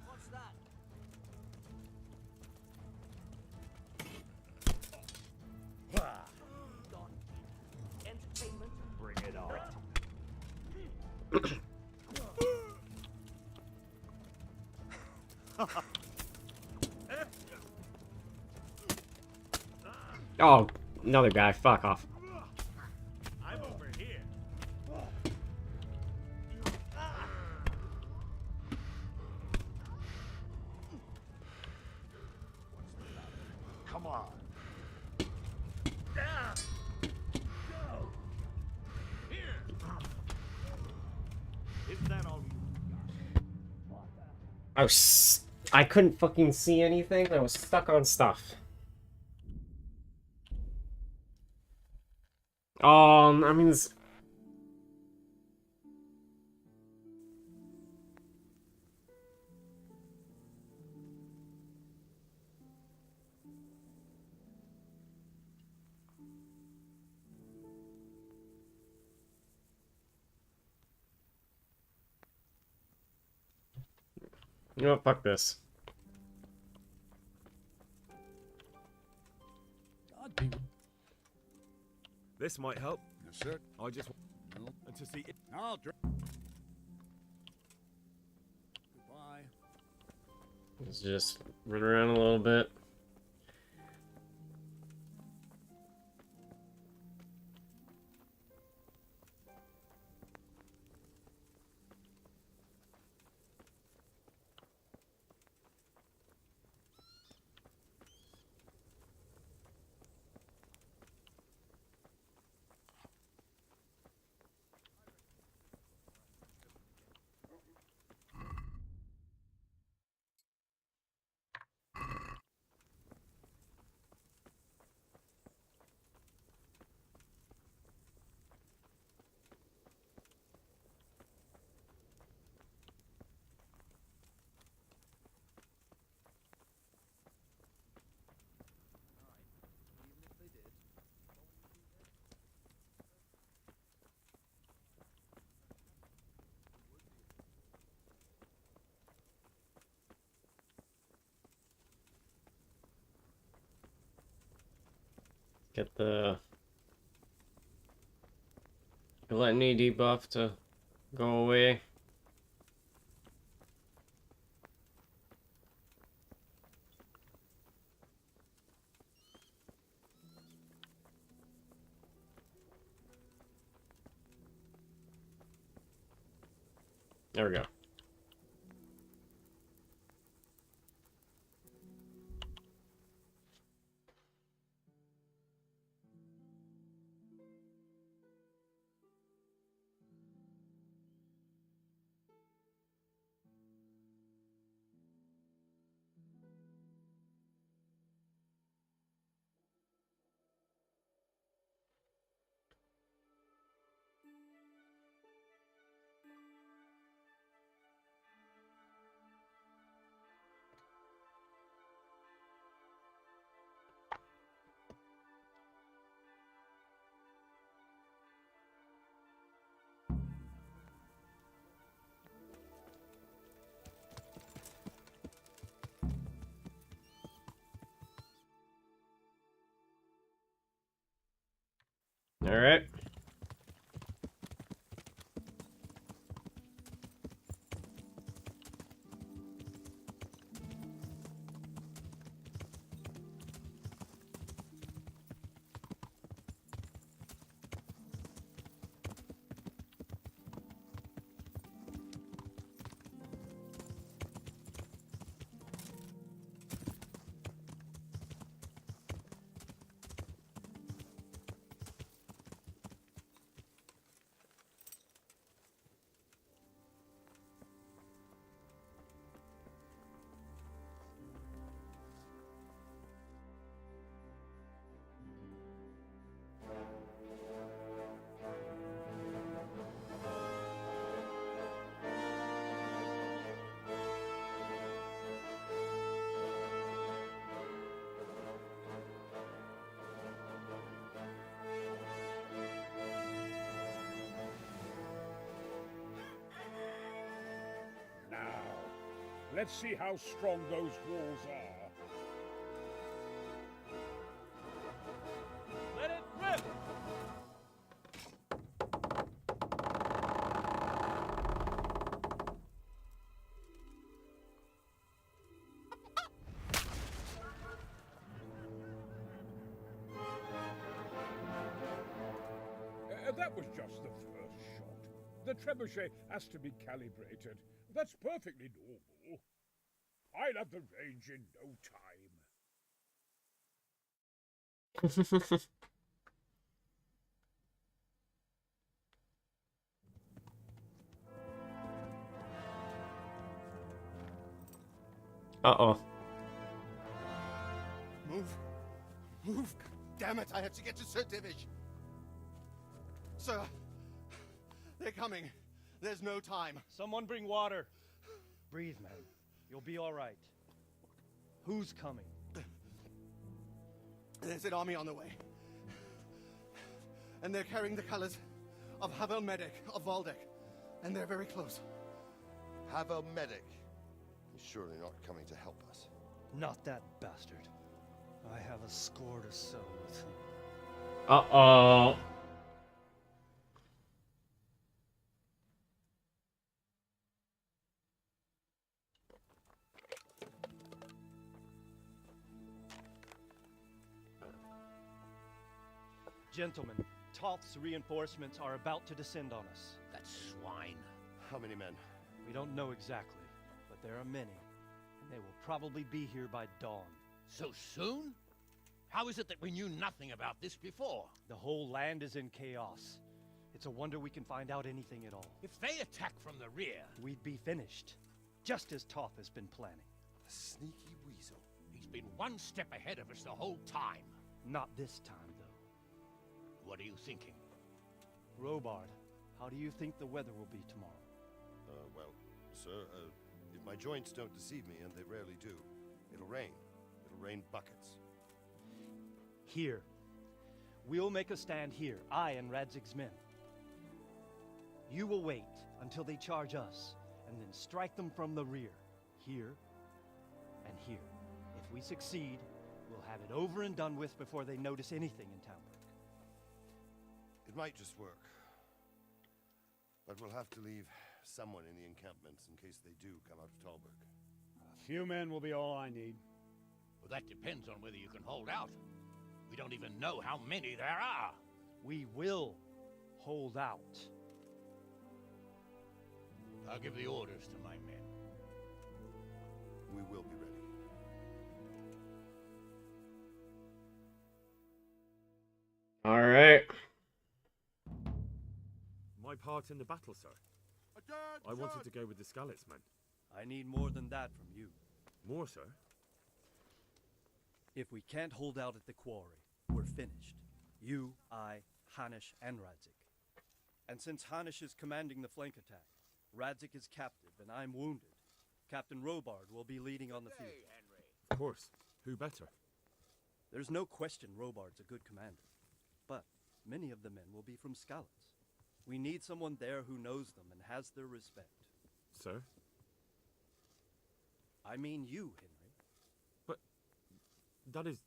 What's that? Entertainment, bring it on. Oh, another guy. Fuck off. I'm over here. Come on. Go. Here. Is that all you? I couldn't fucking see anything. I was stuck on stuff. I mean, you know what? Fuck this. This might help. Yes, sir. I just want and to see it. I'll drink. Goodbye. Let's just run around a little bit. Get the gluttony debuff to go away. There we go. Alright. Now, let's see how strong those walls are. Let it rip! That was just the first shot. The trebuchet has to be calibrated. That's perfectly normal. I'll have the range in no time. Uh-oh. Move. Move. Damn it, I have to get to Sir Divish. Sir, they're coming. There's no time. Someone bring water. Breathe, man. You'll be all right. Who's coming? There's an army on the way. And they're carrying the colors of Havel Medic of Valdek. And they're very close. Havel Medic. He's surely not coming to help us. Not that bastard. I have a score to settle with him. Uh-oh. Gentlemen, Toth's reinforcements are about to descend on us. That swine. How many men? We don't know exactly, but there are many. And they will probably be here by dawn. So soon? How is it that we knew nothing about this before? The whole land is in chaos. It's a wonder we can find out anything at all. If they attack from the rear... We'd be finished. Just as Toth has been planning. A sneaky weasel. He's been one step ahead of us the whole time. Not this time, though. What are you thinking? Robard, how do you think the weather will be tomorrow? Well, sir, if my joints don't deceive me, and they rarely do, it'll rain. It'll rain buckets. Here. We'll make a stand here, I and Radzig's men. You will wait until they charge us, and then strike them from the rear. Here, and here. If we succeed, we'll have it over and done with before they notice anything in Talbot. It might just work. But we'll have to leave someone in the encampments in case they do come out of Talbot. A few men will be all I need. Well, that depends on whether you can hold out. We don't even know how many there are. We will hold out. I'll give the orders to my men. We will be ready. All right. My part in the battle, sir. I wanted to go with the Skalitz men. I need more than that from you. More, sir? If we can't hold out at the quarry, we're finished. You, I, Hanish, and Radzik. And since Hanish is commanding the flank attack, Radzik is captive and I'm wounded, Captain Robard will be leading on the field. Of course. Who better? There's no question Robard's a good commander. But many of the men will be from Skalitz. We need someone there who knows them and has their respect. Sir? I mean you, Henry. But that is...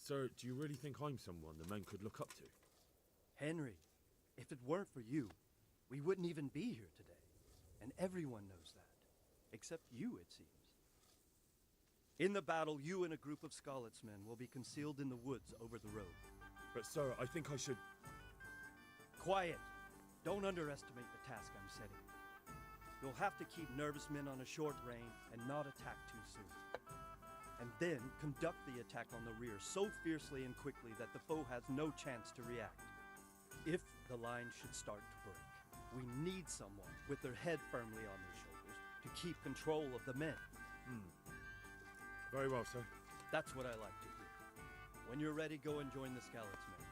Sir, do you really think I'm someone the men could look up to? Henry, if it weren't for you, we wouldn't even be here today. And everyone knows that. Except you, it seems. In the battle, you and a group of Scarlet's men will be concealed in the woods over the road. But sir, I think I should... Quiet! Don't underestimate the task I'm setting. You'll have to keep nervous men on a short rein and not attack too soon. And then conduct the attack on the rear so fiercely and quickly that the foe has no chance to react. If the line should start to break, we need someone with their head firmly on their shoulders to keep control of the men. Very well, sir. That's what I like to hear. When you're ready, go and join the Scarlet's men.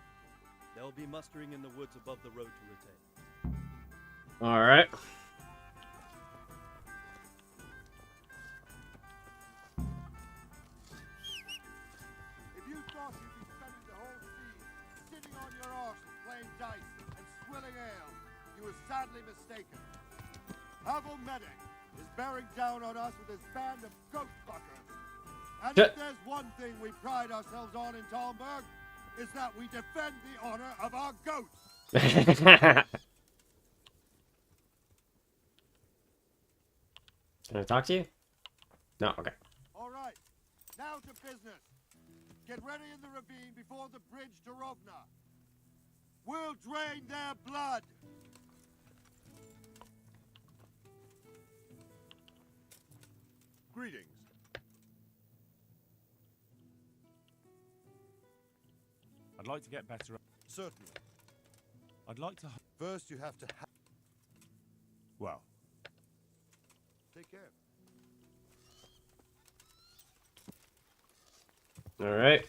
They'll be mustering in the woods above the road to Rete. Alright. If you thought you'd be spending the whole season sitting on your arse and playing dice and swilling ale, you were sadly mistaken. Pavel Medic is bearing down on us with his band of goat fuckers. And if there's one thing we pride ourselves on in Talmberg, is that we defend the honor of our goats. Can I talk to you? No, okay. All right, now to business. Get ready in the ravine before the bridge to Rovna. We'll drain their blood. Greetings. I'd like to get better. Certainly. I'd like to... First, you have to Well. Take care. Alright.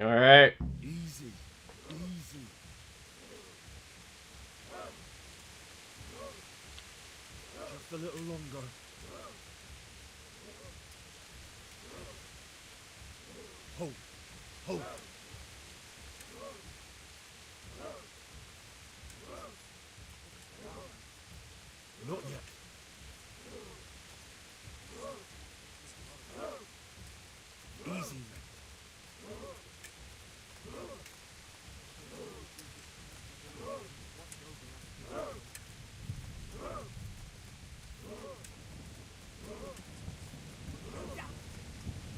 Alright. Easy. Easy. Just a little longer. Hold. Hold. Not yet. Easy.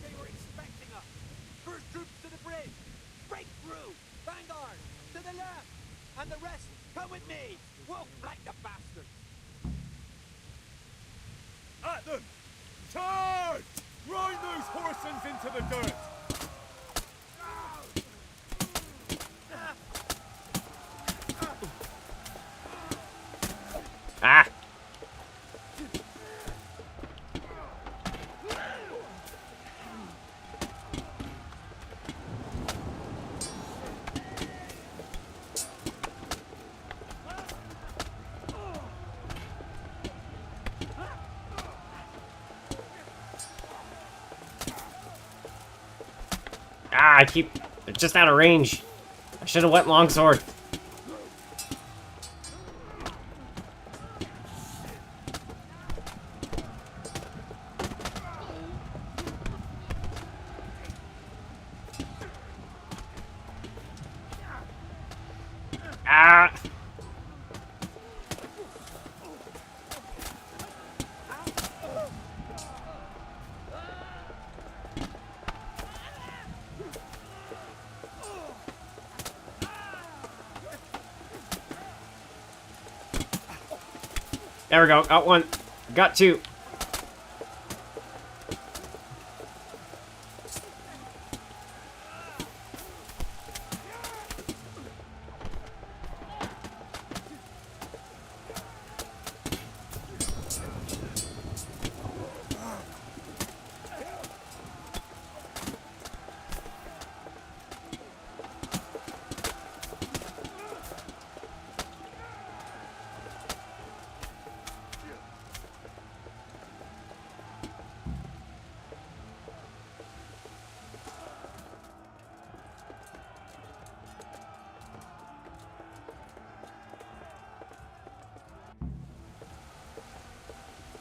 They were expecting us. First troops to the bridge. Break through. Vanguard. To the left. And the rest, come with me. We'll flank the bastards. At them! Charge! Grind those horsens into the dirt! Ah! Ah, I keep just out of range. I should have went longsword. Ah! There we go. Got one. Got two.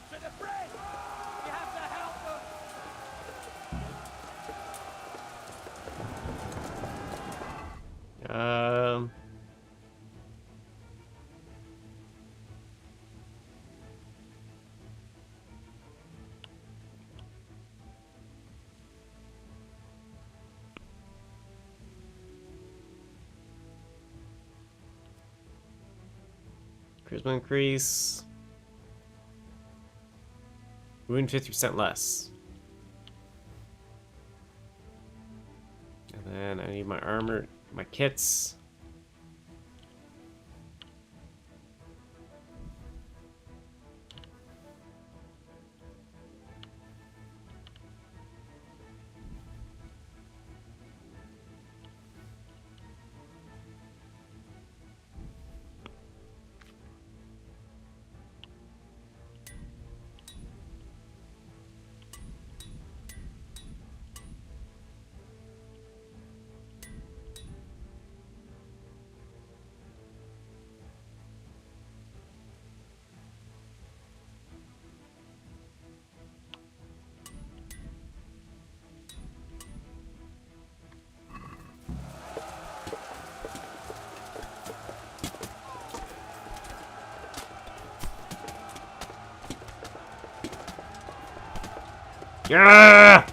To the bridge! We have to help them! Charisma increase. Wound 50% less. And then I need my armor, my kits. Yeah!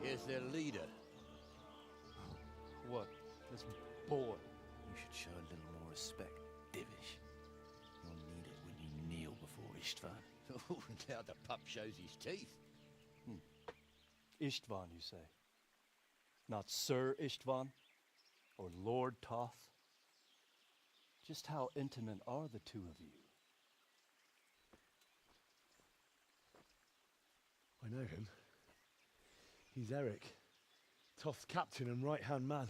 Here's their leader. What? This boy? You should show a little more respect, Divish. You'll need it when you kneel before Istvan. Oh, now the pup shows his teeth. Istvan, you say? Not Sir Istvan? Or Lord Toth? Just how intimate are the two of you? I know him. He's Eric, Toth's captain and right-hand man.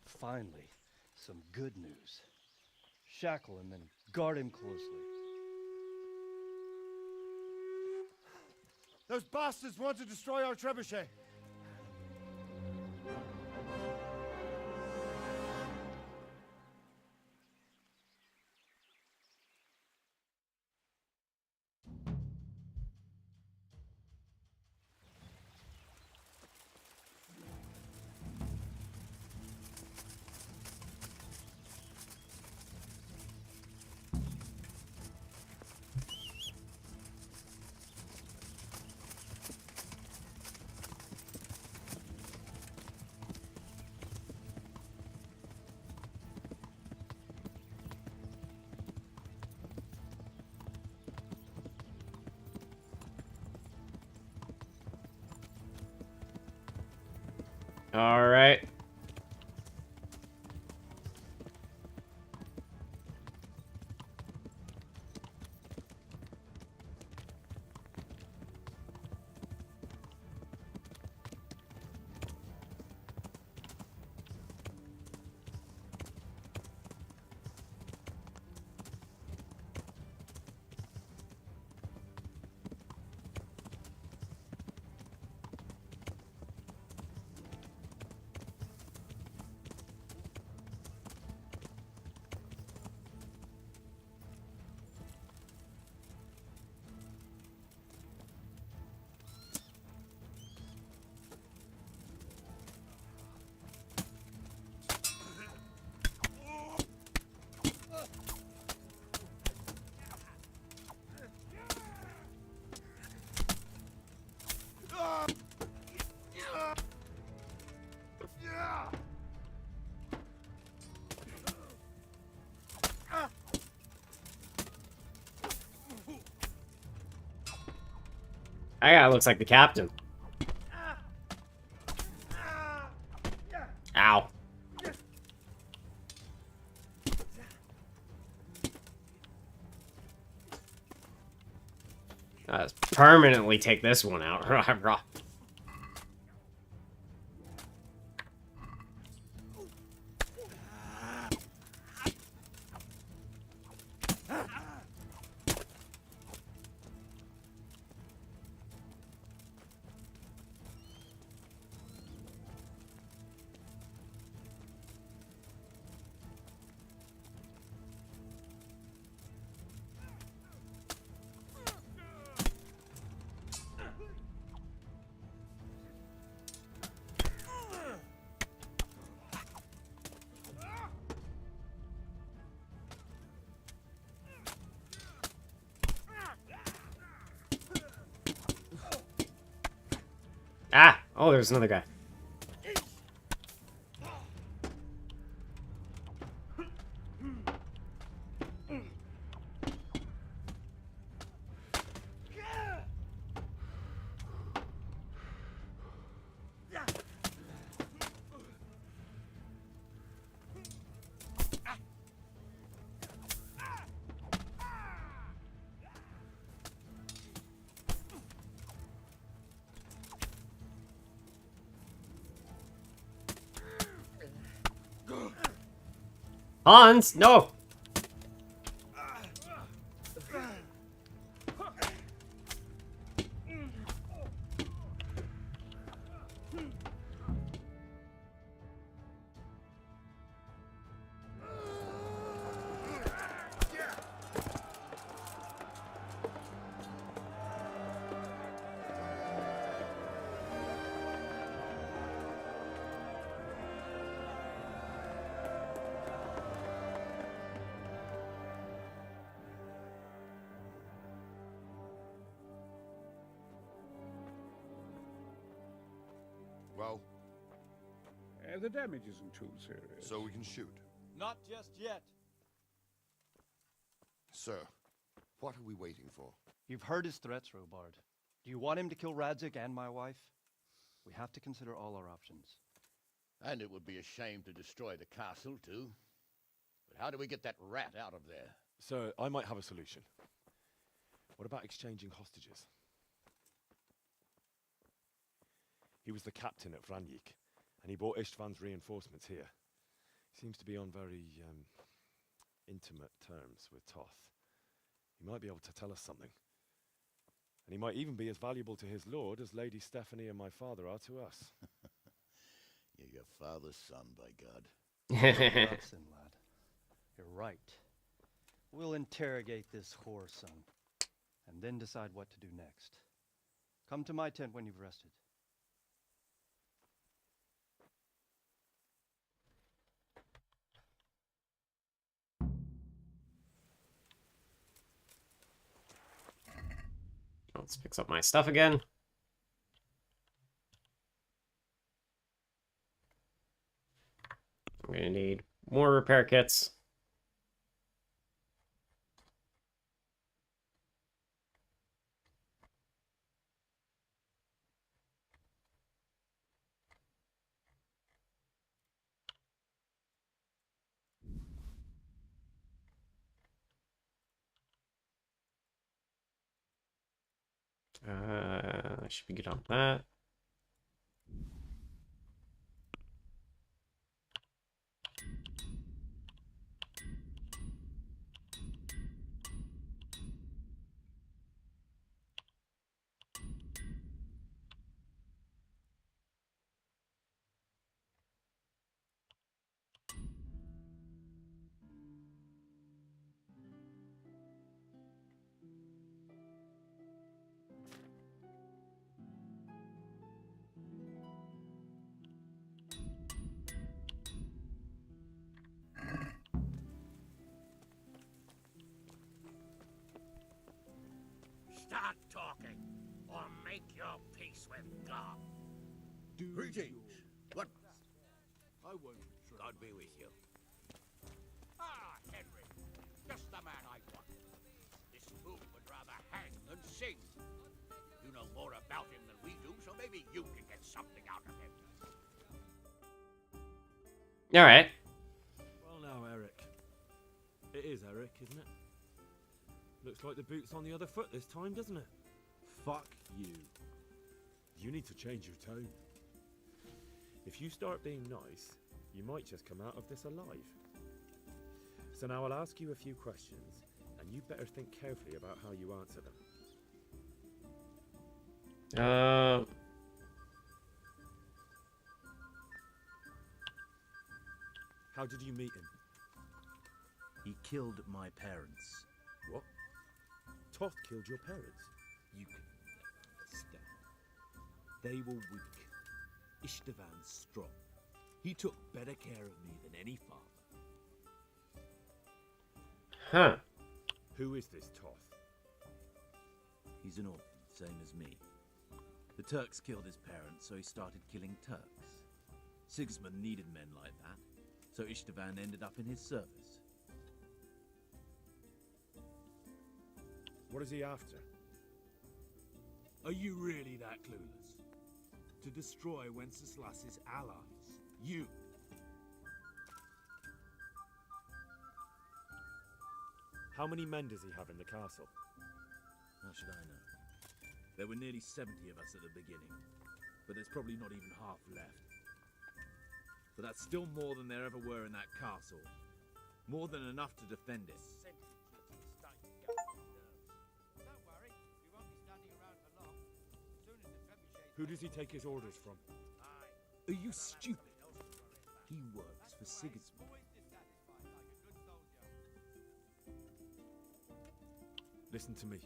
Finally, some good news. Shackle him and guard him closely. Those bastards want to destroy our trebuchet. All right. That guy looks like the captain. Ow. Let's permanently take this one out. Ah! Oh, there's another guy. Hans, no! Well, The damage isn't too serious. so we can shoot. Not just yet. Sir, what are we waiting for? You've heard his threats, Robard. Do you want him to kill Radzik and my wife? We have to consider all our options. And it would be a shame to destroy the castle, too. But how do we get that rat out of there? Sir, I might have a solution. What about exchanging hostages? He was the captain at Vranyik, and he brought Istvan's reinforcements here. He seems to be on very, intimate terms with Toth. He might be able to tell us something. And he might even be as valuable to his lord as Lady Stephanie and my father are to us. You're your father's son, by God. Robson, lad. You're right. We'll interrogate this whore son, and then decide what to do next. Come to my tent when you've rested. Let's fix up my stuff again. I'm gonna need more repair kits. I should be good on that. Start talking, or make your peace with God. Greetings. What? I won't. God be with you. Ah, Henry. Just the man I want. This fool would rather hang than sing. You know more about maybe you can get something out of him. Alright. Well now, Eric. It is Eric, isn't it? Looks like the boot's on the other foot this time, doesn't it? Fuck you. You need to change your tone. If you start being nice, you might just come out of this alive. So now I'll ask you a few questions, and you better think carefully about how you answer them. How did you meet him? He killed my parents. What? Toth killed your parents? You can understand. They were weak. Istvan strong. He took better care of me than any father. Huh. Who is this Toth? He's an orphan, same as me. The Turks killed his parents, so he started killing Turks. Sigismund needed men like that, so Istvan ended up in his service. What is he after? Are you really that clueless? To destroy Wenceslas's allies. You. How many men does he have in the castle? How should I know? There were nearly 70 of us at the beginning, but there's probably not even half left. But that's still more than there ever were in that castle. More than enough to defend it. Who does he take his orders from? Are you stupid? He works for Sigismund. Listen to me.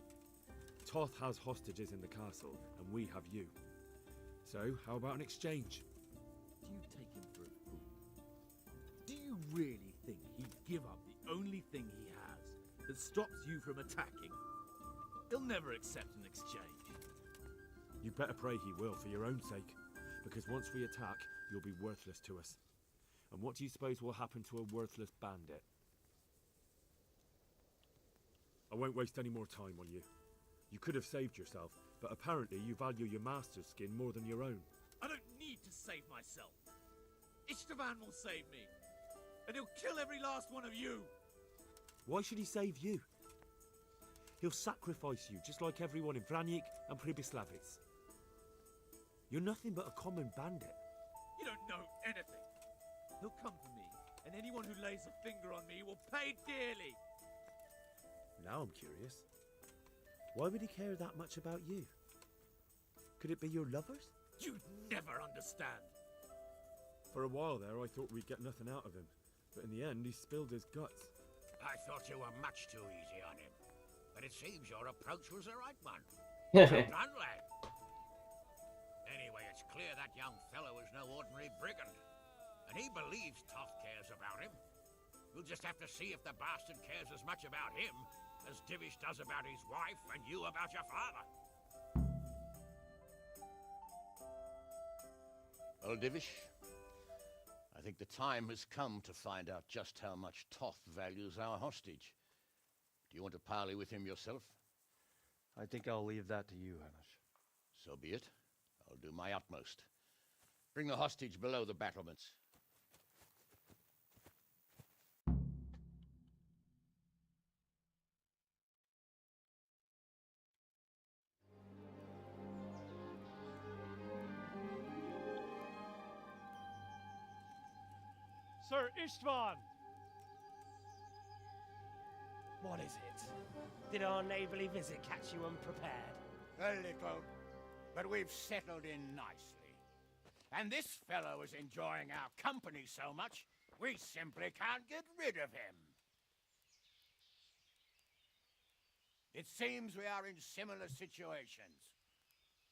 Toth has hostages in the castle, and we have you. So, how about an exchange? Do you take him for a fool? Do you really think he'd give up the only thing he has that stops you from attacking? He'll never accept an exchange. You better pray he will, for your own sake. Because once we attack, you'll be worthless to us. And what do you suppose will happen to a worthless bandit? I won't waste any more time on you. You could have saved yourself, but apparently you value your master's skin more than your own. I don't need to save myself. Istvan will save me. And he'll kill every last one of you. Why should he save you? He'll sacrifice you, just like everyone in Vranyik and Pribyslavitz. You're nothing but a common bandit. You don't know anything. He'll come for me, and anyone who lays a finger on me will pay dearly. Now I'm curious. Why would he care that much about you? Could it be your lovers? You'd never understand. For a while there, I thought we'd get nothing out of him. But in the end, he spilled his guts. I thought you were much too easy on him. But it seems your approach was the right one. Well done, lad. Anyway, it's clear that young fellow is no ordinary brigand. And he believes Toth cares about him. We'll just have to see if the bastard cares as much about him as Divish does about his wife and you about your father. Well, Divish, I think the time has come to find out just how much Toth values our hostage. Do you want to parley with him yourself? I think I'll leave that to you, Hamish. So be it. I'll do my utmost. Bring the hostage below the battlements. Sir Istvan! What is it? Did our neighborly visit catch you unprepared? A little, but we've settled in nicely. And this fellow is enjoying our company so much, we simply can't get rid of him. It seems we are in similar situations.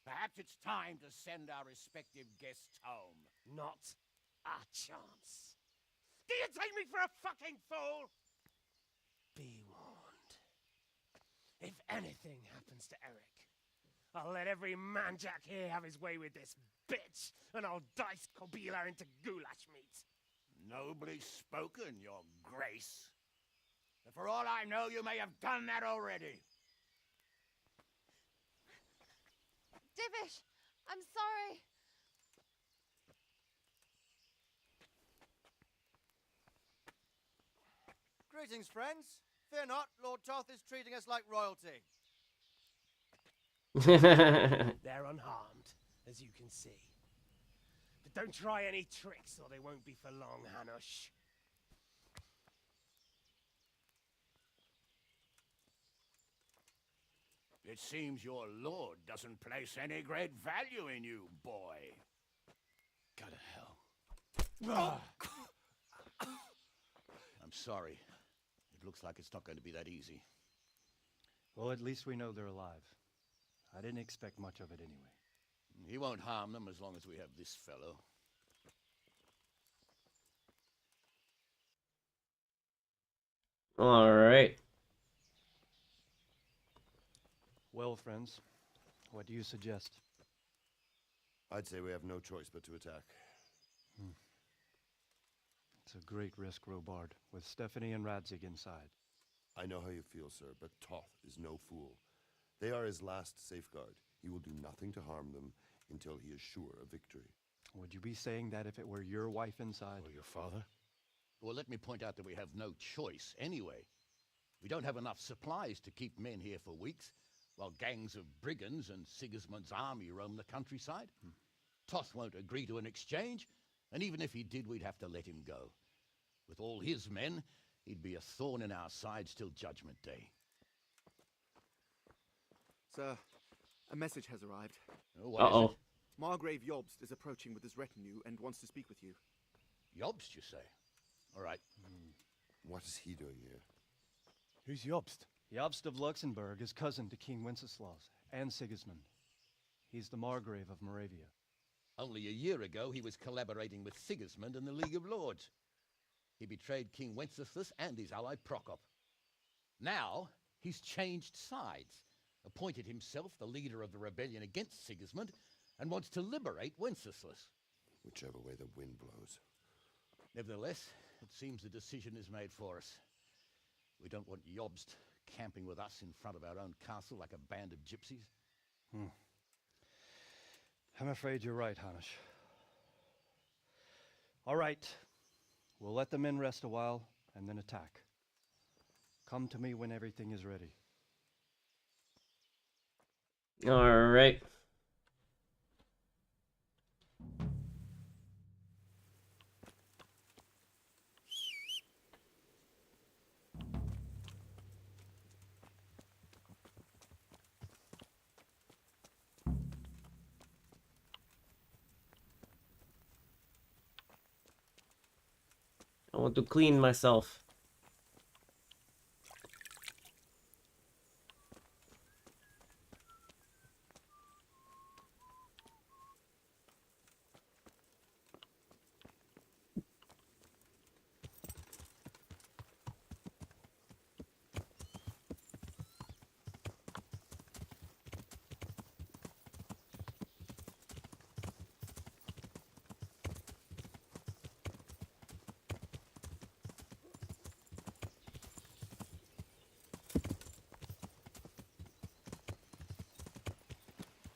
Perhaps it's time to send our respective guests home. Not a chance. Do you take me for a fucking fool? Be warned. If anything happens to Eric, I'll let every man-jack here have his way with this bitch, and I'll dice Kobila into goulash meat. Nobly spoken, your grace. But for all I know, you may have done that already. Divish, I'm sorry. Greetings, friends. Fear not, Lord Toth is treating us like royalty. They're unharmed, as you can see. But don't try any tricks, or they won't be for long, Hanush. It seems your lord doesn't place any great value in you, boy. Go to hell. I'm sorry. It looks like it's not going to be that easy. Well, at least we know they're alive. I didn't expect much of it anyway. He won't harm them as long as we have this fellow. All right. Well, friends, what do you suggest? I'd say we have no choice but to attack. It's a great risk, Robard, with Stephanie and Radzig inside. I know how you feel, sir, but Toth is no fool. They are his last safeguard. He will do nothing to harm them until he is sure of victory. Would you be saying that if it were your wife inside? Or your father? Well, let me point out that we have no choice anyway. We don't have enough supplies to keep men here for weeks, while gangs of brigands and Sigismund's army roam the countryside. Toth won't agree to an exchange, and even if he did, we'd have to let him go. With all his men, he'd be a thorn in our sides till Judgment Day. Sir, a message has arrived. Oh, what is it? Margrave Jobst is approaching with his retinue and wants to speak with you. Jobst, you say? All right. What is he doing here? Who's Jobst? Jobst of Luxembourg is cousin to King Wenceslaus and Sigismund. He's the Margrave of Moravia. Only a year ago, he was collaborating with Sigismund and the League of Lords. He betrayed King Wenceslas and his ally Prokop. Now, he's changed sides, appointed himself the leader of the rebellion against Sigismund, and wants to liberate Wenceslas. Whichever way the wind blows. Nevertheless, it seems the decision is made for us. We don't want Jobst camping with us in front of our own castle like a band of gypsies. I'm afraid you're right, Hanush. All right. We'll let the men rest a while, and then attack. Come to me when everything is ready. All right. I want to clean myself.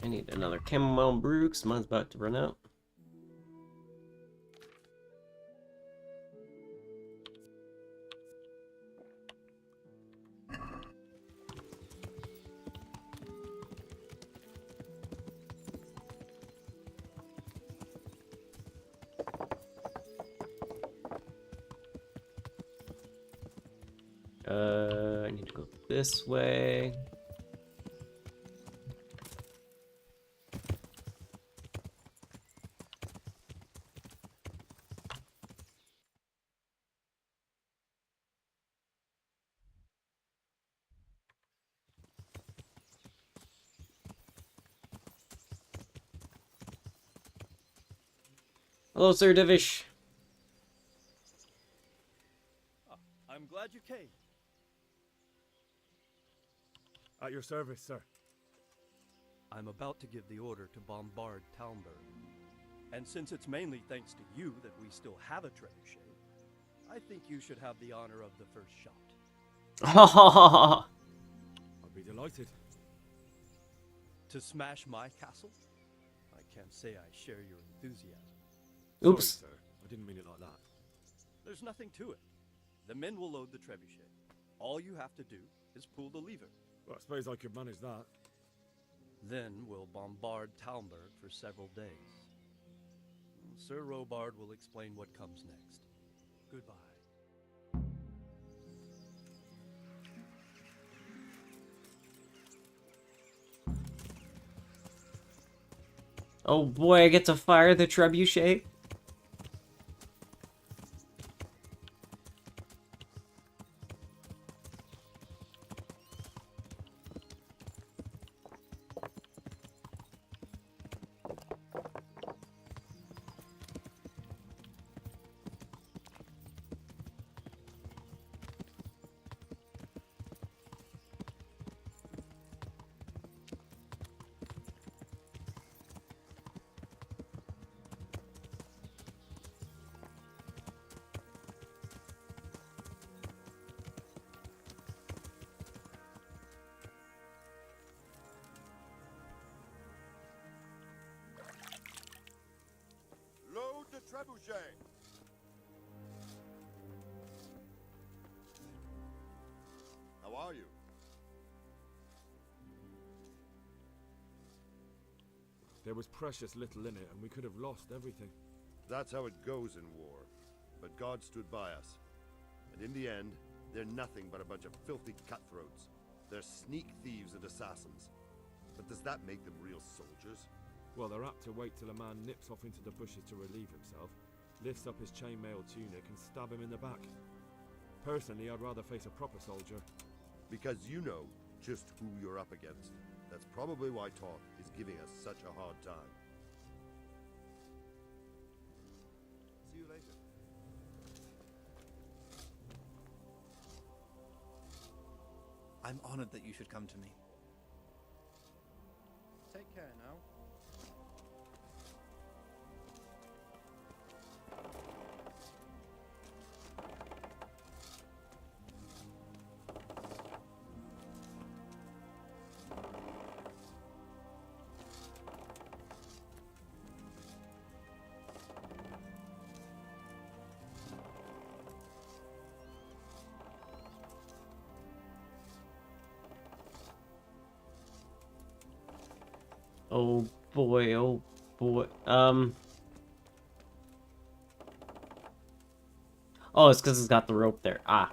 I need another chamomile brew because mine's about to run out. I need to go this way. Hello, Sir Divish. I'm glad you came. At your service, sir. I'm about to give the order to bombard Talmberg. And since it's mainly thanks to you that we still have a trebuchet, I think you should have the honor of the first shot. I'll be delighted. To smash my castle? I can't say I share your enthusiasm. Oops. Sorry, sir. I didn't mean it like that. There's nothing to it. The men will load the trebuchet. All you have to do is pull the lever. Well, I suppose I could manage that. Then we'll bombard Talmberg for several days. Sir Robard will explain what comes next. Goodbye. Oh boy, I get to fire the trebuchet. Load the trebuchet. How are you? There was precious little in it, and we could have lost everything. That's how it goes in war. But God stood by us. And in the end, they're nothing but a bunch of filthy cutthroats. They're sneak thieves and assassins. But does that make them real soldiers? Well, they're apt to wait till a man nips off into the bushes to relieve himself, lifts up his chainmail tunic and stab him in the back. Personally, I'd rather face a proper soldier. Because you know just who you're up against. That's probably why Toth is giving us such a hard time. See you later. I'm honored that you should come to me. Take care now. Oh boy, oh boy. Oh, it's because it's got the rope there. Ah.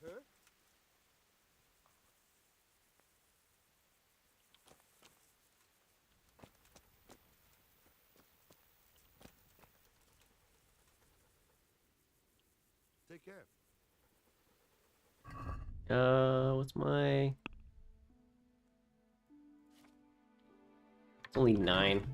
Huh? Take care. What's my... It's only 9.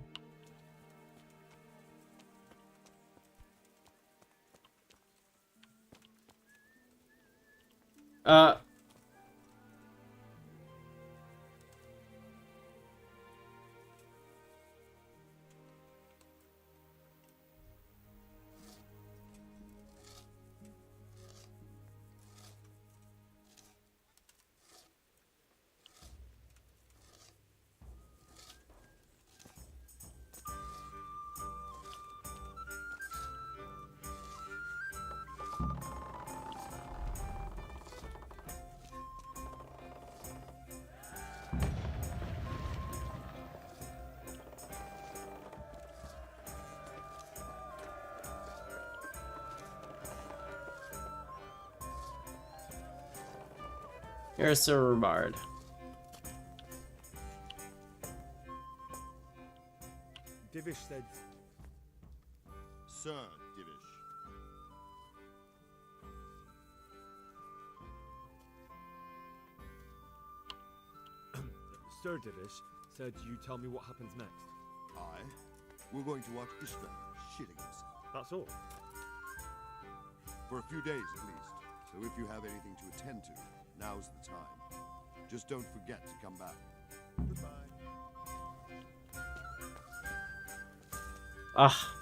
Here's Sir Robard. Divish said... Sir Divish. Sir Divish said you tell me what happens next. We're going to watch Istvan shitting himself. That's all. For a few days at least. So if you have anything to attend to, now's the time. Just don't forget to come back. Goodbye. Ah.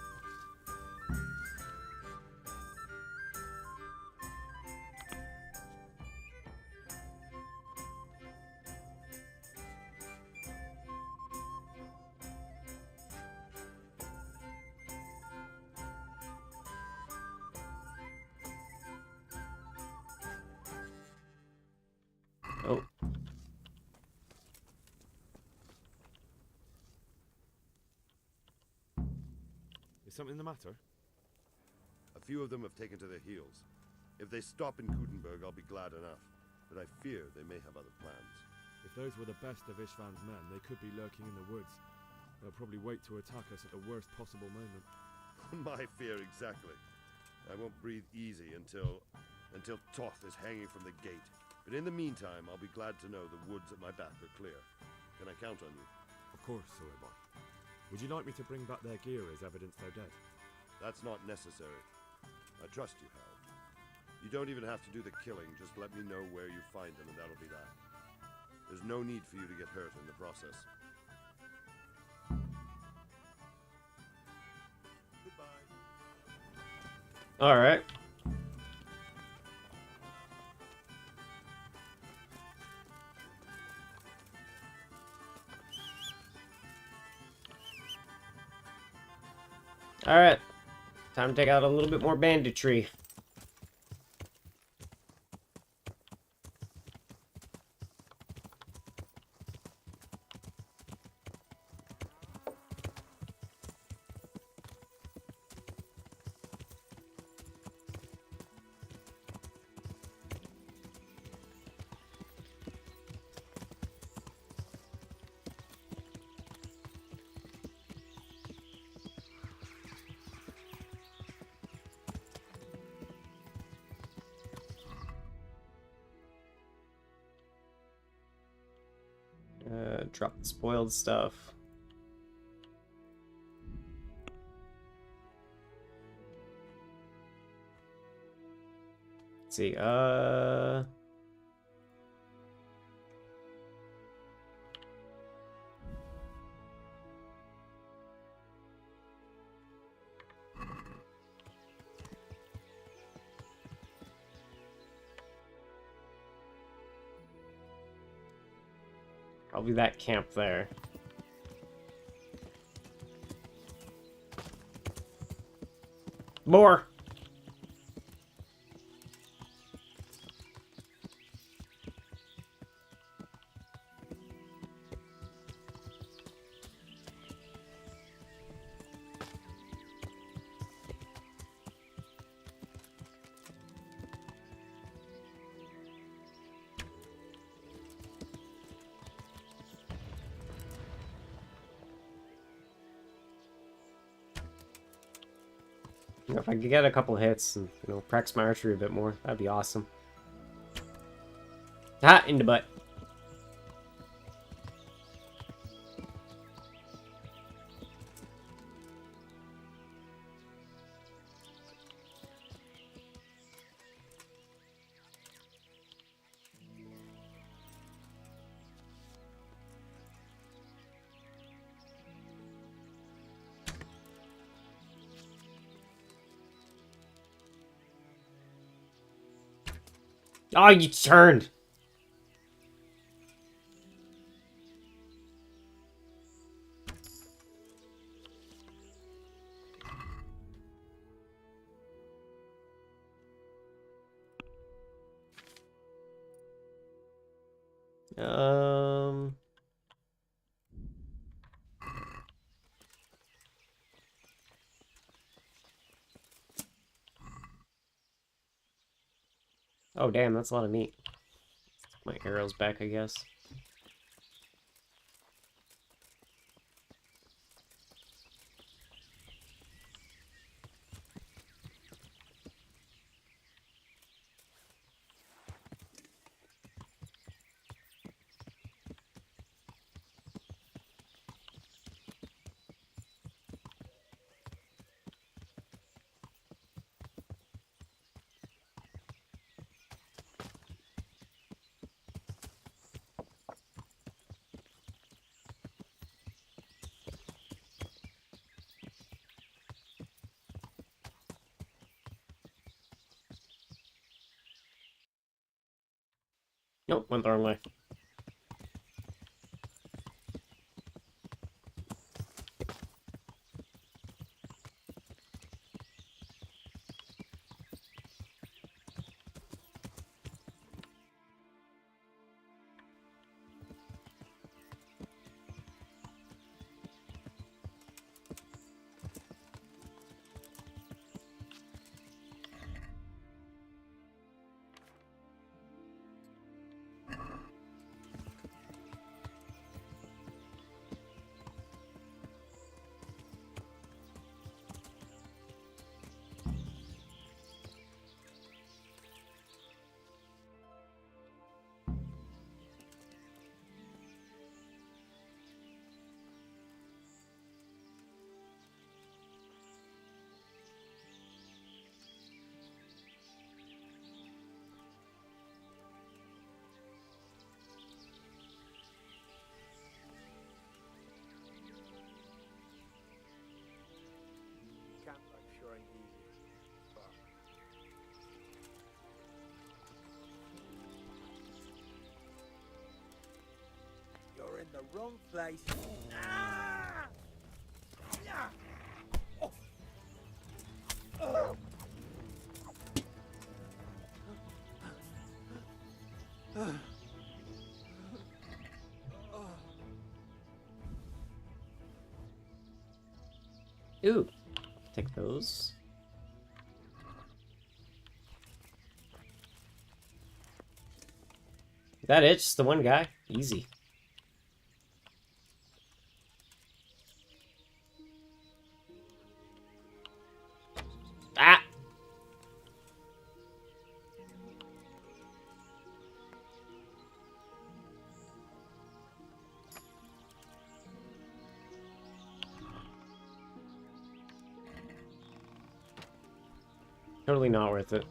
Oh. Is something the matter? A few of them have taken to their heels. If they stop in Kudenberg, I'll be glad enough. But I fear they may have other plans. If those were the best of Ishvan's men, they could be lurking in the woods. They'll probably wait to attack us at the worst possible moment. My fear exactly. I won't breathe easy until Toth is hanging from the gate. But in the meantime, I'll be glad to know the woods at my back are clear. Can I count on you? Of course, Sorobor. Would you like me to bring back their gear as evidence they're dead? That's not necessary. I trust you, Hal. You don't even have to do the killing, just let me know where you find them and that'll be that. There's no need for you to get hurt in the process. Goodbye. Alright. Alright. Time to take out a little bit more banditry. Drop the spoiled stuff. Let's see, probably that camp there. More! If I could get a couple hits and, practice my archery a bit more, that'd be awesome. Ah, in the butt. Oh, you turned! Oh, damn, that's a lot of meat. My arrow's back, I guess. Nope, went the wrong way. Camp life sure ain't easy, but you're in the wrong place. Ah! Yeah! Oh! Oh! Ooh, take those. That it? Just the one guy? Easy. Ah! Totally not worth it.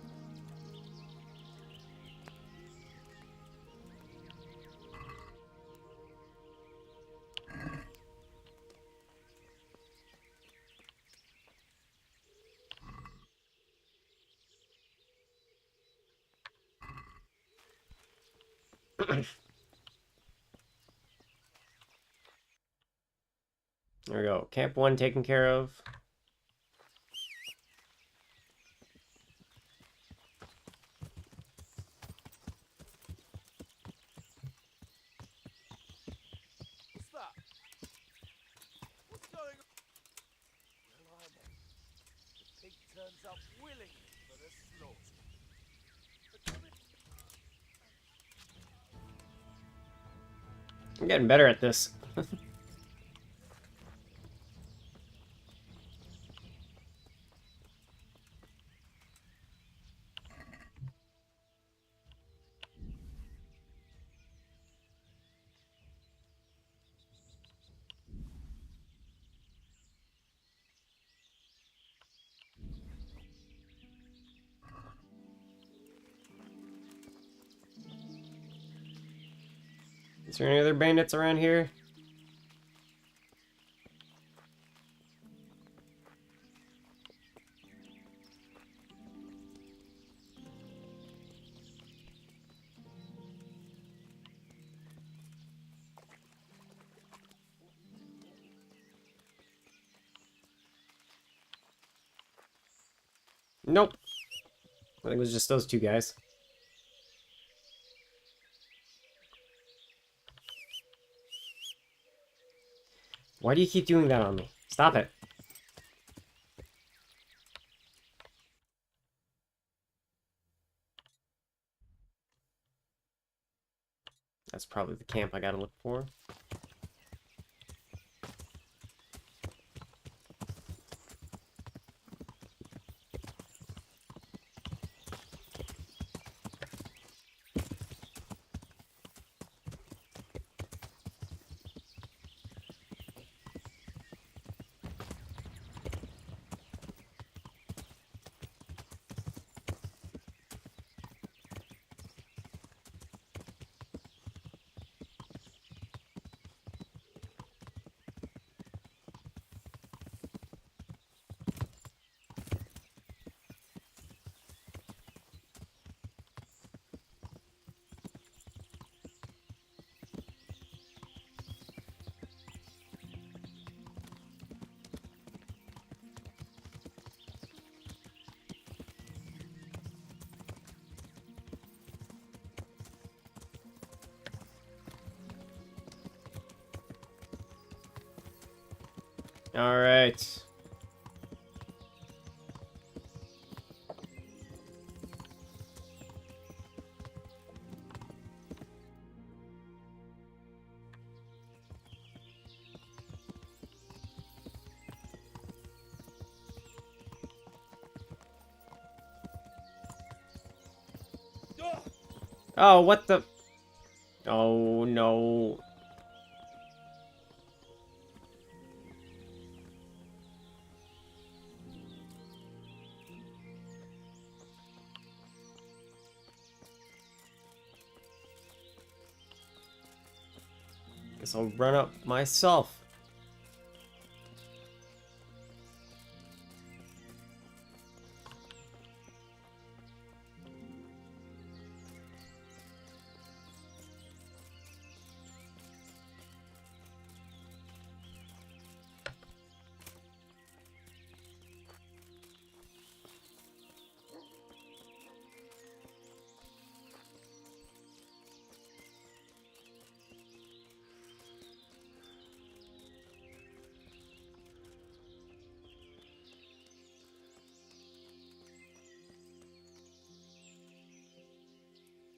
There we go. Camp 1 taken care of. What's that? What's going on? Well, I know. The pig turns up willingly for the slaughter. I'm getting better at this. Is there any other bandits around here? Nope. I think it was just those two guys. Why do you keep doing that on me? Stop it. That's probably the camp I gotta look for. All right. Oh, what the? Oh, no. Guess I'll run up myself.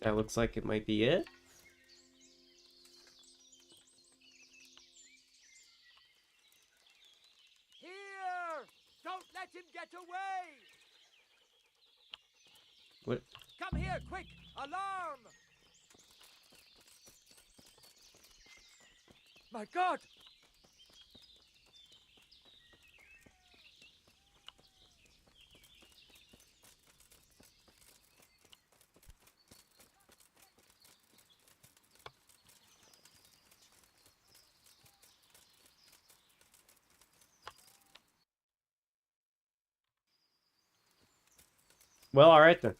That looks like it might be it. Here! Don't let him get away! What? Come here, quick! Alarm! My God! Well, all right then.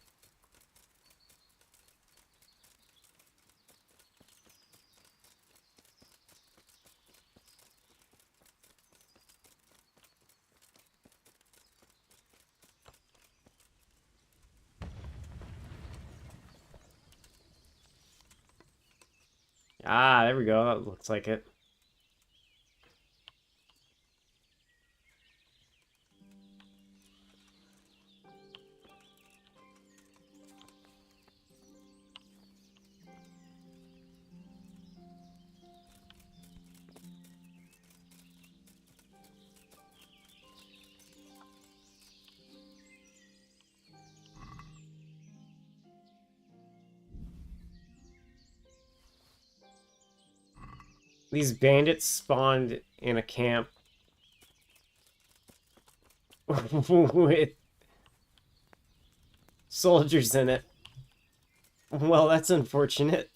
Ah, there we go. That looks like it. These bandits spawned in a camp with soldiers in it. Well, that's unfortunate.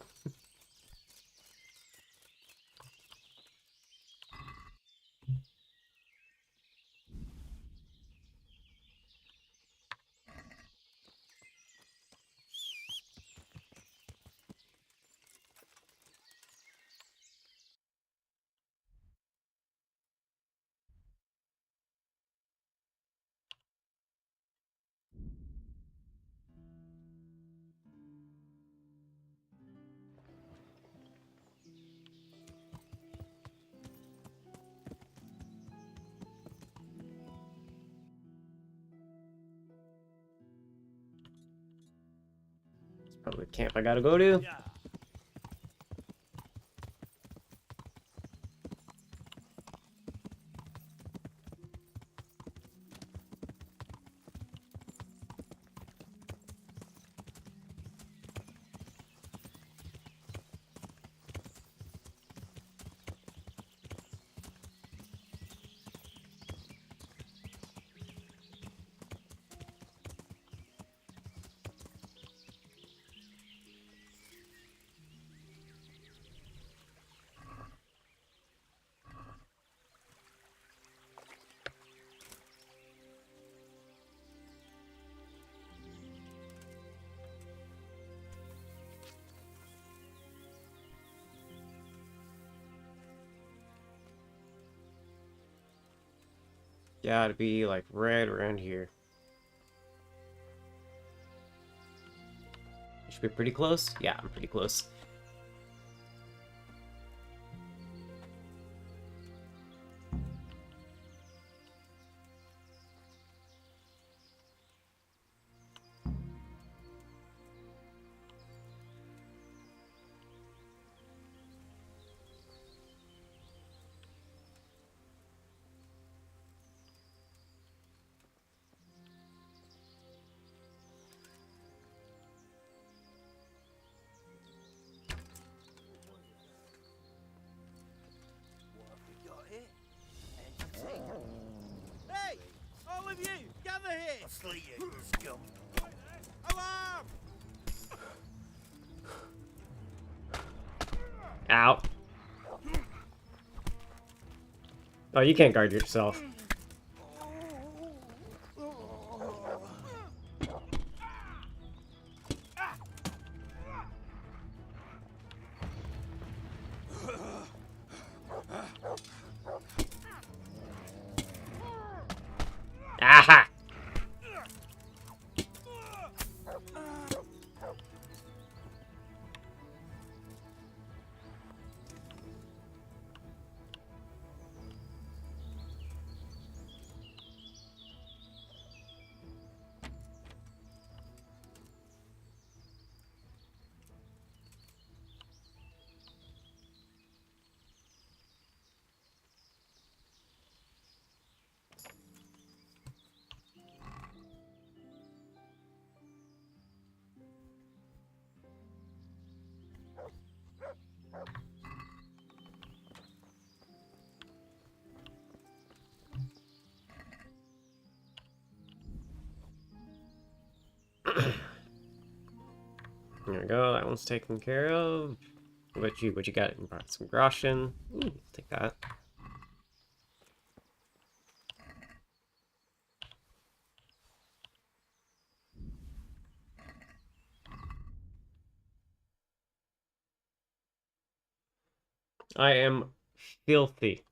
Probably the camp I gotta go to. Gotta be like right around here. Should be pretty close. Yeah, I'm pretty close. slay you, you scum. Alarm! Ow. Oh, you can't guard yourself. Aha! There we go, that one's taken care of. What about you? What you got? You brought some groschen. Ooh, take that. I am filthy.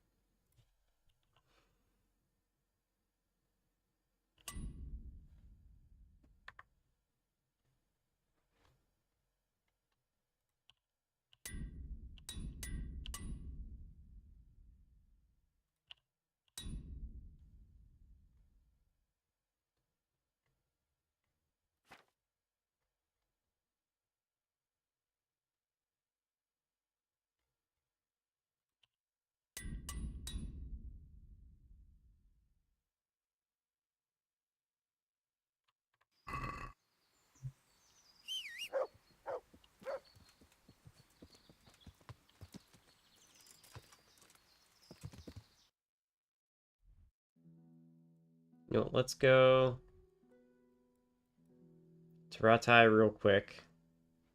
You know, let's go to Ratai real quick.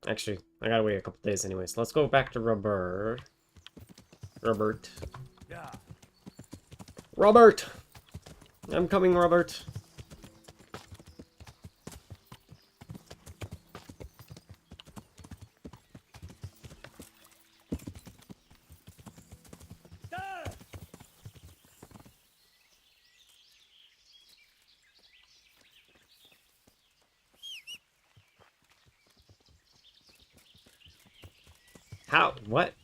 Actually, I gotta wait a couple days anyway, so let's go back to Robert. Yeah. Robert! I'm coming, Robert. How? What?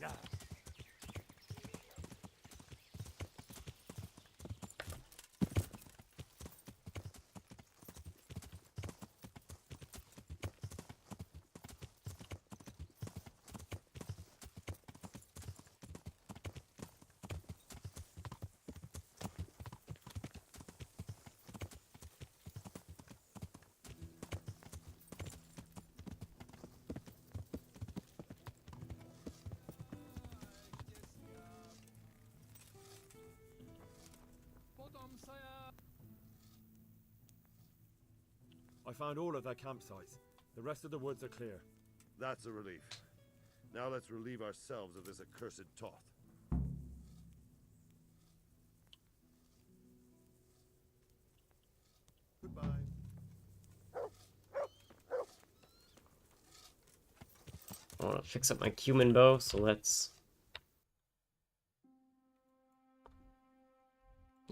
Yeah. I found all of their campsites. The rest of the woods are clear. That's a relief. Now let's relieve ourselves of this accursed Toth. Goodbye. I want to fix up my cumin bow, so let's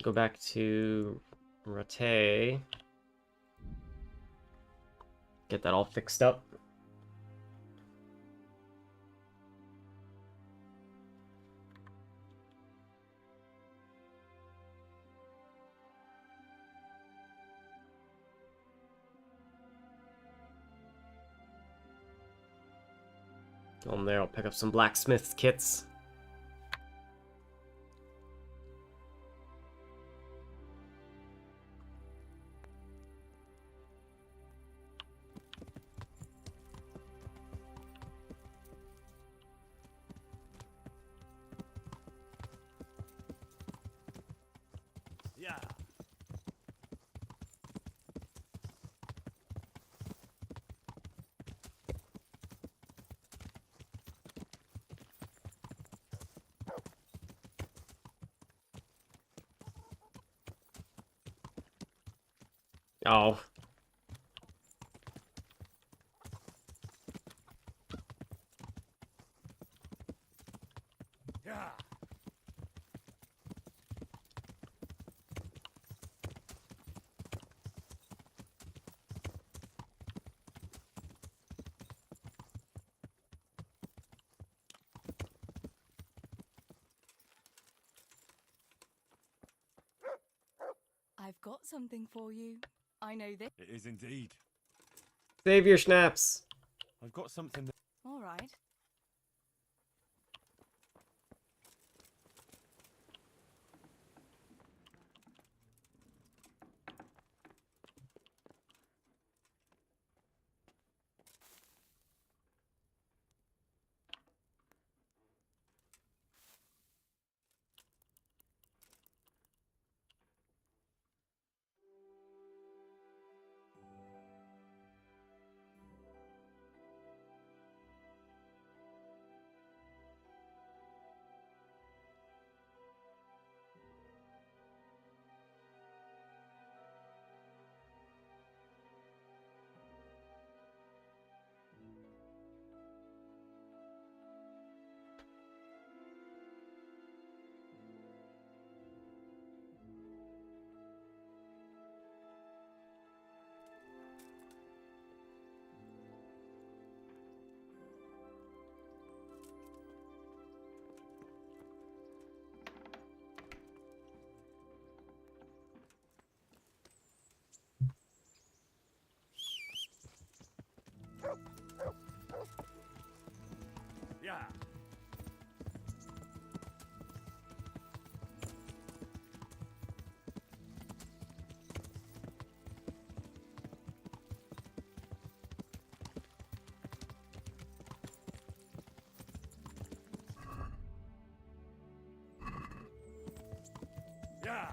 go back to Rattay. Get that all fixed up. On there, I'll pick up some blacksmith's kits. Yeah. Oh. Yeah. I've got something for you. I know this. It is indeed. Save your schnapps. I've got something that... All right. Yeah. Yeah.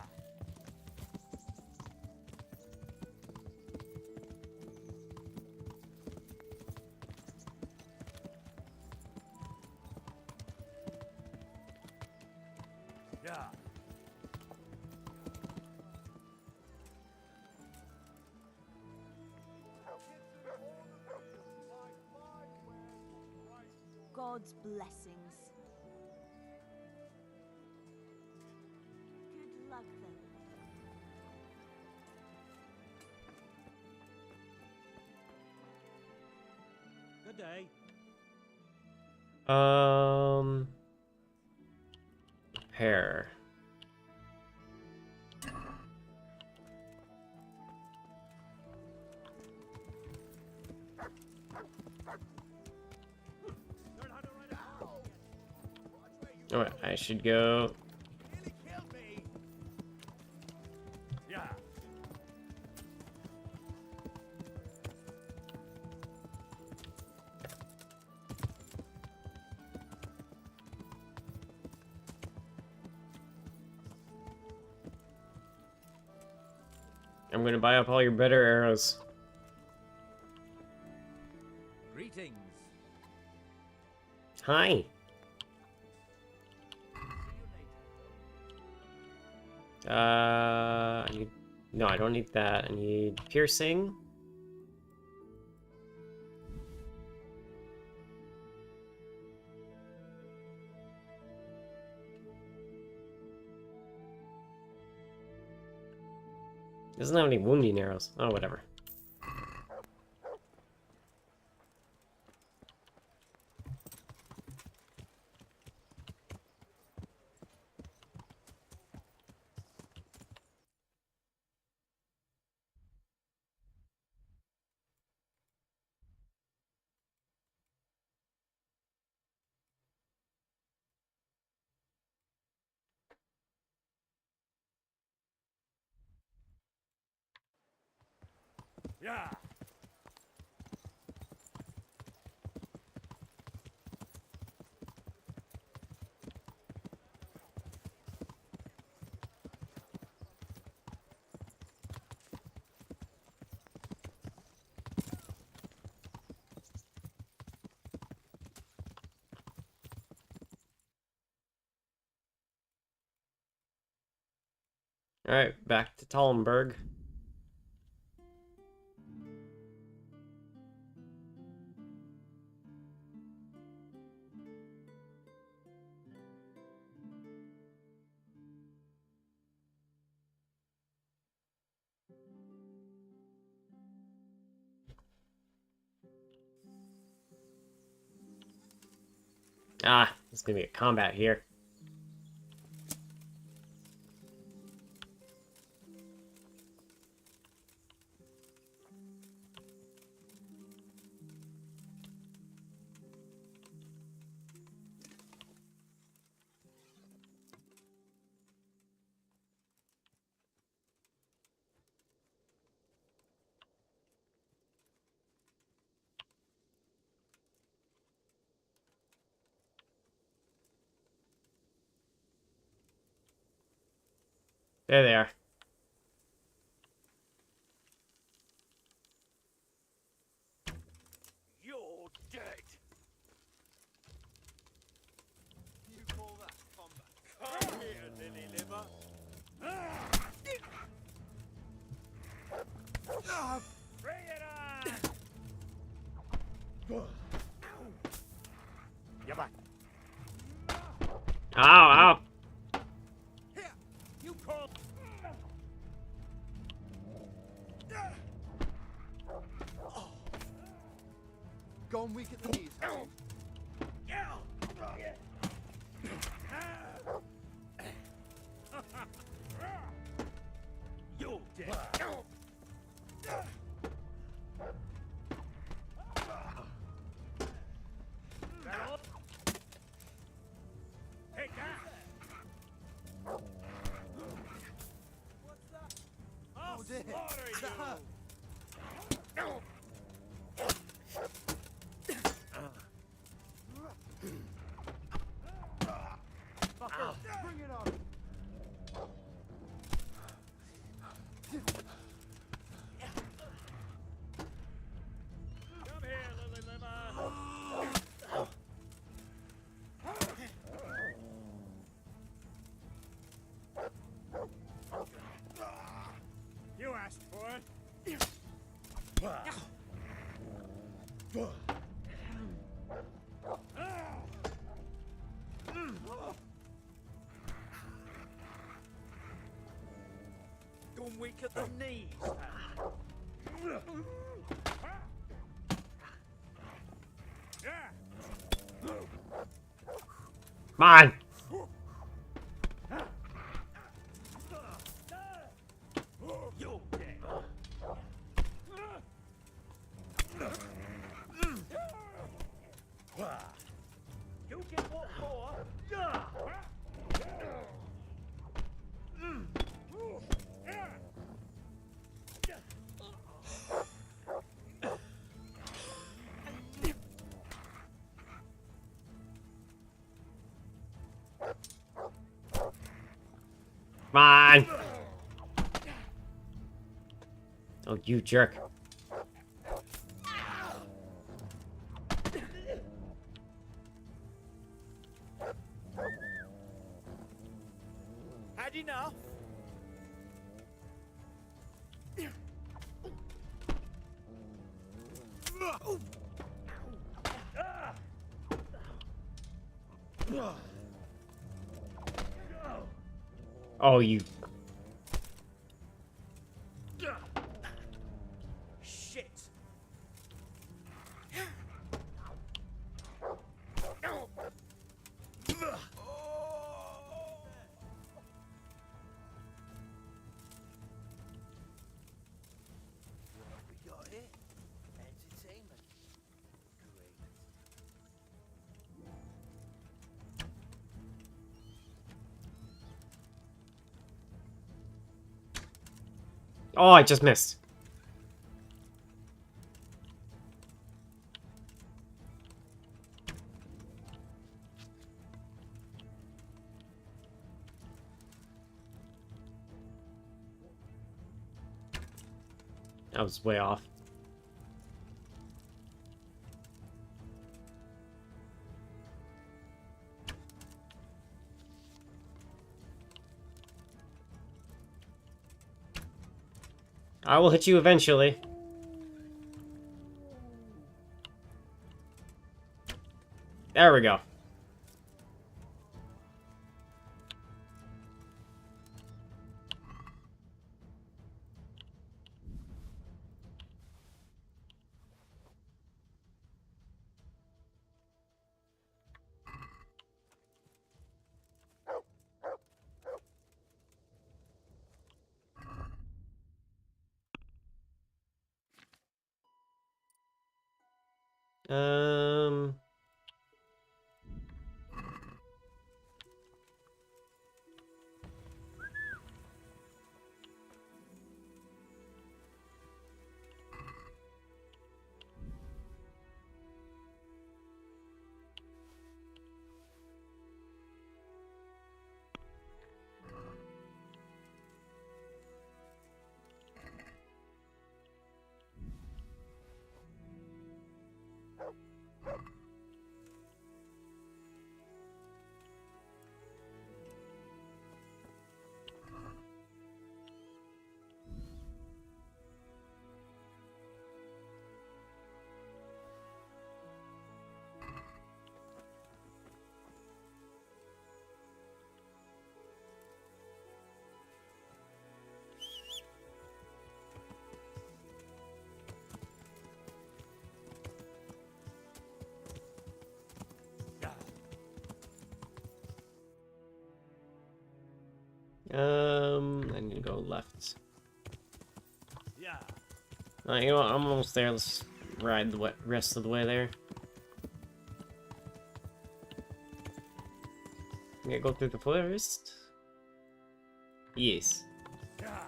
Yeah. God's blessings. Good luck then. Good day. Hair. Oh, I should go. Yeah. I'm gonna buy up all your better arrows. Greetings. Hi. I need... No, I don't need that. I need piercing. Doesn't have any wounding arrows. Oh, whatever. Yeah. Alright, back to Talmberg. Ah, there's gonna be a combat here. There they are. You're dead. You call that combat? Come here, lily liver. Bring it on! You're back. Ow, ow. Here, you call. Gone weak at the knees, Harold. You're dead. Take that. What's that? I'll slaughter you. Fucker, bring it on. Come here, lily liver. You asked for it. Gone weak at the knees. Come on. You're dead. You get what for? Come on. Oh, you jerk. Had enough? Oh, you. Shit. We got it. Entertainment. Great. Oh, I just missed. That was way off. I will hit you eventually. There we go. Um... I need to go left. Yeah. You know what? I'm almost there. Let's ride the rest of the way there. Yeah, go through the forest. Yes. Yeah.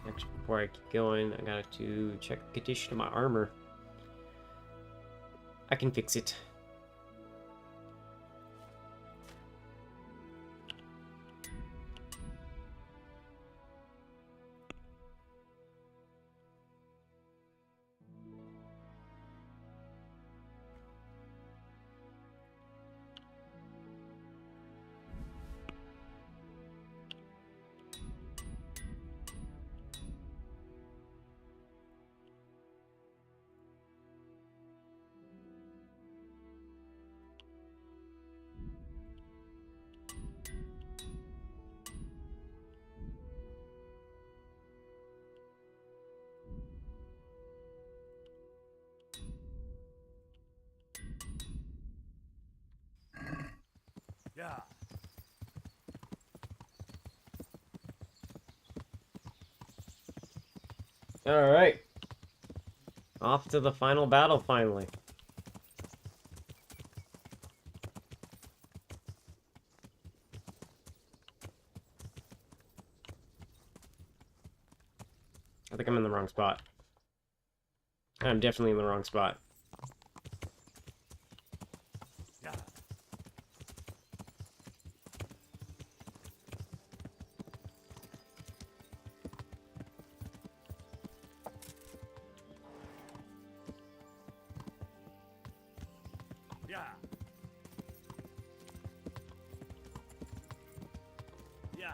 Actually, before I keep going, I got to check the condition of my armor. I can fix it. Yeah. Alright. Off to the final battle, finally. I think I'm in the wrong spot. I'm definitely in the wrong spot. Yeah. Yeah. Yeah.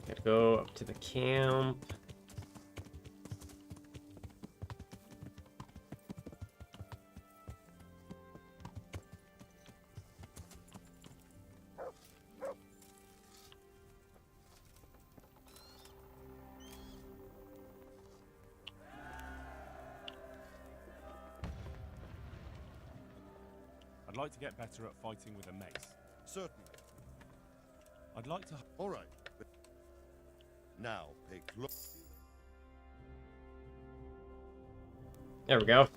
Gotta go up to the camp. I'd like to get better at fighting with a mace. Certainly. I'd like to... All right. Now, pay close. There we go.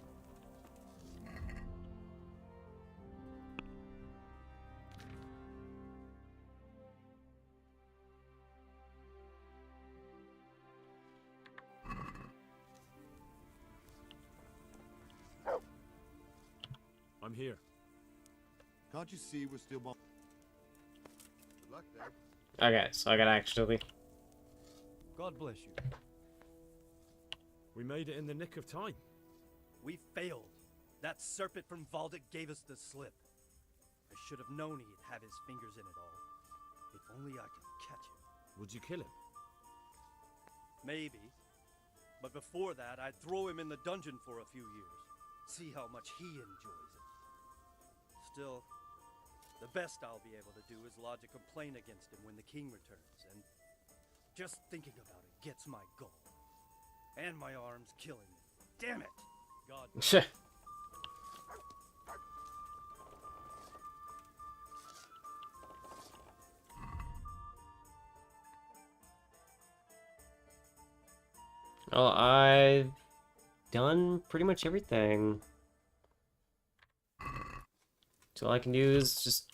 I'm here. Can't you see we're still Good luck, then. Okay, so I gotta actually... God bless you. We made it in the nick of time. We failed. That serpent from Valdic gave us the slip. I should have known he'd have his fingers in it all. If only I could catch him. Would you kill him? Maybe. But before that, I'd throw him in the dungeon for a few years. See how much he enjoys it. Still, the best I'll be able to do is lodge a complaint against him when the king returns, and just thinking about it gets my goal. And my arm's killing me. Damn it! God. Well, I've done pretty much everything. So all I can do is just...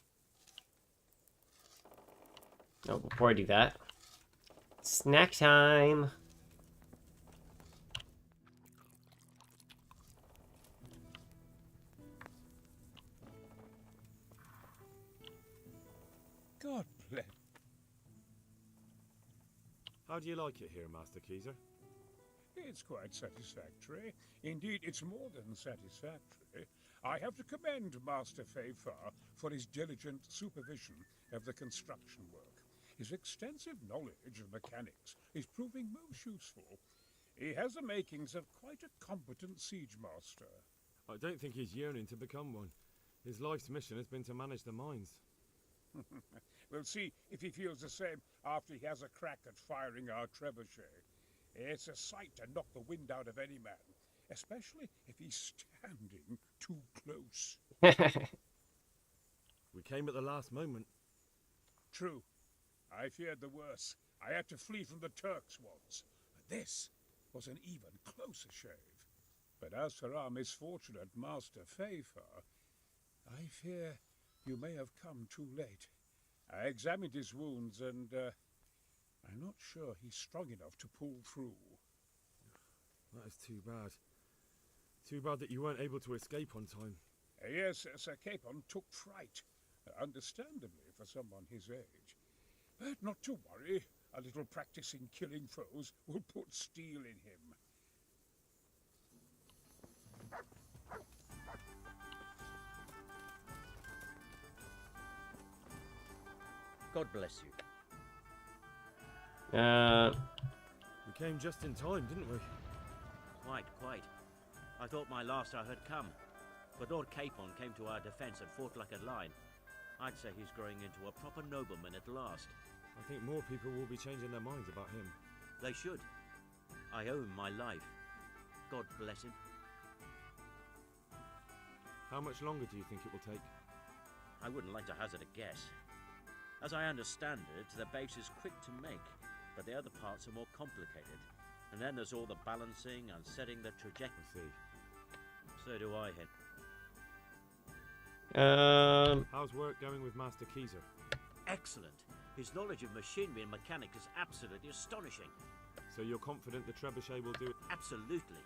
Oh, before I do that... Snack time! God bless. How do you like it here, Master Keezer? It's quite satisfactory. Indeed, it's more than satisfactory. I have to commend Master Fayfar for his diligent supervision of the construction work. His extensive knowledge of mechanics is proving most useful. He has the makings of quite a competent siege master. I don't think he's yearning to become one. His life's mission has been to manage the mines. We'll see if he feels the same after he has a crack at firing our trebuchet. It's a sight to knock the wind out of any man, especially if he's standing too close. We came at the last moment. True. I feared the worst. I had to flee from the Turks once. But this was an even closer shave. But as for our misfortunate Master Fayfar, I fear you may have come too late. I examined his wounds and, I'm not sure he's strong enough to pull through. That is too bad. Too bad that you weren't able to escape on time. Yes, Sir Capon took fright, understandably for someone his age. But not to worry, a little practice in killing foes will put steel in him. God bless you. We came just in time, didn't we? Quite. I thought my last hour had come. But Lord Capon came to our defence and fought like a lion. I'd say he's growing into a proper nobleman at last. I think more people will be changing their minds about him. They should. I owe him my life. God bless him. How much longer do you think it will take? I wouldn't like to hazard a guess. As I understand it, the base is quick to make, but the other parts are more complicated. And then there's all the balancing and setting the trajectory. So do I, Hen. How's work going with Master Keezer? Excellent. His knowledge of machinery and mechanics is absolutely astonishing. So you're confident the trebuchet will do it? Absolutely.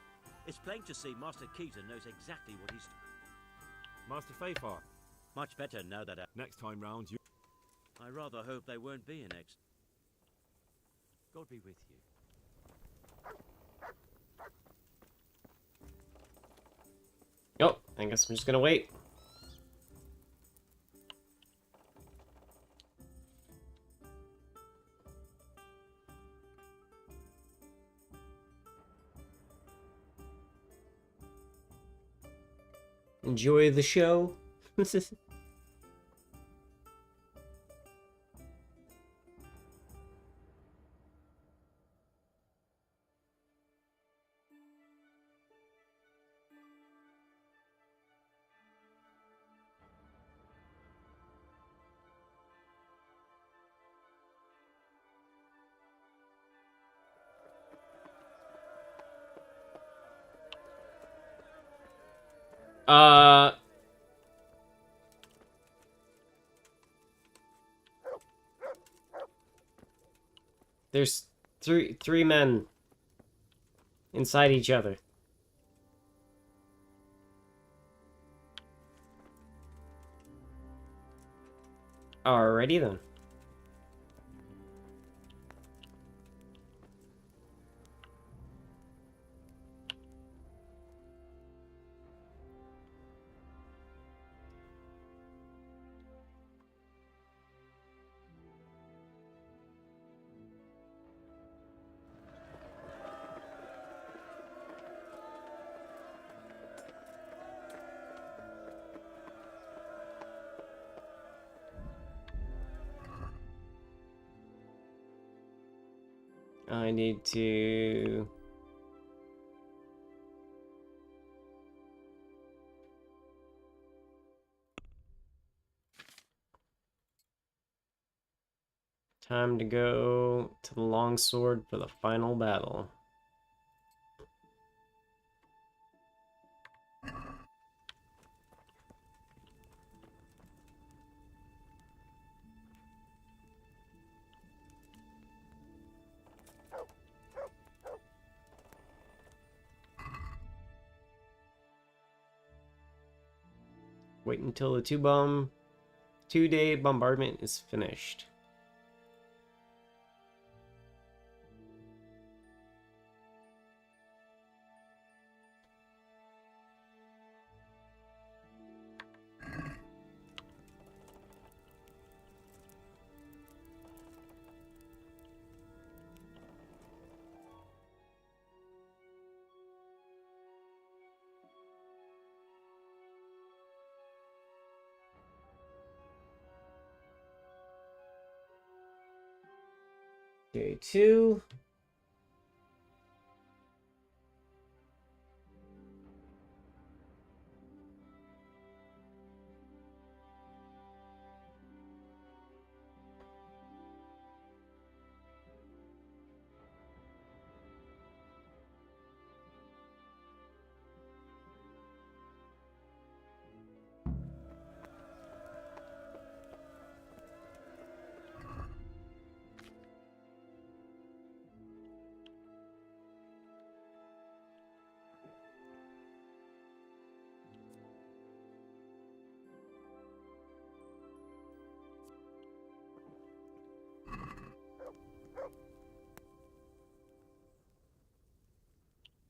It's plain to see Master Keezer knows exactly what he's... Master Fayfar. Much better now that Next time round, you... I rather hope they won't be an next. God be with you. Oh, I guess I'm just gonna wait. Enjoy the show. There's three men inside each other. Alrighty then. I need to... Time to go to the longsword for the final battle. Wait until the two-day bombardment is finished. Day 2.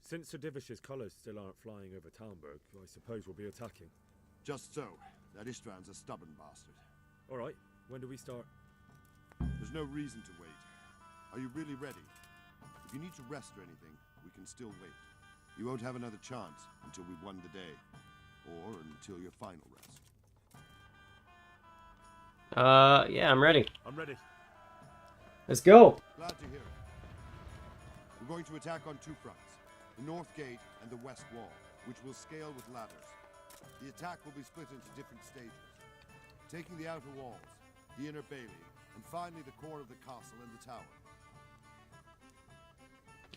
Since Sir Divish's colours still aren't flying over Talmberg, I suppose we'll be attacking. Just so. That Ishtvan's a stubborn bastard. Alright, when do we start? There's no reason to wait. Are you really ready? If you need to rest or anything, we can still wait. You won't have another chance until we've won the day. Or until your final rest. Yeah, I'm ready. I'm ready. Let's go. Glad to hear it. We're going to attack on two fronts. The north gate and the west wall, which will scale with ladders. The attack will be split into different stages. Taking the outer walls, the inner bailey, and finally the core of the castle and the tower.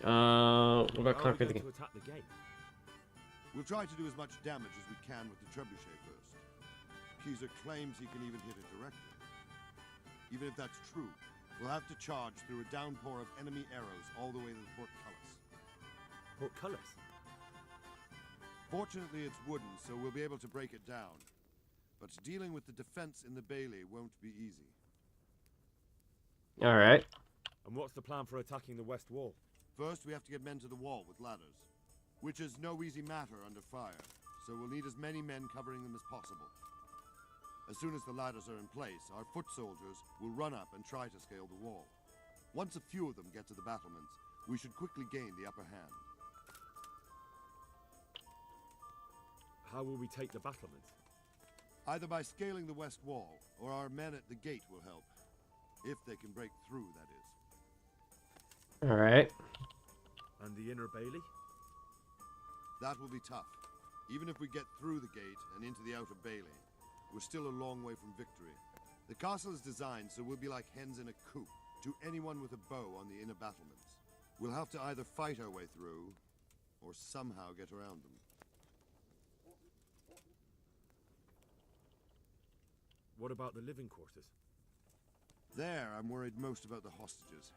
What about How are we conquer the going game? to attack the gate? We'll try to do as much damage as we can with the trebuchet first. Keezer claims he can even hit it directly. Even if that's true, we'll have to charge through a downpour of enemy arrows all the way to the portcullis. Portcullis? Fortunately, it's wooden, so we'll be able to break it down. But dealing with the defense in the bailey won't be easy. Alright. And what's the plan for attacking the west wall? First, we have to get men to the wall with ladders, which is no easy matter under fire, so we'll need as many men covering them as possible. As soon as the ladders are in place, our foot soldiers will run up and try to scale the wall. Once a few of them get to the battlements, we should quickly gain the upper hand. How will we take the battlements? Either by scaling the west wall, or our men at the gate will help. If they can break through, that is. Alright. And the inner bailey? That will be tough. Even if we get through the gate and into the outer bailey, we're still a long way from victory. The castle is designed so we'll be like hens in a coop to anyone with a bow on the inner battlements. We'll have to either fight our way through, or somehow get around them. What about the living quarters? There, I'm worried most about the hostages.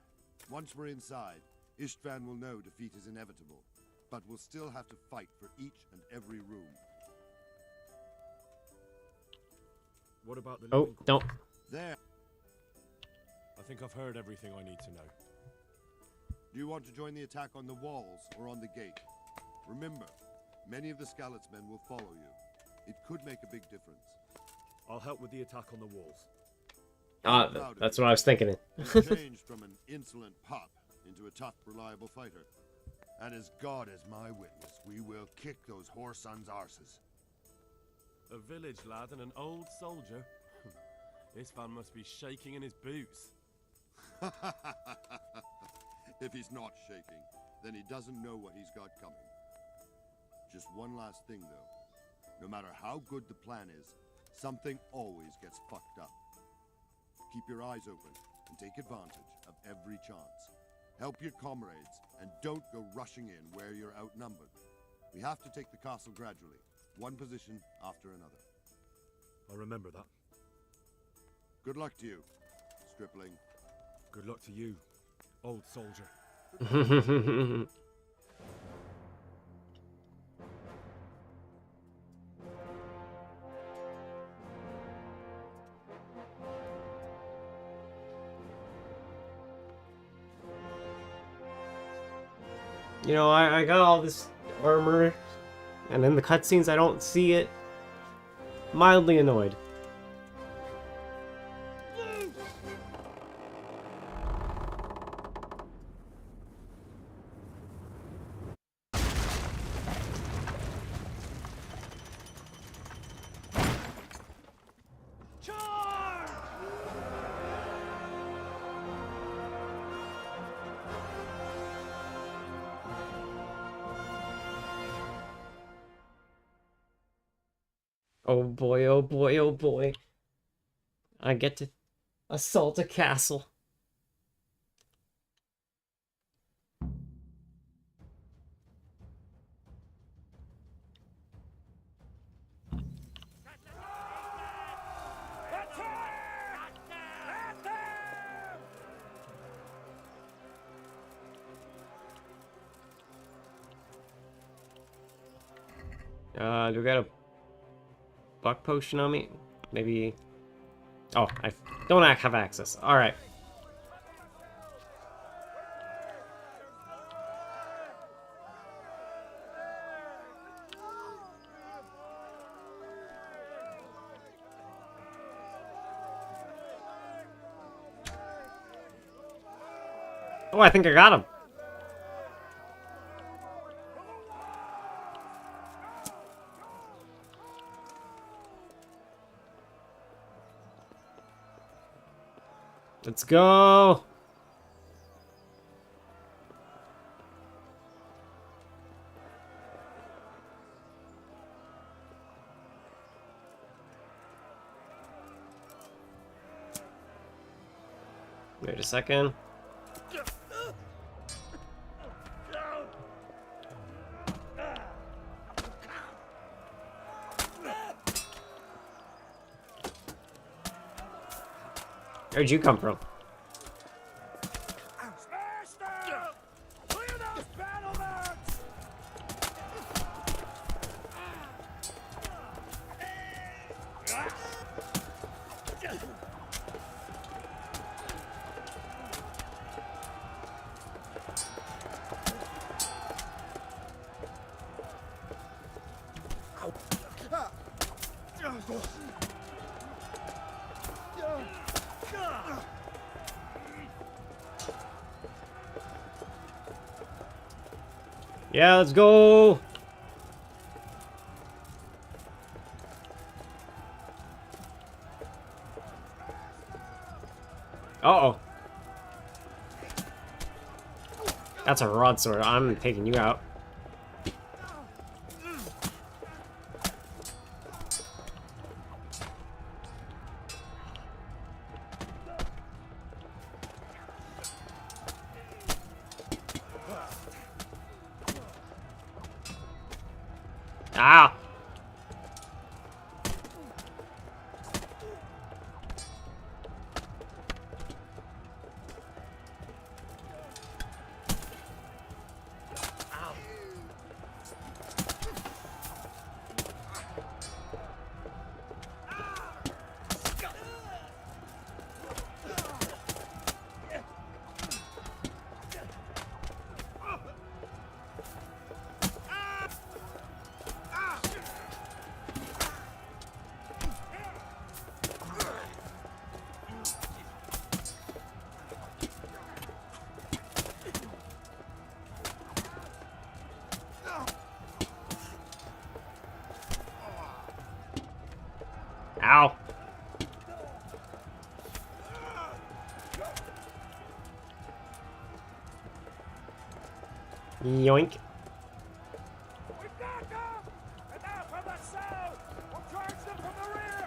Once we're inside, Ishtvan will know defeat is inevitable, but we'll still have to fight for each and every room. What about the Oh, living quarters? don't. There. I think I've heard everything I need to know. Do you want to join the attack on the walls or on the gate? Remember, many of the Skalitz men will follow you. It could make a big difference. I'll help with the attack on the walls. That's what I was thinking. You changed from an insolent pup into a tough, reliable fighter. And as God is my witness, we will kick those whore sons' arses. A village lad and an old soldier? This man must be shaking in his boots. If he's not shaking, then he doesn't know what he's got coming. Just one last thing, though. No matter how good the plan is, something always gets fucked up. Keep your eyes open and take advantage of every chance. Help your comrades and don't go rushing in where you're outnumbered. We have to take the castle gradually, one position after another. I'll remember that. Good luck to you, stripling. Good luck to you, old soldier. You know, I got all this armor, and in the cutscenes I don't see it. Mildly annoyed. Oh boy, oh boy, oh boy. I get to assault a castle. Do we got a buck potion on me? Maybe... Oh, I don't have access. Alright. Oh, I think I got him. Let's go! Wait a second. Where'd you come from? Yeah, let's go! Uh-oh. That's a broadsword. I'm taking you out. Ah! Yoink. We got them! And now from the south! We'll charge them from the rear!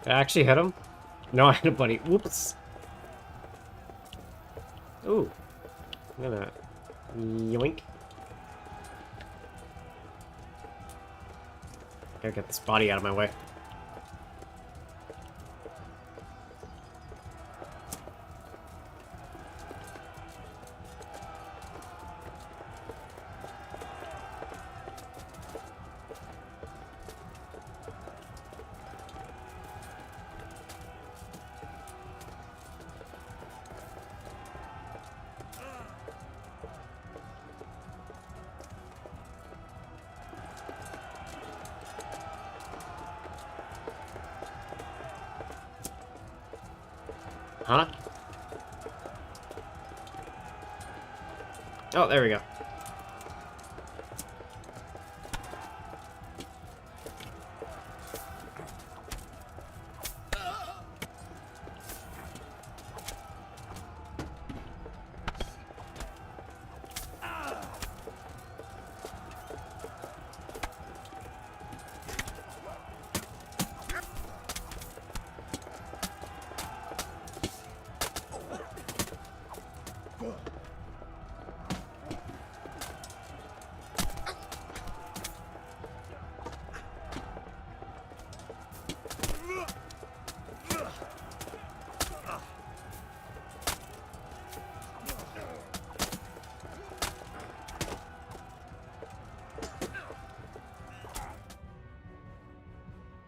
Did I actually hit him? No, I hit a buddy. Whoops. Ooh. Look at that. Yoink. Gotta get this body out of my way. Huh? Oh, there we go.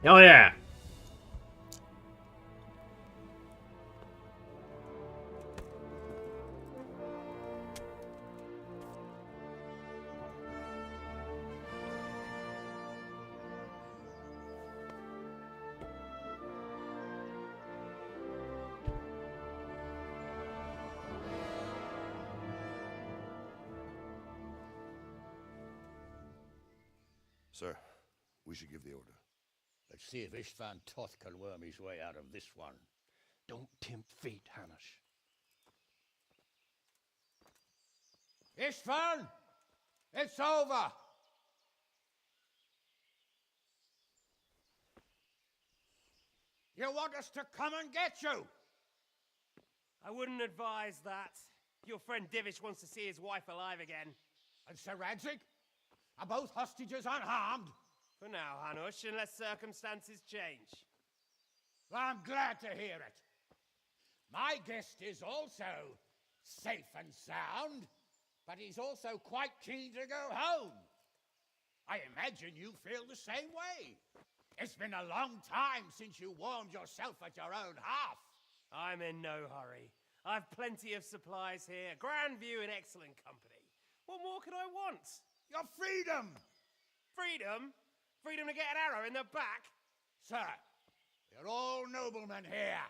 Oh yeah. Sir, we should give the order. Let's see if Istvan Toth can worm his way out of this one. Don't tempt fate, Hanish. Istvan! It's over! You want us to come and get you? I wouldn't advise that. Your friend Divish wants to see his wife alive again. And Sir Radzig? Are both hostages unharmed? For now, Hanush, unless circumstances change. Well, I'm glad to hear it. My guest is also safe and sound, but he's also quite keen to go home. I imagine you feel the same way. It's been a long time since you warmed yourself at your own hearth. I'm in no hurry. I've plenty of supplies here, grand view and excellent company. What more could I want? Your freedom! Freedom? Freedom to get an arrow in the back? Sir, you're all noblemen here.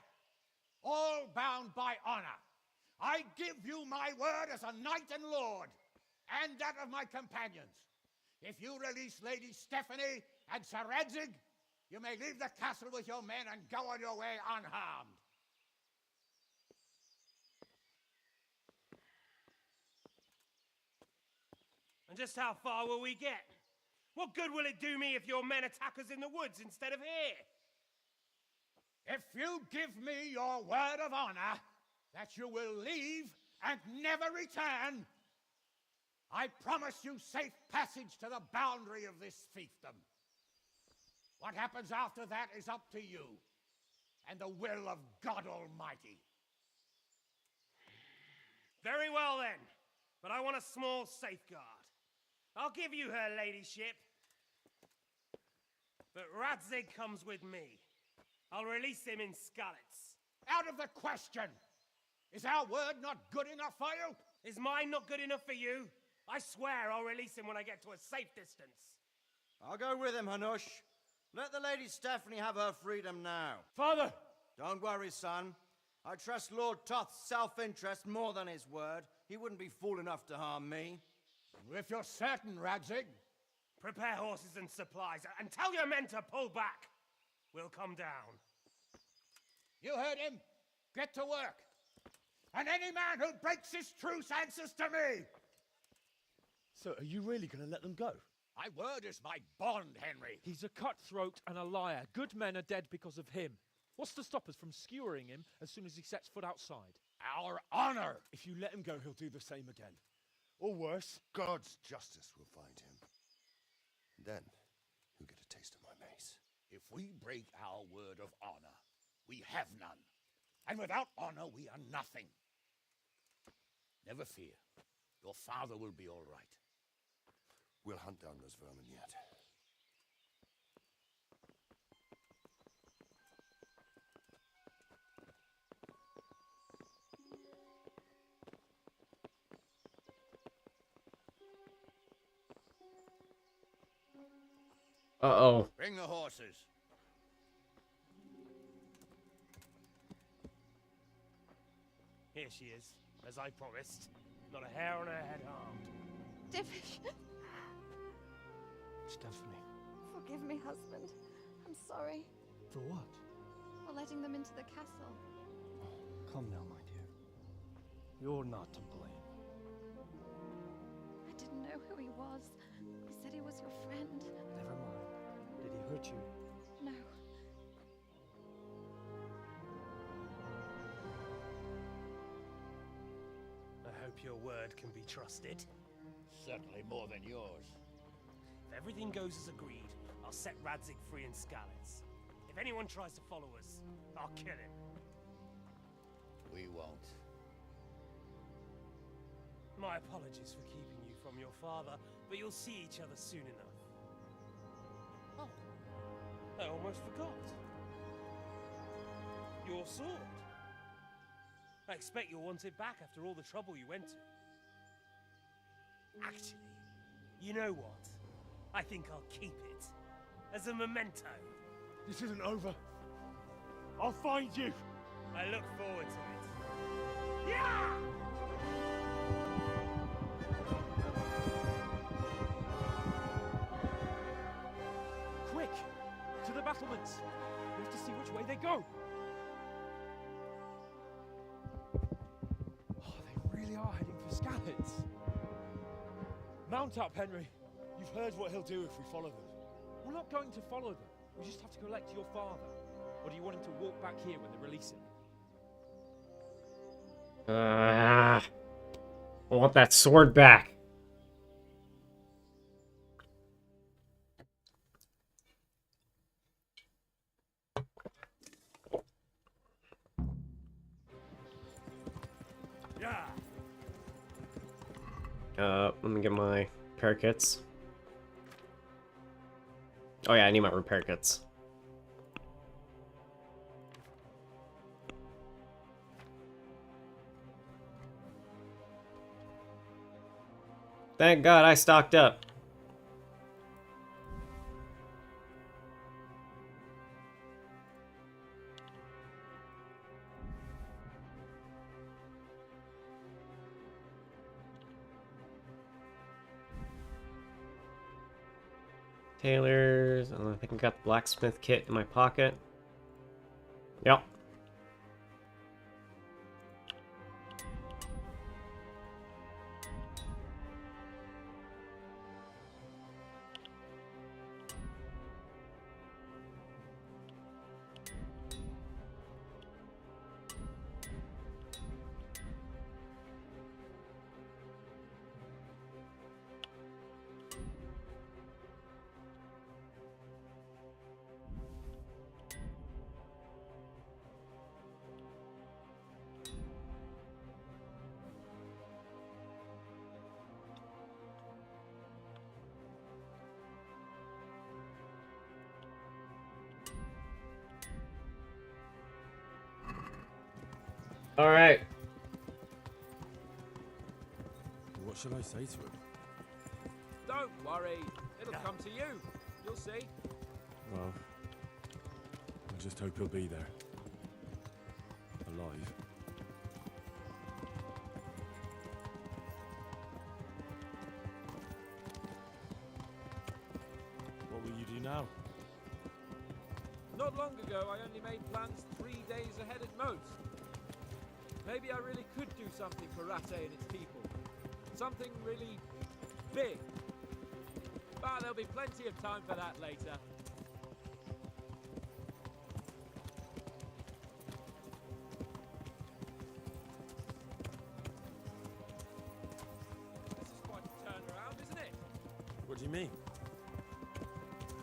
All bound by honor. I give you my word as a knight and lord, and that of my companions. If you release Lady Stephanie and Sir Radzig, you may leave the castle with your men and go on your way unharmed. And just how far will we get? What good will it do me if your men attack us in the woods instead of here? If you give me your word of honor, that you will leave and never return, I promise you safe passage to the boundary of this fiefdom. What happens after that is up to you and the will of God Almighty. Very well then, but I want a small safeguard. I'll give you her ladyship, but Radzig comes with me. I'll release him in Skalitz. Out of the question! Is our word not good enough for you? Is mine not good enough for you? I swear I'll release him when I get to a safe distance. I'll go with him, Hanush. Let the Lady Stephanie have her freedom now. Father! Don't worry, son. I trust Lord Toth's self-interest more than his word. He wouldn't be fool enough to harm me. If you're certain, Radzig. Prepare horses and supplies, and tell your men to pull back. We'll come down. You heard him. Get to work. And any man who breaks his truce answers to me. So, are you really going to let them go? My word is my bond, Henry. He's a cutthroat and a liar. Good men are dead because of him. What's to stop us from skewering him as soon as he sets foot outside? Our honor! If you let him go, he'll do the same again. Or worse. God's justice will find him. Then, he'll get a taste of my mace. If we break our word of honor, we have none. And without honor, we are nothing. Never fear. Your father will be all right. We'll hunt down those vermin yet. Uh-oh. Bring the horses. Here she is, as I promised. Not a hair on her head harmed. Divish. Stephanie. Forgive me, husband. I'm sorry. For what? For letting them into the castle. Come now, my dear. You're not to blame. I didn't know who he was. He said he was your friend. Never mind. Did he hurt you? No. I hope your word can be trusted. Certainly more than yours. If everything goes as agreed, I'll set Radzig free in Skalitz. If anyone tries to follow us, I'll kill him. We won't. My apologies for keeping you from your father, but you'll see each other soon enough. Oh, I almost forgot. Your sword. I expect you'll want it back after all the trouble you went to. Actually, you know what? I think I'll keep it. As a memento. This isn't over. I'll find you. I look forward to it. Yeah! Quick! To the battlements! We have to see which way they go! Oh, they really are heading for Skalitz. Mount up, Henry. You've heard what he'll do if we follow them. We're not going to follow them. We just have to collect your father. Or do you want him to walk back here when they release him? I want that sword back. Yeah. Let me get my repair kits. Oh yeah, I need my repair kits. Thank God I stocked up. Tailors, I think I got the blacksmith kit in my pocket. Yep. All right. What should I say to him? Don't worry, it'll come to you. You'll see. Well, I just hope he'll be there. Alive. What will you do now? Not long ago, I only made plans 3 days ahead at most. Maybe I really could do something for Rattay and its people. Something really big. But there'll be plenty of time for that later. This is quite a turnaround, isn't it? What do you mean?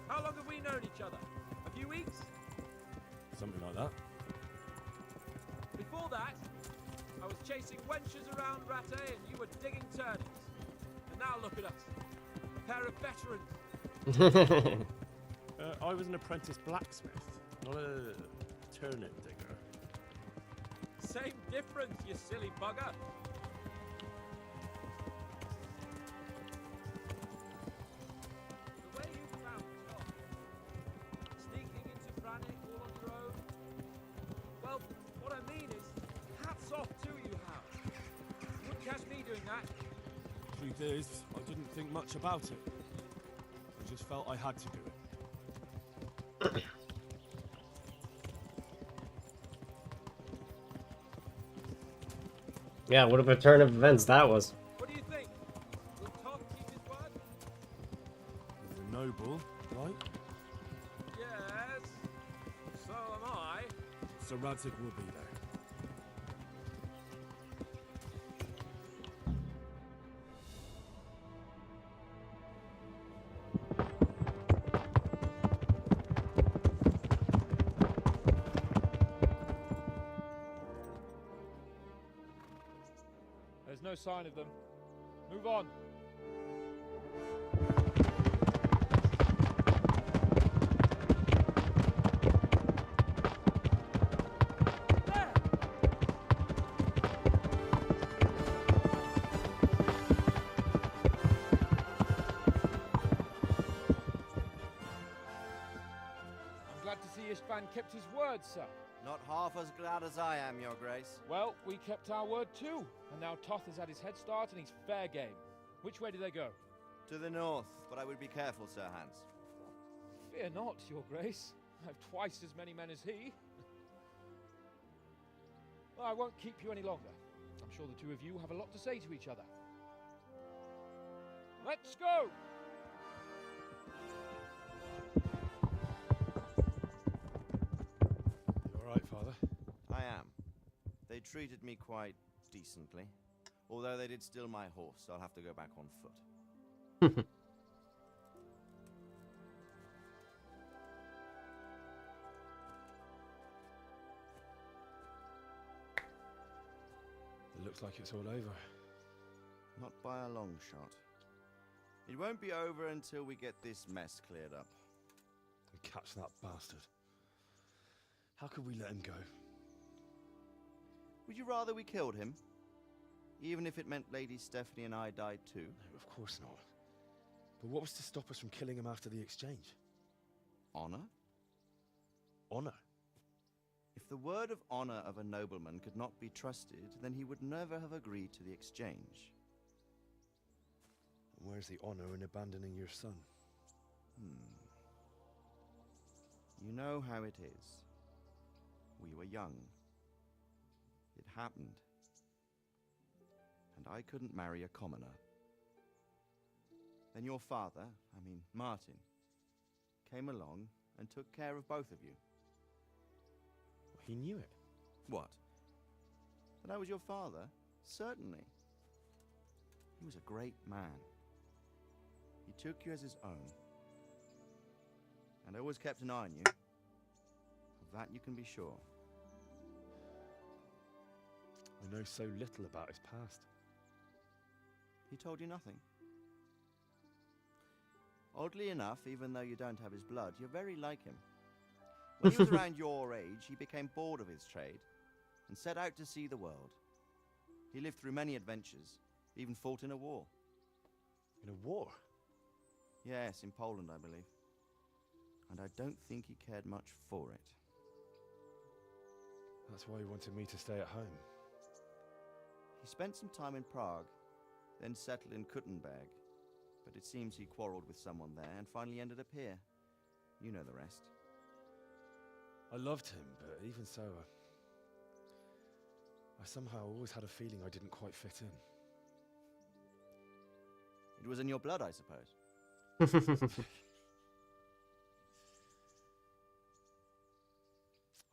How long have we known each other? A few weeks? Something like that. Before that, I was chasing wenches around Rattay and you were digging turnings. And now look at us. A pair of veterans. I was an apprentice blacksmith, not a turnip digger. Same difference, you silly bugger. The way you found Tom, sneaking into Brannick all on your own. Well, what I mean is, hats off to you, Hal. You wouldn't catch me doing that. Truth is, I didn't think much about it. I just felt I had to do it. Yeah, what a turn of events that was. What do you think? Will Tom keep his word? He's a noble, right? Yes. So am I. So Radzig will be there. There's no sign of them. Move on. I'm glad to see Istvan kept his word, sir. Not half as glad as I am, Your Grace. Well, we kept our word too. And now Toth has had his head start and he's fair game. Which way do they go? To the north, but I would be careful, Sir Hans. Fear not, Your Grace. I've twice as many men as he. Well, I won't keep you any longer. I'm sure the two of you have a lot to say to each other. Let's go! You alright, Father? I am. They treated me quite decently. Although they did steal my horse, so I'll have to go back on foot. It looks like it's all over. Not by a long shot. It won't be over until we get this mess cleared up. And catch that bastard. How could we let him go? Would you rather we killed him? Even if it meant Lady Stephanie and I died too? No, of course not. But what was to stop us from killing him after the exchange? Honor? Honor? If the word of honor of a nobleman could not be trusted, then he would never have agreed to the exchange. And where's the honor in abandoning your son? You know how it is. We were young. It happened. And I couldn't marry a commoner. Then your father, Martin, came along and took care of both of you. He knew it. What? That I was your father? Certainly. He was a great man. He took you as his own. And always kept an eye on you. Of that you can be sure. I know so little about his past. He told you nothing? Oddly enough, even though you don't have his blood, you're very like him. When he was around your age, he became bored of his trade and set out to see the world. He lived through many adventures, even fought in a war. In a war? Yes, in Poland, I believe. And I don't think he cared much for it. That's why he wanted me to stay at home. He spent some time in Prague, then settled in Kuttenberg. But it seems he quarreled with someone there and finally ended up here. You know the rest. I loved him, but even so, I somehow always had a feeling I didn't quite fit in. It was in your blood, I suppose.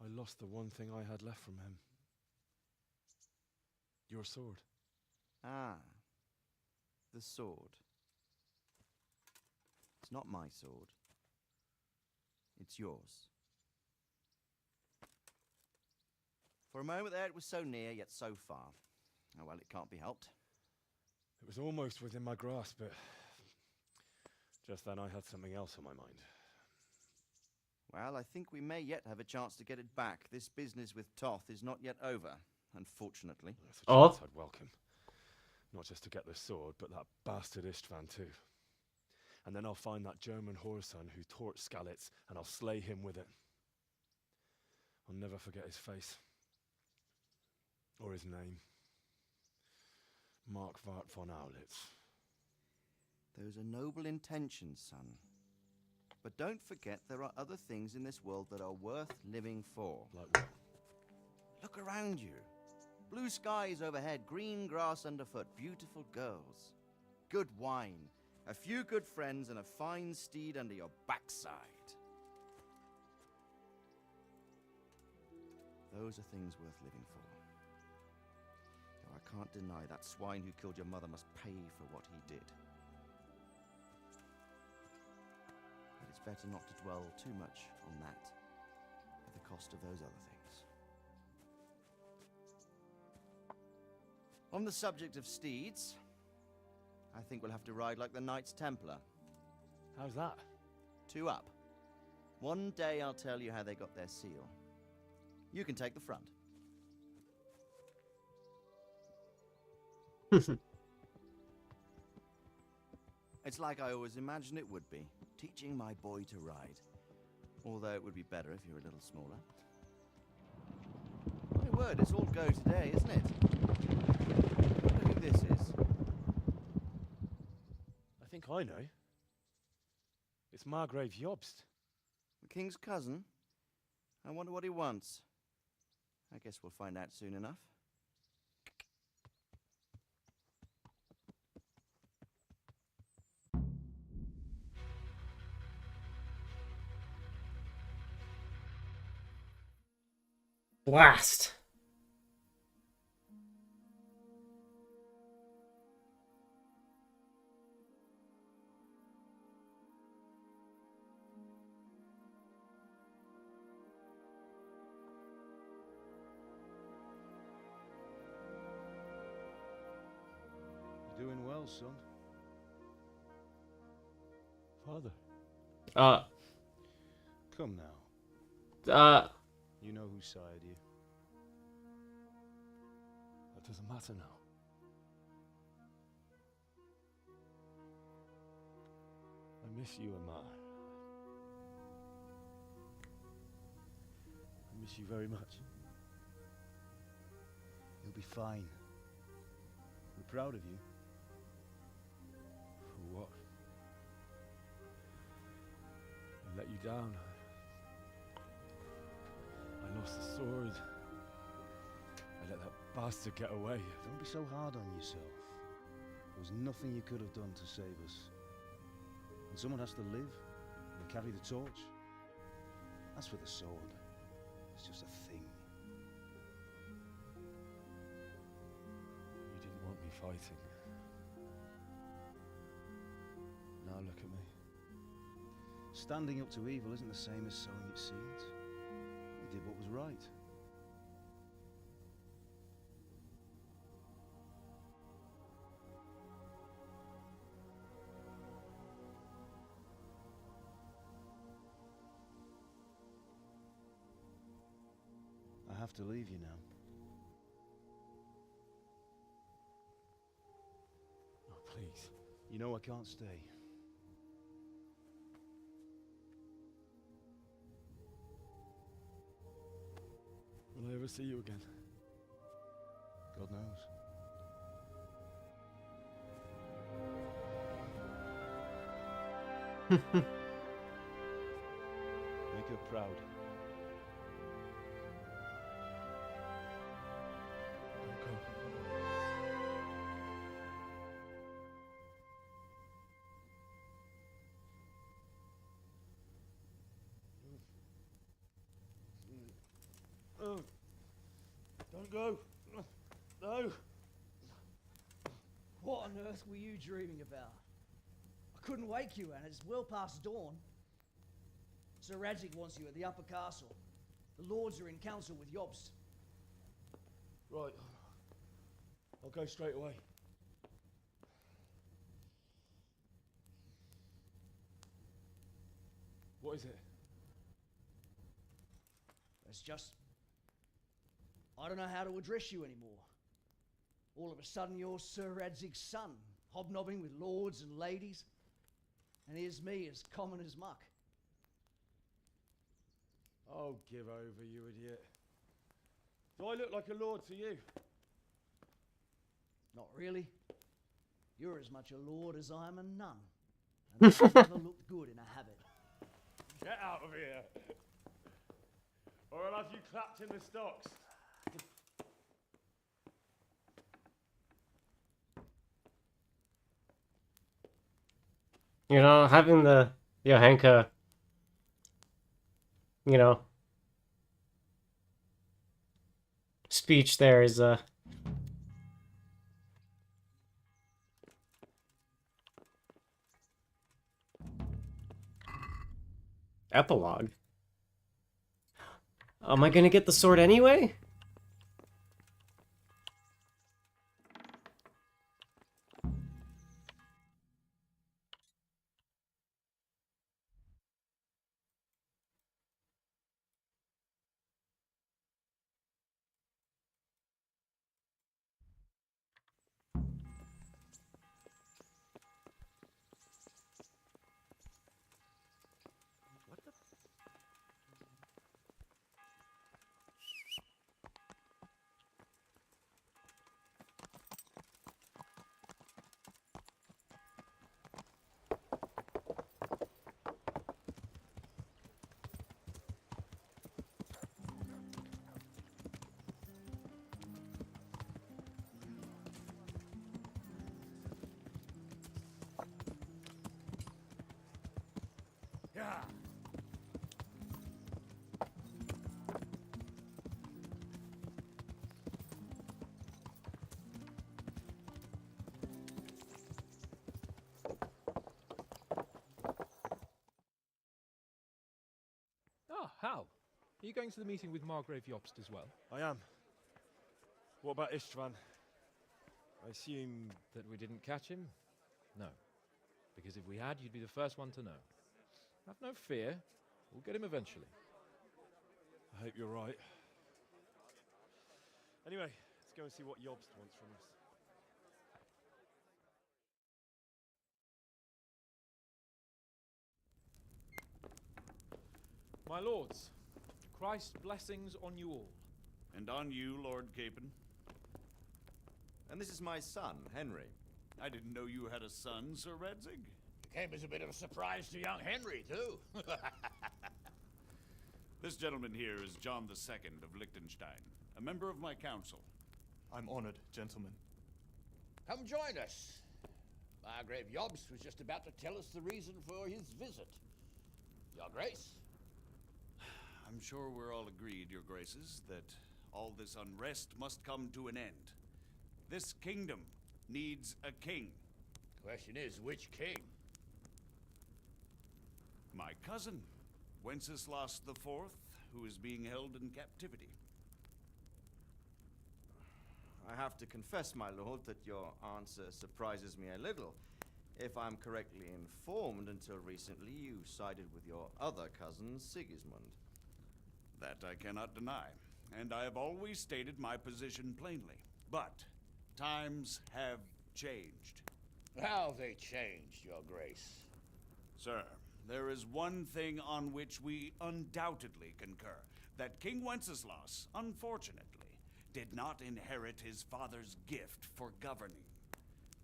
I lost the one thing I had left from him. Your sword. Ah, the sword. It's not my sword. It's yours. For a moment there, it was so near, yet so far. Oh well, it can't be helped. It was almost within my grasp, but just then I had something else on my mind. Well, I think we may yet have a chance to get it back. This business with Toth is not yet over, unfortunately. That's a chance I'd welcome. Not just to get the sword, but that bastard Istvan too. And then I'll find that German whoreson who torched Skalitz, and I'll slay him with it. I'll never forget his face. Or his name. Mark Vart von Aulitz. Those are noble intentions, son. But don't forget there are other things in this world that are worth living for. Like what? Look around you. Blue skies overhead, green grass underfoot, beautiful girls. Good wine, a few good friends, and a fine steed under your backside. Those are things worth living for. Though I can't deny that swine who killed your mother must pay for what he did. But it's better not to dwell too much on that, at the cost of those other things. On the subject of steeds, I think we'll have to ride like the Knights Templar. How's that? 2 up. One day I'll tell you how they got their seal. You can take the front. It's like I always imagined it would be, teaching my boy to ride. Although it would be better if you were a little smaller. My word, it's all go today, isn't it? I wonder who this is. I think I know. It's Margrave Jobst. The king's cousin? I wonder what he wants. I guess we'll find out soon enough. Blast. You're doing well, son. Father. Come now. You know who sired you. That doesn't matter now. I miss you, Amar. I miss you very much. You'll be fine. We're proud of you. For what? I let you down. I lost the sword. I let that bastard get away. Don't be so hard on yourself. There was nothing you could have done to save us. And someone has to live and carry the torch. As for the sword, it's just a thing. You didn't want me fighting. Now look at me. Standing up to evil isn't the same as sowing its seeds. You did what was right. I have to leave you now. You know I can't stay. Will I ever see you again? God knows. Make her proud. Don't go. Oh, don't go. No. What on earth were you dreaming about? I couldn't wake you, and it's well past dawn. Sir Radzig wants you at the upper castle. The lords are in council with Jobst. Right. I'll go straight away. What is it? It's just... I don't know how to address you anymore. All of a sudden you're Sir Radzig's son, hobnobbing with lords and ladies. And here's me as common as muck. Oh, give over, you idiot. Do I look like a lord to you? Not really. You're as much a lord as I am a nun. And I've never looked good in a habit. Get out of here! Or I'll have you clapped in the stocks. You know, having the Johanka, you know, speech there is epilogue. Am I gonna get the sword anyway? Yeah. Ah, Hal. Are you going to the meeting with Margrave Jobst as well? I am. What about Istvan? I assume... That we didn't catch him? No. Because if we had, you'd be the first one to know. Have no fear. We'll get him eventually. I hope you're right. Anyway, let's go and see what Jobst wants from us. My lords, Christ's blessings on you all. And on you, Lord Capon. And this is my son, Henry. I didn't know you had a son, Sir Radzig. Came as a bit of a surprise to young Henry, too. This gentleman here is John II of Liechtenstein, a member of my council. I'm honored, gentlemen. Come join us. Margrave Jobst was just about to tell us the reason for his visit. Your Grace? I'm sure we're all agreed, Your Graces, that all this unrest must come to an end. This kingdom needs a king. Question is, which king? My cousin, Wenceslas IV, who is being held in captivity. I have to confess, my lord, that your answer surprises me a little. If I'm correctly informed, until recently you sided with your other cousin, Sigismund. That I cannot deny, and I have always stated my position plainly. But times have changed. How have they changed, Your Grace? Sir, there is one thing on which we undoubtedly concur. That King Wenceslas, unfortunately, did not inherit his father's gift for governing.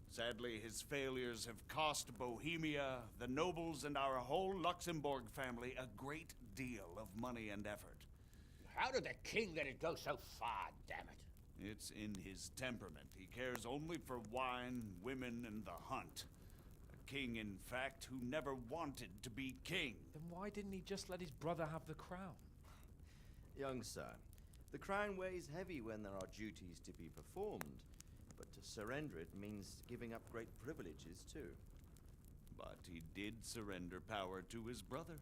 Sadly, his failures have cost Bohemia, the nobles, and our whole Luxembourg family a great deal of money and effort. How did the king let it go so far, damn it? It's in his temperament. He cares only for wine, women, and the hunt. A king, in fact, who never wanted to be king. Then why didn't he just let his brother have the crown? Young sir, the crown weighs heavy when there are duties to be performed, but to surrender it means giving up great privileges too. But he did surrender power to his brother.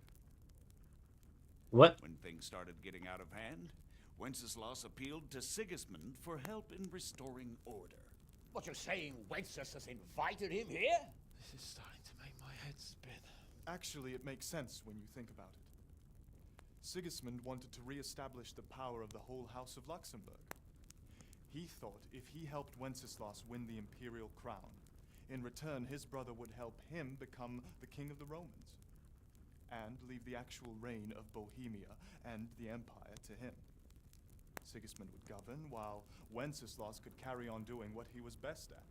What? When things started getting out of hand, Wenceslas appealed to Sigismund for help in restoring order. What, you're saying Wenceslas invited him here? This is starting to make my head spin. Actually, it makes sense when you think about it. Sigismund wanted to re-establish the power of the whole House of Luxembourg. He thought if he helped Wenceslas win the imperial crown, in return his brother would help him become the king of the Romans, and leave the actual reign of Bohemia and the empire to him. Sigismund would govern, while Wenceslas could carry on doing what he was best at,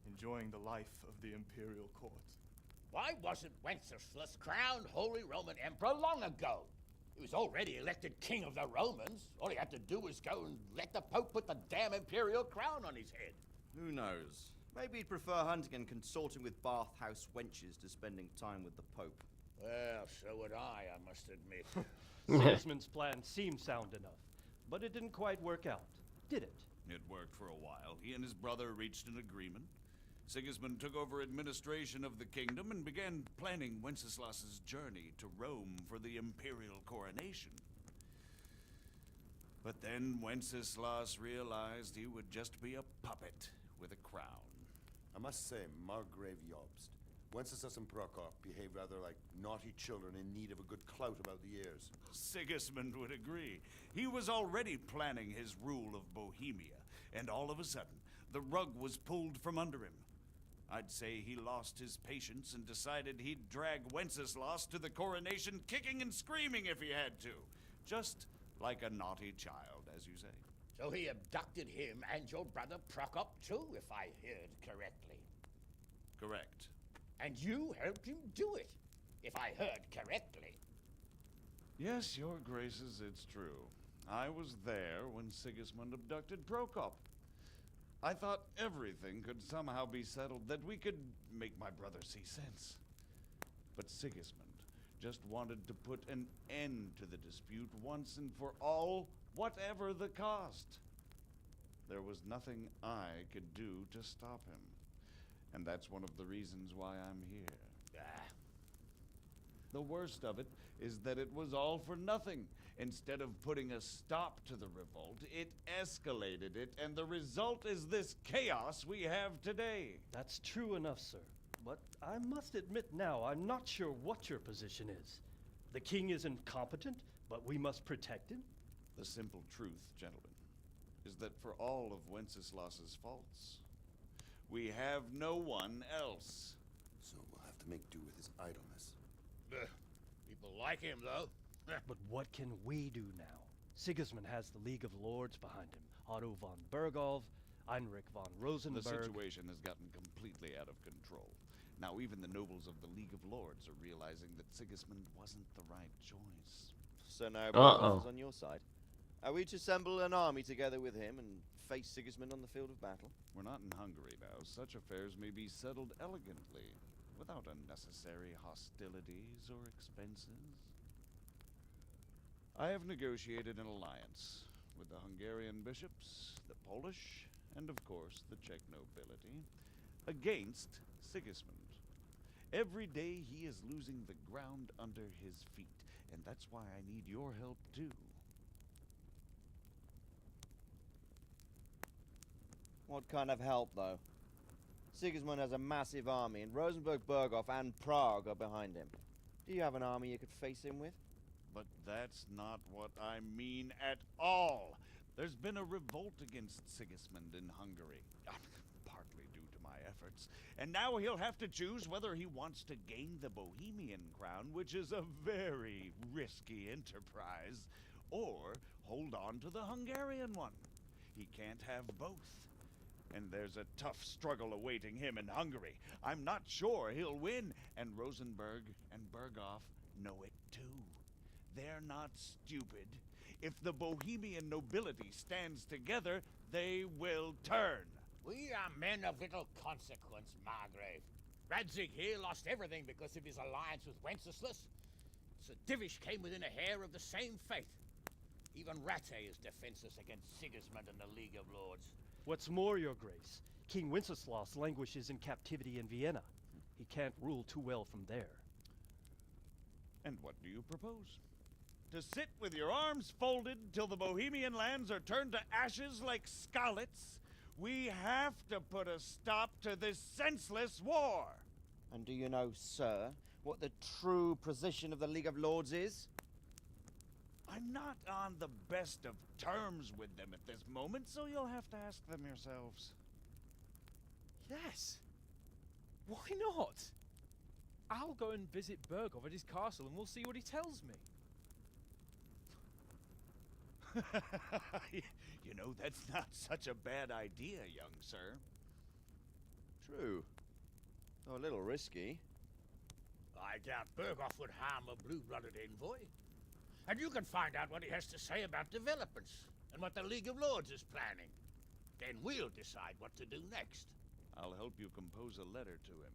enjoying the life of the imperial court. Why wasn't Wenceslas crowned Holy Roman Emperor long ago? He was already elected king of the Romans. All he had to do was go and let the Pope put the damn imperial crown on his head. Who knows? Maybe he'd prefer hunting and consorting with bathhouse wenches to spending time with the Pope. Well, so would I must admit. Sigismund's plan seemed sound enough, but it didn't quite work out, did it? It worked for a while. He and his brother reached an agreement. Sigismund took over administration of the kingdom and began planning Wenceslas's journey to Rome for the imperial coronation. But then Wenceslas realized he would just be a puppet with a crown. I must say, Margrave Jobst, Wenceslas and Prokop behave rather like naughty children in need of a good clout about the ears. Sigismund would agree. He was already planning his rule of Bohemia, and all of a sudden, the rug was pulled from under him. I'd say he lost his patience and decided he'd drag Wenceslas to the coronation kicking and screaming if he had to. Just like a naughty child, as you say. So he abducted him and your brother Prokop too, if I heard correctly. Correct. And you helped him do it, if I heard correctly. Yes, your graces, it's true. I was there when Sigismund abducted Prokop. I thought everything could somehow be settled, that we could make my brother see sense. But Sigismund just wanted to put an end to the dispute once and for all, whatever the cost. There was nothing I could do to stop him. And that's one of the reasons why I'm here. The worst of it is that it was all for nothing. Instead of putting a stop to the revolt, it escalated it, and the result is this chaos we have today. That's true enough, sir. But I must admit now, I'm not sure what your position is. The king is incompetent, but we must protect him? The simple truth, gentlemen, is that for all of Wenceslas's faults, we have no one else. So we'll have to make do with his idleness. People like him, though. But what can we do now? Sigismund has the League of Lords behind him. Otto von Bergholf, Heinrich von Rosenberg. The situation has gotten completely out of control. Now even the nobles of the League of Lords are realizing that Sigismund wasn't the right choice. So now Bergholf is on your side. Are we to assemble an army together with him and face Sigismund on the field of battle? We're not in Hungary now. Such affairs may be settled elegantly, without unnecessary hostilities or expenses. I have negotiated an alliance with the Hungarian bishops, the Polish, and of course the Czech nobility, against Sigismund. Every day he is losing the ground under his feet, and that's why I need your help too. What kind of help, though? Sigismund has a massive army, and Rosenberg, Berghof, and Prague are behind him. Do you have an army you could face him with? But that's not what I mean at all. There's been a revolt against Sigismund in Hungary, partly due to my efforts, and now he'll have to choose whether he wants to gain the Bohemian crown, which is a very risky enterprise, or hold on to the Hungarian one. He can't have both. And there's a tough struggle awaiting him in Hungary. I'm not sure he'll win, and Rosenberg and Berghoff know it too. They're not stupid. If the Bohemian nobility stands together, they will turn. We are men of little consequence, Margrave. Radzig here lost everything because of his alliance with Wenceslas. Sir Divish came within a hair of the same fate. Even Rattay is defenseless against Sigismund and the League of Lords. What's more, Your Grace, King Wenceslas languishes in captivity in Vienna. He can't rule too well from there. And what do you propose? To sit with your arms folded till the Bohemian lands are turned to ashes like scarlets? We have to put a stop to this senseless war! And do you know, sir, what the true position of the League of Lords is? I'm not on the best of terms with them at this moment, so you'll have to ask them yourselves. Yes. Why not? I'll go and visit Berghoff at his castle and we'll see what he tells me. You know, that's not such a bad idea, young sir. True. Though a little risky. I doubt Berghoff would harm a blue-blooded envoy. And you can find out what he has to say about developments and what the League of Lords is planning. Then we'll decide what to do next. I'll help you compose a letter to him.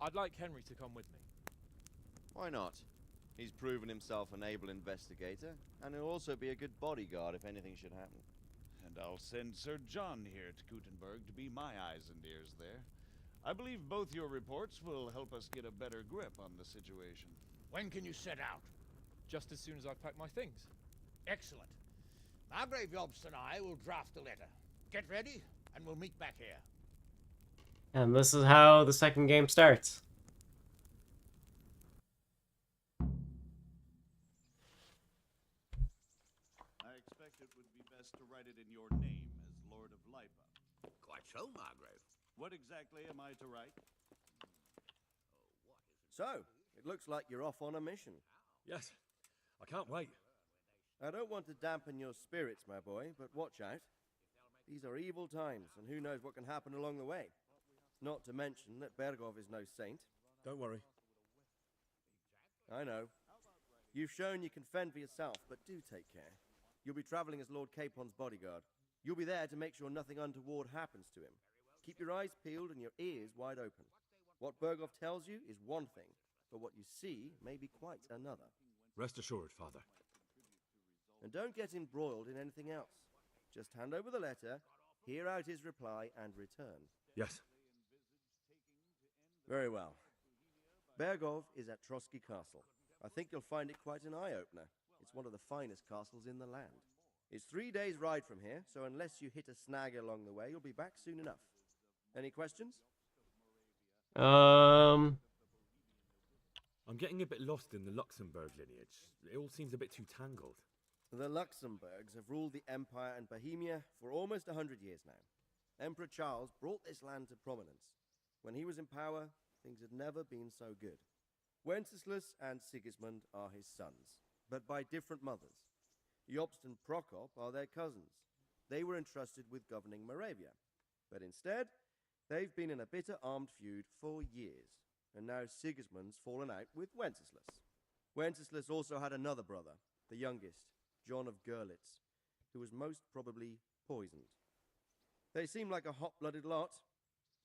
I'd like Henry to come with me. Why not? He's proven himself an able investigator, and he'll also be a good bodyguard if anything should happen. And I'll send Sir John here to Gutenberg to be my eyes and ears there. I believe both your reports will help us get a better grip on the situation. When can you set out? Just as soon as I've packed my things. Excellent. Margrave Jobst and I will draft the letter. Get ready, and we'll meet back here. And this is how the second game starts. I expect it would be best to write it in your name as Lord of Lipa. Quite so, Margrave. What exactly am I to write? So, it looks like you're off on a mission. Yes, I can't wait. I don't want to dampen your spirits, my boy, but watch out. These are evil times, and who knows what can happen along the way. Not to mention that Berghoff is no saint. Don't worry. I know. You've shown you can fend for yourself, but do take care. You'll be traveling as Lord Capon's bodyguard. You'll be there to make sure nothing untoward happens to him. Keep your eyes peeled and your ears wide open. What Berghoff tells you is one thing, but what you see may be quite another. Rest assured, Father. And don't get embroiled in anything else. Just hand over the letter, hear out his reply, and return. Yes. Very well. Berghoff is at Trotsky Castle. I think you'll find it quite an eye-opener. It's one of the finest castles in the land. It's 3 days' ride from here, so unless you hit a snag along the way, you'll be back soon enough. Any questions? I'm getting a bit lost in the Luxembourg lineage. It all seems a bit too tangled. The Luxembourgs have ruled the Empire and Bohemia for almost 100 years now. Emperor Charles brought this land to prominence. When he was in power, things had never been so good. Wenceslas and Sigismund are his sons, but by different mothers. Jobst and Prokop are their cousins. They were entrusted with governing Moravia. But instead, they've been in a bitter armed feud for years, and now Sigismund's fallen out with Wenceslas. Wenceslas also had another brother, the youngest, John of Görlitz, who was most probably poisoned. They seem like a hot-blooded lot.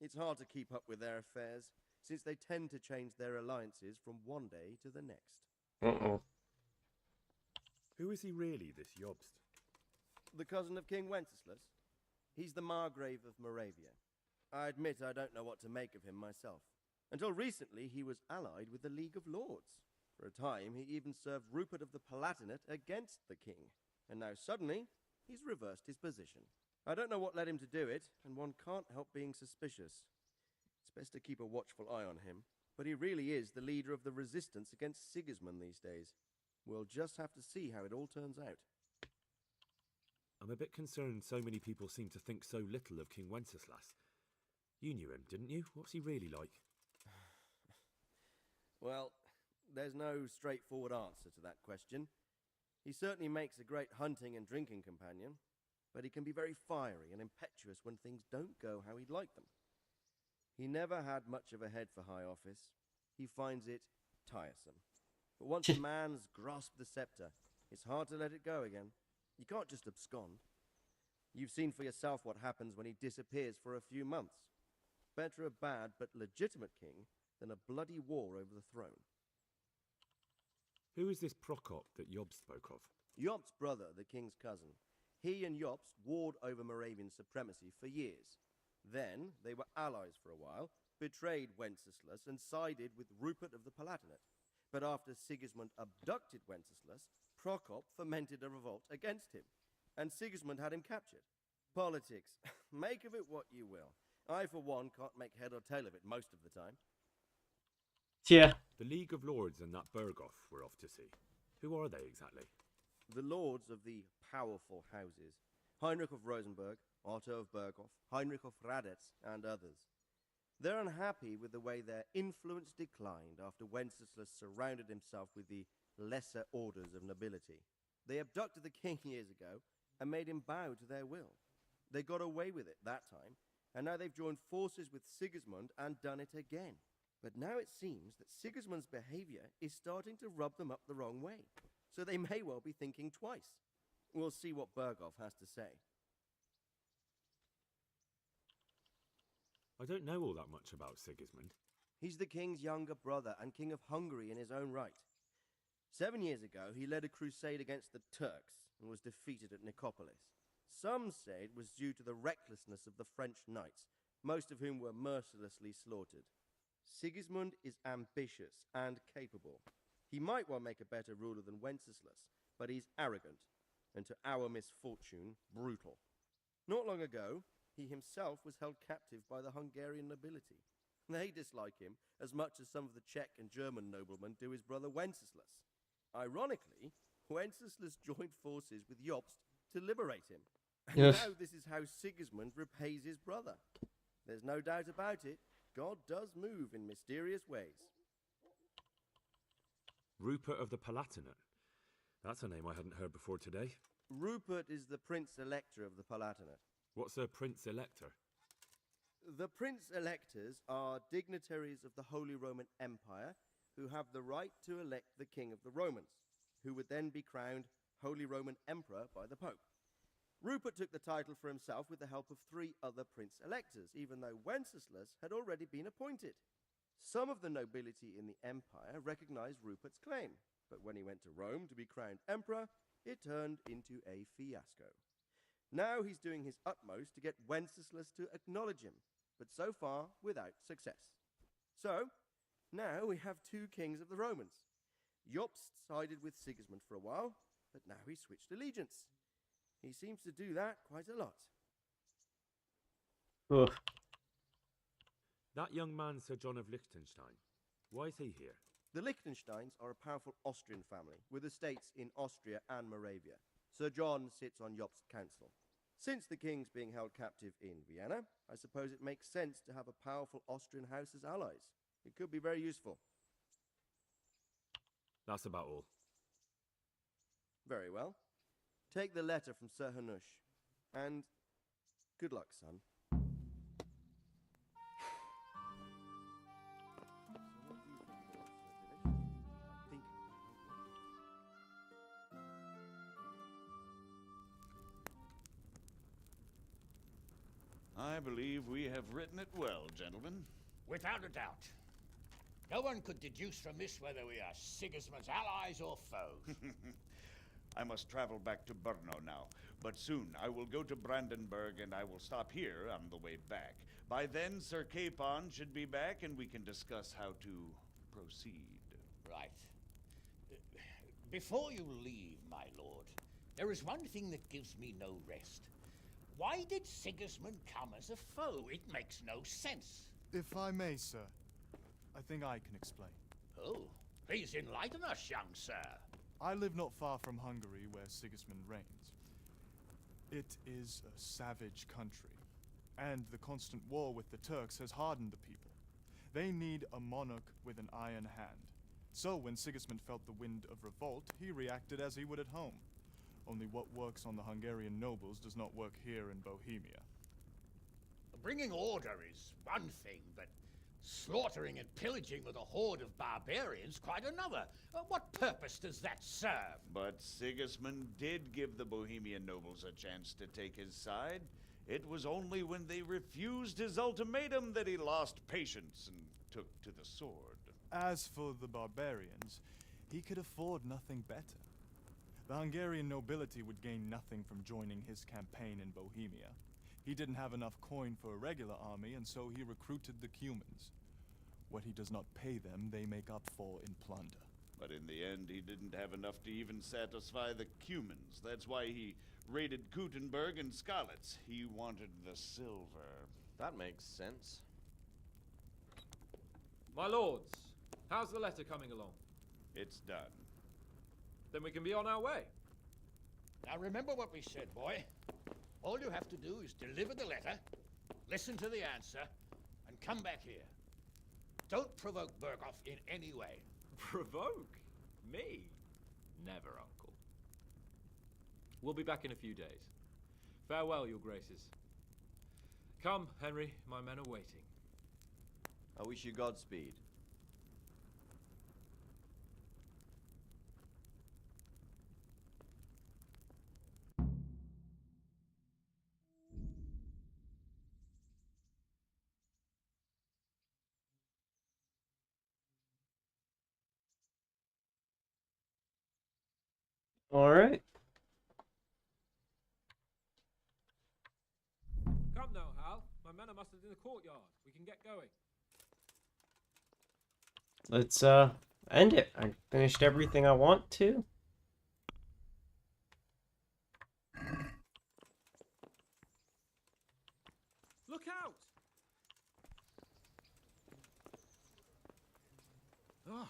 It's hard to keep up with their affairs, since they tend to change their alliances from one day to the next. Who is he really, this Jobst? The cousin of King Wenceslas. He's the Margrave of Moravia. I admit I don't know what to make of him myself. Until recently, he was allied with the League of Lords. For a time, he even served Rupert of the Palatinate against the king. And now suddenly, he's reversed his position. I don't know what led him to do it, and one can't help being suspicious. It's best to keep a watchful eye on him, but he really is the leader of the resistance against Sigismund these days. We'll just have to see how it all turns out. I'm a bit concerned so many people seem to think so little of King Wenceslas. You knew him, didn't you? What's he really like? Well, there's no straightforward answer to that question. He certainly makes a great hunting and drinking companion, but he can be very fiery and impetuous when things don't go how he'd like them. He never had much of a head for high office. He finds it tiresome. But once a man's grasped the scepter, it's hard to let it go again. You can't just abscond. You've seen for yourself what happens when he disappears for a few months. Better a bad but legitimate king than a bloody war over the throne. Who is this Prokop that Job spoke of? Job's brother, the king's cousin. He and Jobst warred over Moravian supremacy for years. Then they were allies for a while, betrayed Wenceslas and sided with Rupert of the Palatinate. But after Sigismund abducted Wenceslas, Prokop fomented a revolt against him, and Sigismund had him captured. Politics. Make of it what you will. I, for one, can't make head or tail of it most of the time. Yeah. The League of Lords and that Berghoff we're off to see. Who are they exactly? The lords of the powerful houses. Heinrich of Rosenberg, Otto of Berghoff, Heinrich of Radetz, and others. They're unhappy with the way their influence declined after Wenceslas surrounded himself with the lesser orders of nobility. They abducted the king years ago and made him bow to their will. They got away with it that time, and now they've joined forces with Sigismund and done it again. But now it seems that Sigismund's behavior is starting to rub them up the wrong way, so they may well be thinking twice. We'll see what Berghoff has to say. I don't know all that much about Sigismund. He's the king's younger brother and king of Hungary in his own right. 7 years ago, he led a crusade against the Turks and was defeated at Nicopolis. Some say it was due to the recklessness of the French knights, most of whom were mercilessly slaughtered. Sigismund is ambitious and capable. He might well make a better ruler than Wenceslas, but he's arrogant, and to our misfortune, brutal. Not long ago, he himself was held captive by the Hungarian nobility. They dislike him as much as some of the Czech and German noblemen do his brother Wenceslas. Ironically, Wenceslas joined forces with Jobst to liberate him. And now this is how Sigismund repays his brother. There's no doubt about it, God does move in mysterious ways. Rupert of the Palatinate. That's a name I hadn't heard before today. Rupert is the Prince-Elector of the Palatinate. What's a Prince-Elector? The Prince-Electors are dignitaries of the Holy Roman Empire who have the right to elect the King of the Romans, who would then be crowned Holy Roman Emperor by the Pope. Rupert took the title for himself with the help of 3 other Prince-Electors, even though Wenceslas had already been appointed. Some of the nobility in the empire recognized Rupert's claim, but when he went to Rome to be crowned emperor, it turned into a fiasco. Now he's doing his utmost to get Wenceslas to acknowledge him, but so far without success. So, now we have 2 kings of the Romans. Jobst sided with Sigismund for a while, but now he's switched allegiance. He seems to do that quite a lot. Ugh. That young man, Sir John of Liechtenstein. Why is he here? The Liechtensteins are a powerful Austrian family with estates in Austria and Moravia. Sir John sits on Jobst's council. Since the king's being held captive in Vienna, I suppose it makes sense to have a powerful Austrian house as allies. It could be very useful. That's about all. Very well. Take the letter from Sir Hanush, and good luck, son. I believe we have written it well, gentlemen. Without a doubt. No one could deduce from this whether we are Sigismund's allies or foes. I must travel back to Brno now, but soon I will go to Brandenburg and I will stop here on the way back. By then, Sir Capon should be back and we can discuss how to proceed. Right. Before you leave, my lord, there is one thing that gives me no rest. Why did Sigismund come as a foe? It makes no sense. If I may, sir, I think I can explain. Oh, please enlighten us, young sir. I live not far from Hungary, where Sigismund reigns. It is a savage country, and the constant war with the Turks has hardened the people. They need a monarch with an iron hand. So when Sigismund felt the wind of revolt, he reacted as he would at home. Only what works on the Hungarian nobles does not work here in Bohemia. Bringing order is one thing, but slaughtering and pillaging with a horde of barbarians quite another. What purpose does that serve? But Sigismund did give the Bohemian nobles a chance to take his side. It was only when they refused his ultimatum that he lost patience and took to the sword. As for the barbarians, he could afford nothing better. The Hungarian nobility would gain nothing from joining his campaign in Bohemia. He didn't have enough coin for a regular army, and so he recruited the Cumans. What he does not pay them, they make up for in plunder. But in the end, he didn't have enough to even satisfy the Cumans. That's why he raided Gutenberg and Skalitz. He wanted the silver. That makes sense. My lords, how's the letter coming along? It's done. Then we can be on our way. Now remember what we said, boy. All you have to do is deliver the letter, listen to the answer, and come back here. Don't provoke Berghoff in any way. Provoke? Me? Never, Uncle. We'll be back in a few days. Farewell, your graces. Come, Henry, my men are waiting. I wish you Godspeed. All right. Come now, Hal. My men are mustered in the courtyard. We can get going. Let's end it. I finished everything I want to. Look out! Ah.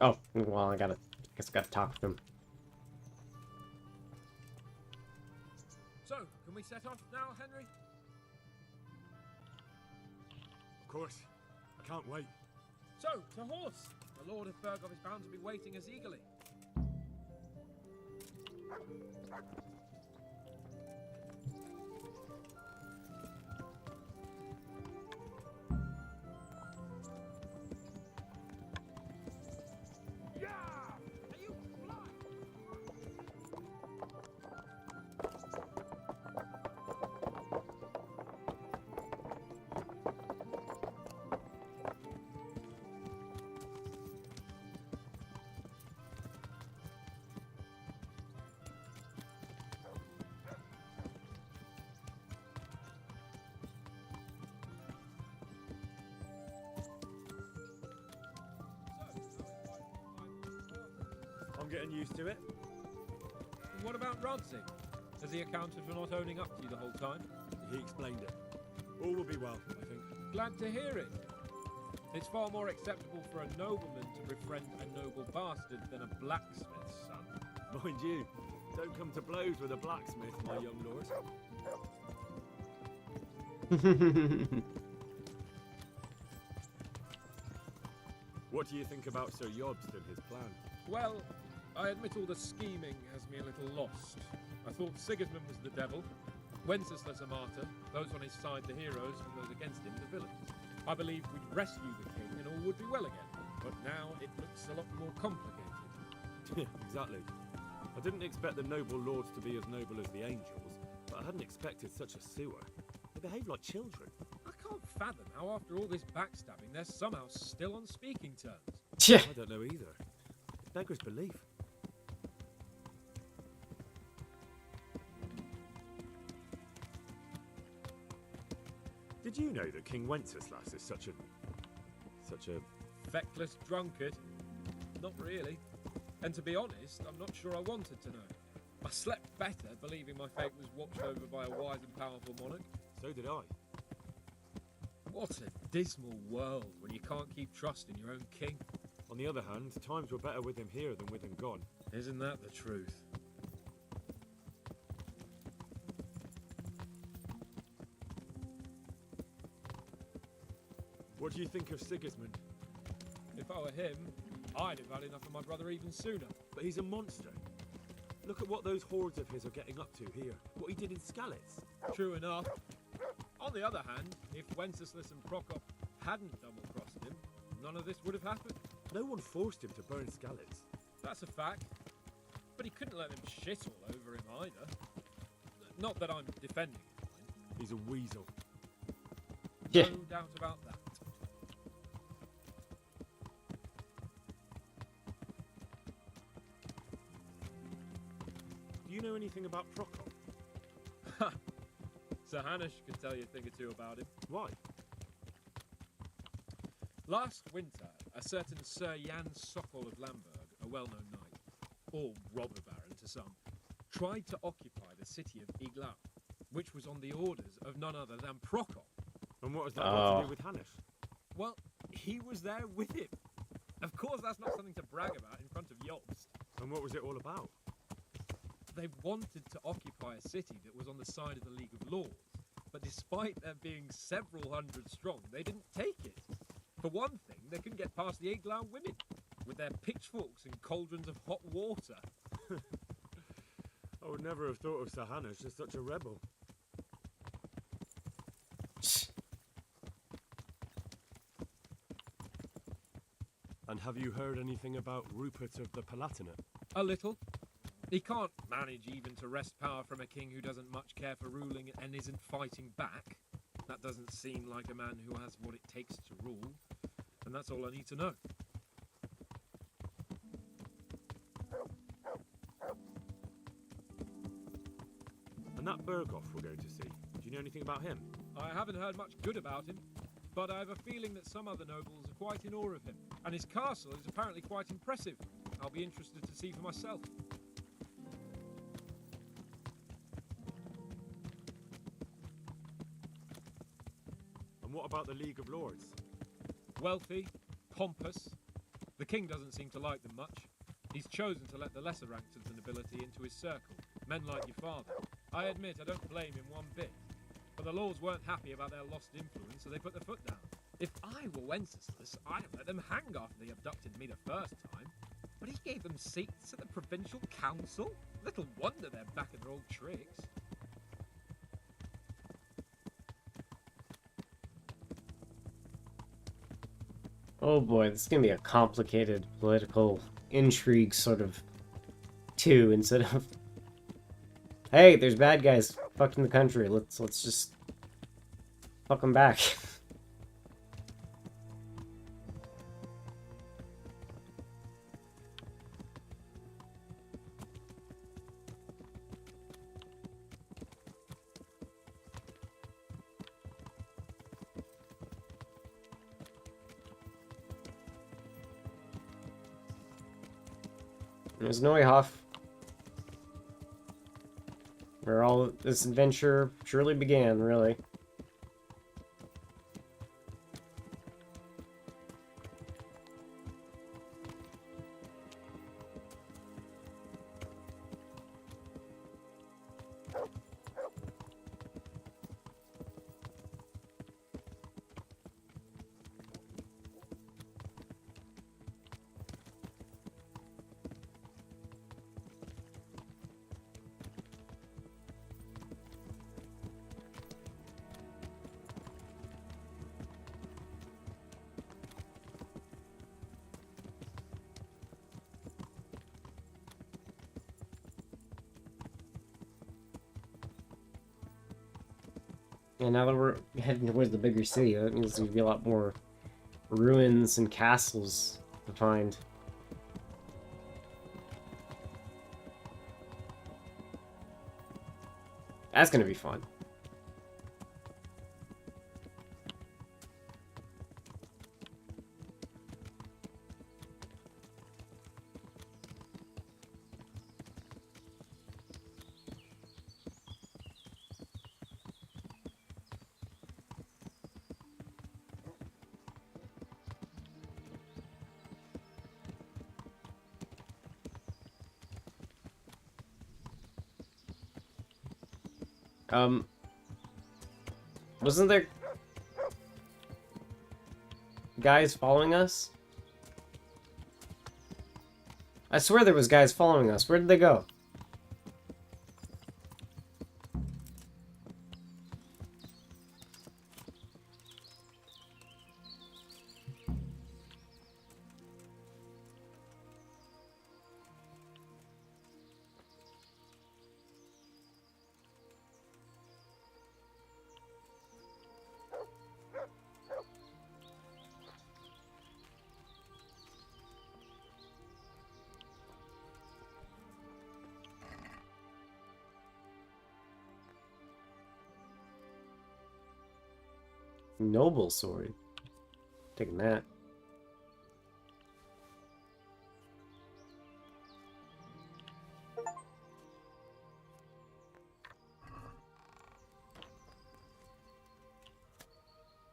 Oh, well, I guess I gotta talk to him. So, can we set off now, Henry? Of course. I can't wait. So, to horse! The Lord of Berghoff is bound to be waiting us eagerly. I'm getting used to it. And what about Rodsing? Has he accounted for not owning up to you the whole time? He explained it. All will be well, I think. Glad to hear it. It's far more acceptable for a nobleman to befriend a noble bastard than a blacksmith's son. Mind you, don't come to blows with a blacksmith, my young lord. What do you think about Sir Jobst and his plan? Well, I admit all the scheming has me a little lost. I thought Sigismund was the devil, Wenceslas a martyr, those on his side the heroes, and those against him the villains. I believed we'd rescue the king and all would be well again, but now it looks a lot more complicated. Exactly. I didn't expect the noble lords to be as noble as the angels, but I hadn't expected such a sewer. They behave like children. I can't fathom how after all this backstabbing they're somehow still on speaking terms. I don't know either. It beggars belief. Did you know that King Wenceslas is such a... such a... Feckless drunkard? Not really. And to be honest, I'm not sure I wanted to know. I slept better believing my fate was watched over by a wise and powerful monarch. So did I. What a dismal world when you can't keep trust in your own king. On the other hand, times were better with him here than with him gone. Isn't that the truth? What do you think of Sigismund? If I were him, I'd have had enough of my brother even sooner. But he's a monster. Look at what those hordes of his are getting up to here. What he did in Skalitz. True enough. On the other hand, if Wenceslas and Prokop hadn't double-crossed him, none of this would have happened. No one forced him to burn Skalitz. That's a fact. But he couldn't let them shit all over him either. Not that I'm defending him. He's a weasel. No doubt about that. Do you know anything about Prokop? Sir Hanush could tell you a thing or two about him. Why? Last winter, a certain Sir Jan Sokol of Lamberg, a well-known knight, or robber baron to some, tried to occupy the city of Iglau, which was on the orders of none other than Prokop. And what has that got to do with Hanush? Well, he was there with him. Of course, that's not something to brag about in front of Jobst. And what was it all about? They wanted to occupy a city that was on the side of the League of Lords, but despite there being several hundred strong, they didn't take it. For one thing, they couldn't get past the Iglau women, with their pitchforks and cauldrons of hot water. I would never have thought of Sir Hanush as such a rebel. And have you heard anything about Rupert of the Palatinate? A little. He can't manage even to wrest power from a king who doesn't much care for ruling and isn't fighting back. That doesn't seem like a man who has what it takes to rule. And that's all I need to know. And that Berghoff we're going to see, do you know anything about him? I haven't heard much good about him, but I have a feeling that some other nobles are quite in awe of him. And his castle is apparently quite impressive. I'll be interested to see for myself. And what about the League of Lords? Wealthy, pompous. The king doesn't seem to like them much. He's chosen to let the lesser ranks of the nobility into his circle, men like your father. I admit I don't blame him one bit. But the lords weren't happy about their lost influence, so they put their foot down. If I were Wenceslas, I'd have let them hang after they abducted me the first time. But he gave them seats at the provincial council? Little wonder they're back in their old tricks. Oh boy, this is gonna be a complicated political intrigue sort of two instead of hey, there's bad guys fucking the country. Let's just fuck them back. There's Neuhof, where all this adventure surely began, really. And now that we're heading towards the bigger city, that means there's gonna be a lot more ruins and castles to find. That's gonna be fun. Wasn't there guys following us? I swear there was guys following us. Where did they go? Noble sword. Taking that.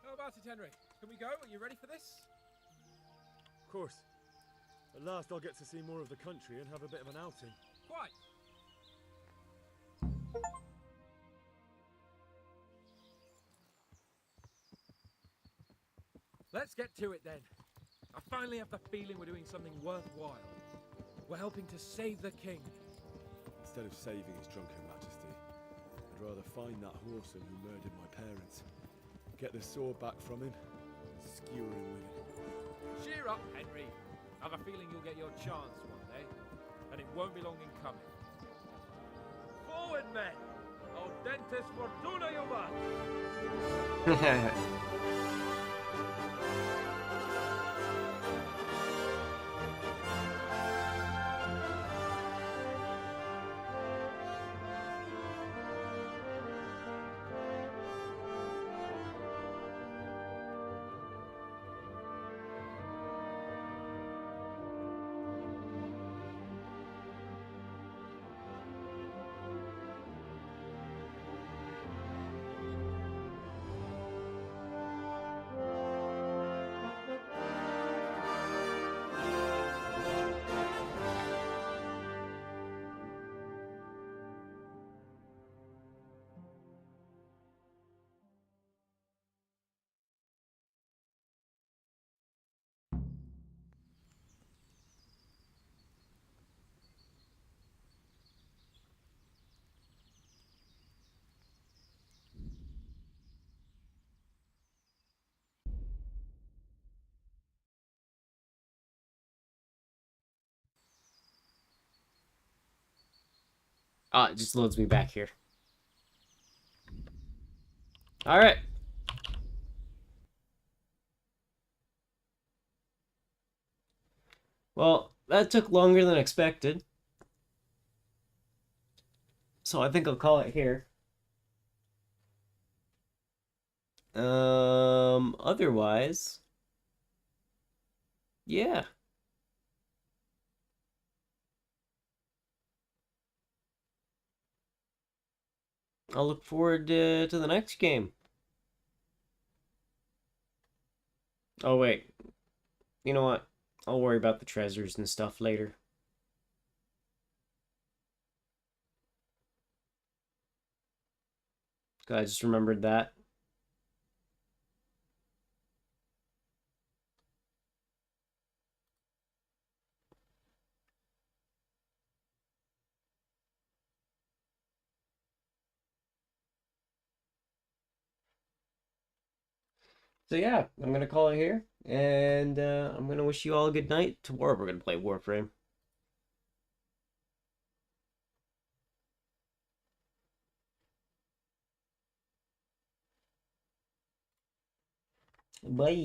How about it, Henry? Can we go? Are you ready for this? Of course. At last I'll get to see more of the country and have a bit of an outing. Quite. Let's get to it then. I finally have the feeling we're doing something worthwhile. We're helping to save the king. Instead of saving his drunken majesty, I'd rather find that whoreson who murdered my parents, get the sword back from him, and skewer him with it. Cheer up, Henry. I have a feeling you'll get your chance one day, and it won't be long in coming. Forward, men! Audentes fortuna juvat! Ah, it just loads me back here. Alright. Well, that took longer than expected. So I think I'll call it here. Otherwise, yeah. I'll look forward to the next game. Oh, wait. You know what? I'll worry about the treasures and stuff later. I just remembered that. So yeah, I'm going to call it here. And I'm going to wish you all a good night. Tomorrow we're going to play Warframe. Bye.